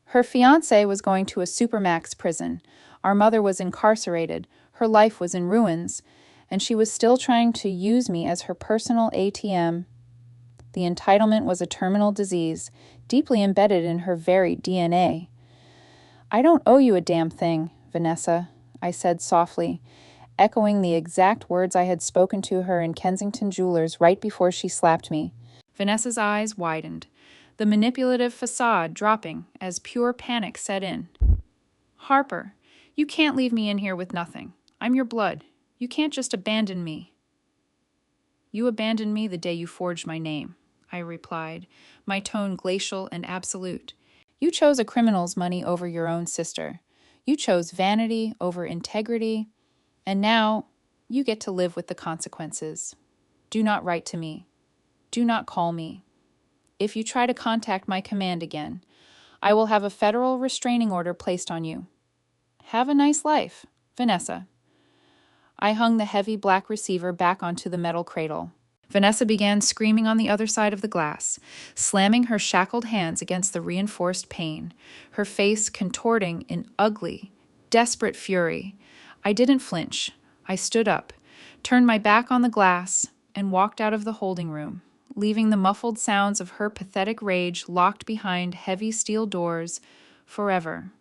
Speaker 1: Her fiancé was going to a supermax prison. Our mother was incarcerated. Her life was in ruins, and she was still trying to use me as her personal ATM. The entitlement was a terminal disease, deeply embedded in her very DNA. "I don't owe you a damn thing, Vanessa," I said softly, echoing the exact words I had spoken to her in Kensington Jewelers right before she slapped me. Vanessa's eyes widened, the manipulative facade dropping as pure panic set in. "Harper, you can't leave me in here with nothing. I'm your blood. You can't just abandon me." "You abandoned me the day you forged my name," I replied, my tone glacial and absolute. "You chose a criminal's money over your own sister. You chose vanity over integrity. And now, you get to live with the consequences. Do not write to me. Do not call me. If you try to contact my command again, I will have a federal restraining order placed on you. Have a nice life, Vanessa." I hung the heavy black receiver back onto the metal cradle. Vanessa began screaming on the other side of the glass, slamming her shackled hands against the reinforced pane, her face contorting in ugly, desperate fury. I didn't flinch. I stood up, turned my back on the glass, and walked out of the holding room, leaving the muffled sounds of her pathetic rage locked behind heavy steel doors forever.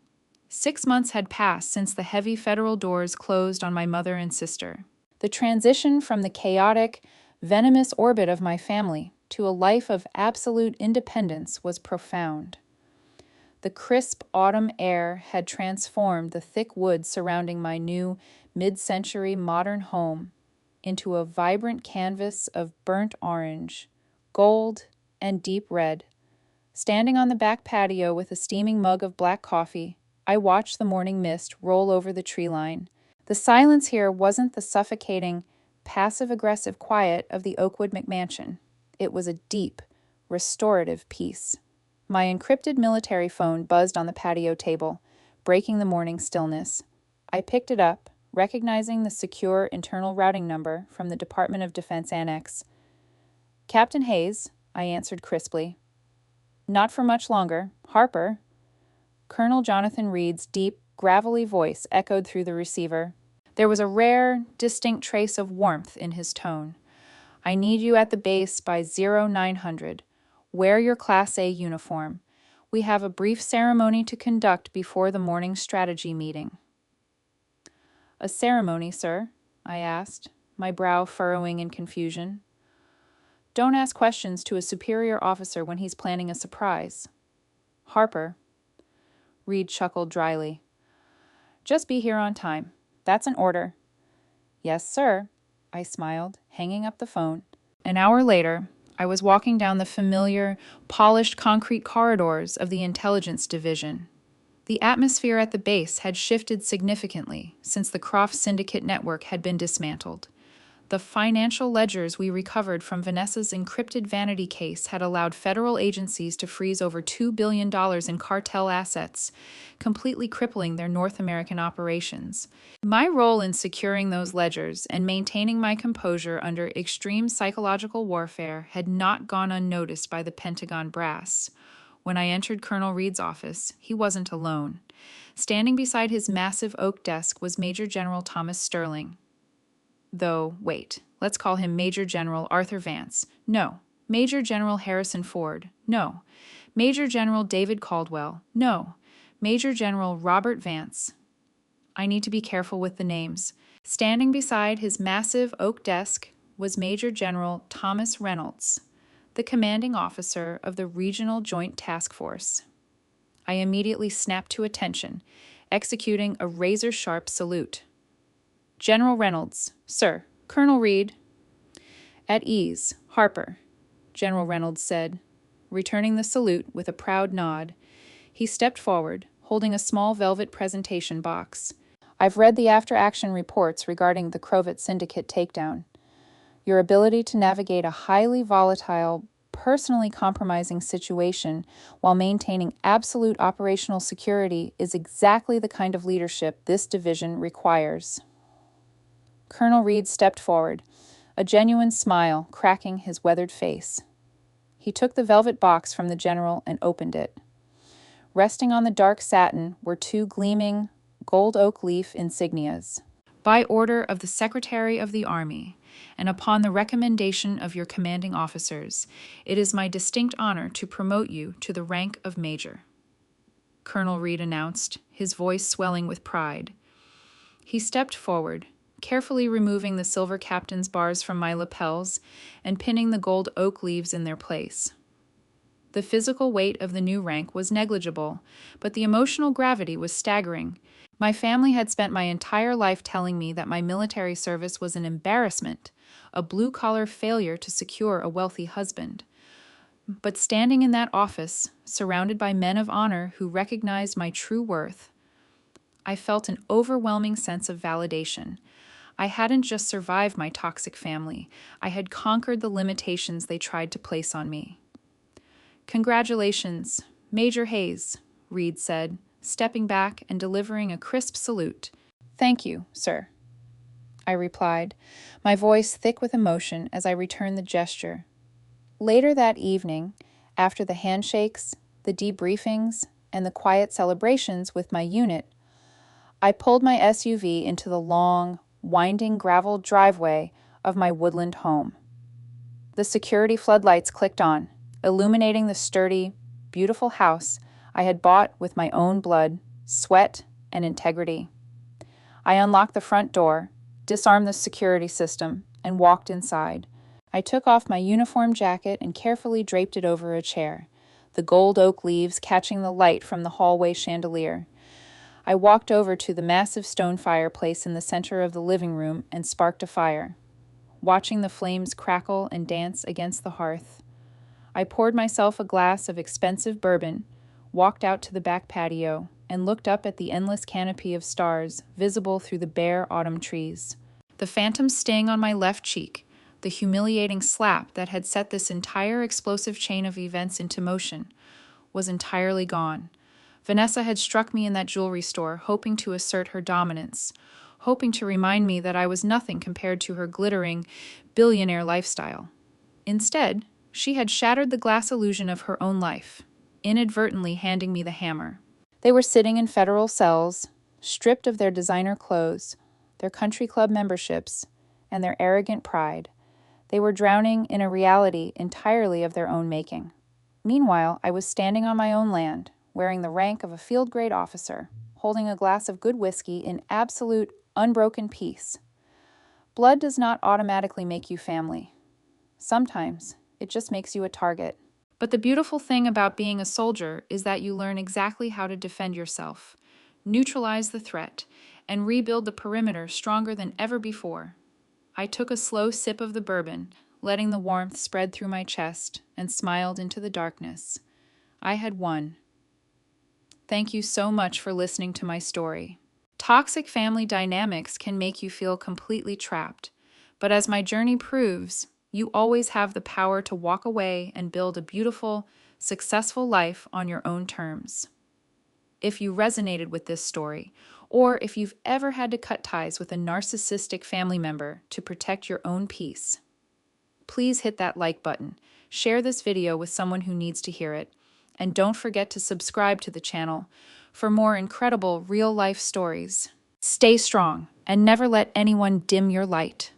Speaker 1: 6 months had passed since the heavy federal doors closed on my mother and sister. The transition from the chaotic, venomous orbit of my family to a life of absolute independence was profound. The crisp autumn air had transformed the thick woods surrounding my new mid-century modern home into a vibrant canvas of burnt orange, gold, and deep red. Standing on the back patio with a steaming mug of black coffee, I watched the morning mist roll over the tree line. The silence here wasn't the suffocating, passive-aggressive quiet of the Oakwood McMansion. It was a deep, restorative peace. My encrypted military phone buzzed on the patio table, breaking the morning stillness. I picked it up, recognizing the secure internal routing number from the Department of Defense Annex. Captain Hayes, I answered crisply. Not for much longer. Harper. Colonel Jonathan Reed's deep, gravelly voice echoed through the receiver. There was a rare, distinct trace of warmth in his tone. I need you at the base by 0900. Wear your Class A uniform. We have a brief ceremony to conduct before the morning strategy meeting. A ceremony, sir? I asked, my brow furrowing in confusion. Don't ask questions to a superior officer when he's planning a surprise. Harper. Reed chuckled dryly. Just be here on time. That's an order. Yes, sir, I smiled, hanging up the phone. An hour later, I was walking down the familiar, polished concrete corridors of the Intelligence Division. The atmosphere at the base had shifted significantly since the Croft Syndicate network had been dismantled. The financial ledgers we recovered from Vanessa's encrypted vanity case had allowed federal agencies to freeze over $2 billion in cartel assets, completely crippling their North American operations. My role in securing those ledgers and maintaining my composure under extreme psychological warfare had not gone unnoticed by the Pentagon brass. When I entered Colonel Reed's office, he wasn't alone. Standing beside his massive oak desk was Major General Thomas Sterling. Though, wait, let's call him Major General Arthur Vance. No. Major General Harrison Ford. No. Major General David Caldwell. No. Major General Robert Vance. I need to be careful with the names. Standing beside his massive oak desk was Major General Thomas Reynolds, the commanding officer of the Regional Joint Task Force. I immediately snapped to attention, executing a razor-sharp salute. General Reynolds, sir. Colonel Reed. At ease, Harper, General Reynolds said, returning the salute with a proud nod. He stepped forward, holding a small velvet presentation box. I've read the after-action reports regarding the Crovet Syndicate takedown. Your ability to navigate a highly volatile, personally compromising situation while maintaining absolute operational security is exactly the kind of leadership this division requires. Colonel Reed stepped forward, a genuine smile cracking his weathered face. He took the velvet box from the general and opened it. Resting on the dark satin were two gleaming, gold oak leaf insignias. By order of the Secretary of the Army, and upon the recommendation of your commanding officers, it is my distinct honor to promote you to the rank of Major, Colonel Reed announced, his voice swelling with pride. He stepped forward, carefully removing the silver captain's bars from my lapels and pinning the gold oak leaves in their place. The physical weight of the new rank was negligible, but the emotional gravity was staggering. My family had spent my entire life telling me that my military service was an embarrassment, a blue-collar failure to secure a wealthy husband. But standing in that office, surrounded by men of honor who recognized my true worth, I felt an overwhelming sense of validation. I hadn't just survived my toxic family, I had conquered the limitations they tried to place on me. Congratulations, Major Hayes, Reed said, stepping back and delivering a crisp salute. Thank you, sir, I replied, my voice thick with emotion as I returned the gesture. Later that evening, after the handshakes, the debriefings, and the quiet celebrations with my unit, I pulled my SUV into the long, winding gravel driveway of my woodland home. The security floodlights clicked on, illuminating the sturdy, beautiful house I had bought with my own blood, sweat, and integrity. I unlocked the front door, disarmed the security system, and walked inside. I took off my uniform jacket and carefully draped it over a chair, the gold oak leaves catching the light from the hallway chandelier. I walked over to the massive stone fireplace in the center of the living room and sparked a fire, watching the flames crackle and dance against the hearth. I poured myself a glass of expensive bourbon, walked out to the back patio, and looked up at the endless canopy of stars visible through the bare autumn trees. The phantom sting on my left cheek, the humiliating slap that had set this entire explosive chain of events into motion, was entirely gone. Vanessa had struck me in that jewelry store, hoping to assert her dominance, hoping to remind me that I was nothing compared to her glittering, billionaire lifestyle. Instead, she had shattered the glass illusion of her own life, inadvertently handing me the hammer. They were sitting in federal cells, stripped of their designer clothes, their country club memberships, and their arrogant pride. They were drowning in a reality entirely of their own making. Meanwhile, I was standing on my own land, wearing the rank of a field-grade officer, holding a glass of good whiskey in absolute, unbroken peace. Blood does not automatically make you family. Sometimes, it just makes you a target. But the beautiful thing about being a soldier is that you learn exactly how to defend yourself, neutralize the threat, and rebuild the perimeter stronger than ever before. I took a slow sip of the bourbon, letting the warmth spread through my chest, and smiled into the darkness. I had won. Thank you so much for listening to my story. Toxic family dynamics can make you feel completely trapped, but as my journey proves, you always have the power to walk away and build a beautiful, successful life on your own terms. If you resonated with this story, or if you've ever had to cut ties with a narcissistic family member to protect your own peace, please hit that like button, share this video with someone who needs to hear it, and don't forget to subscribe to the channel for more incredible real-life stories. Stay strong and never let anyone dim your light.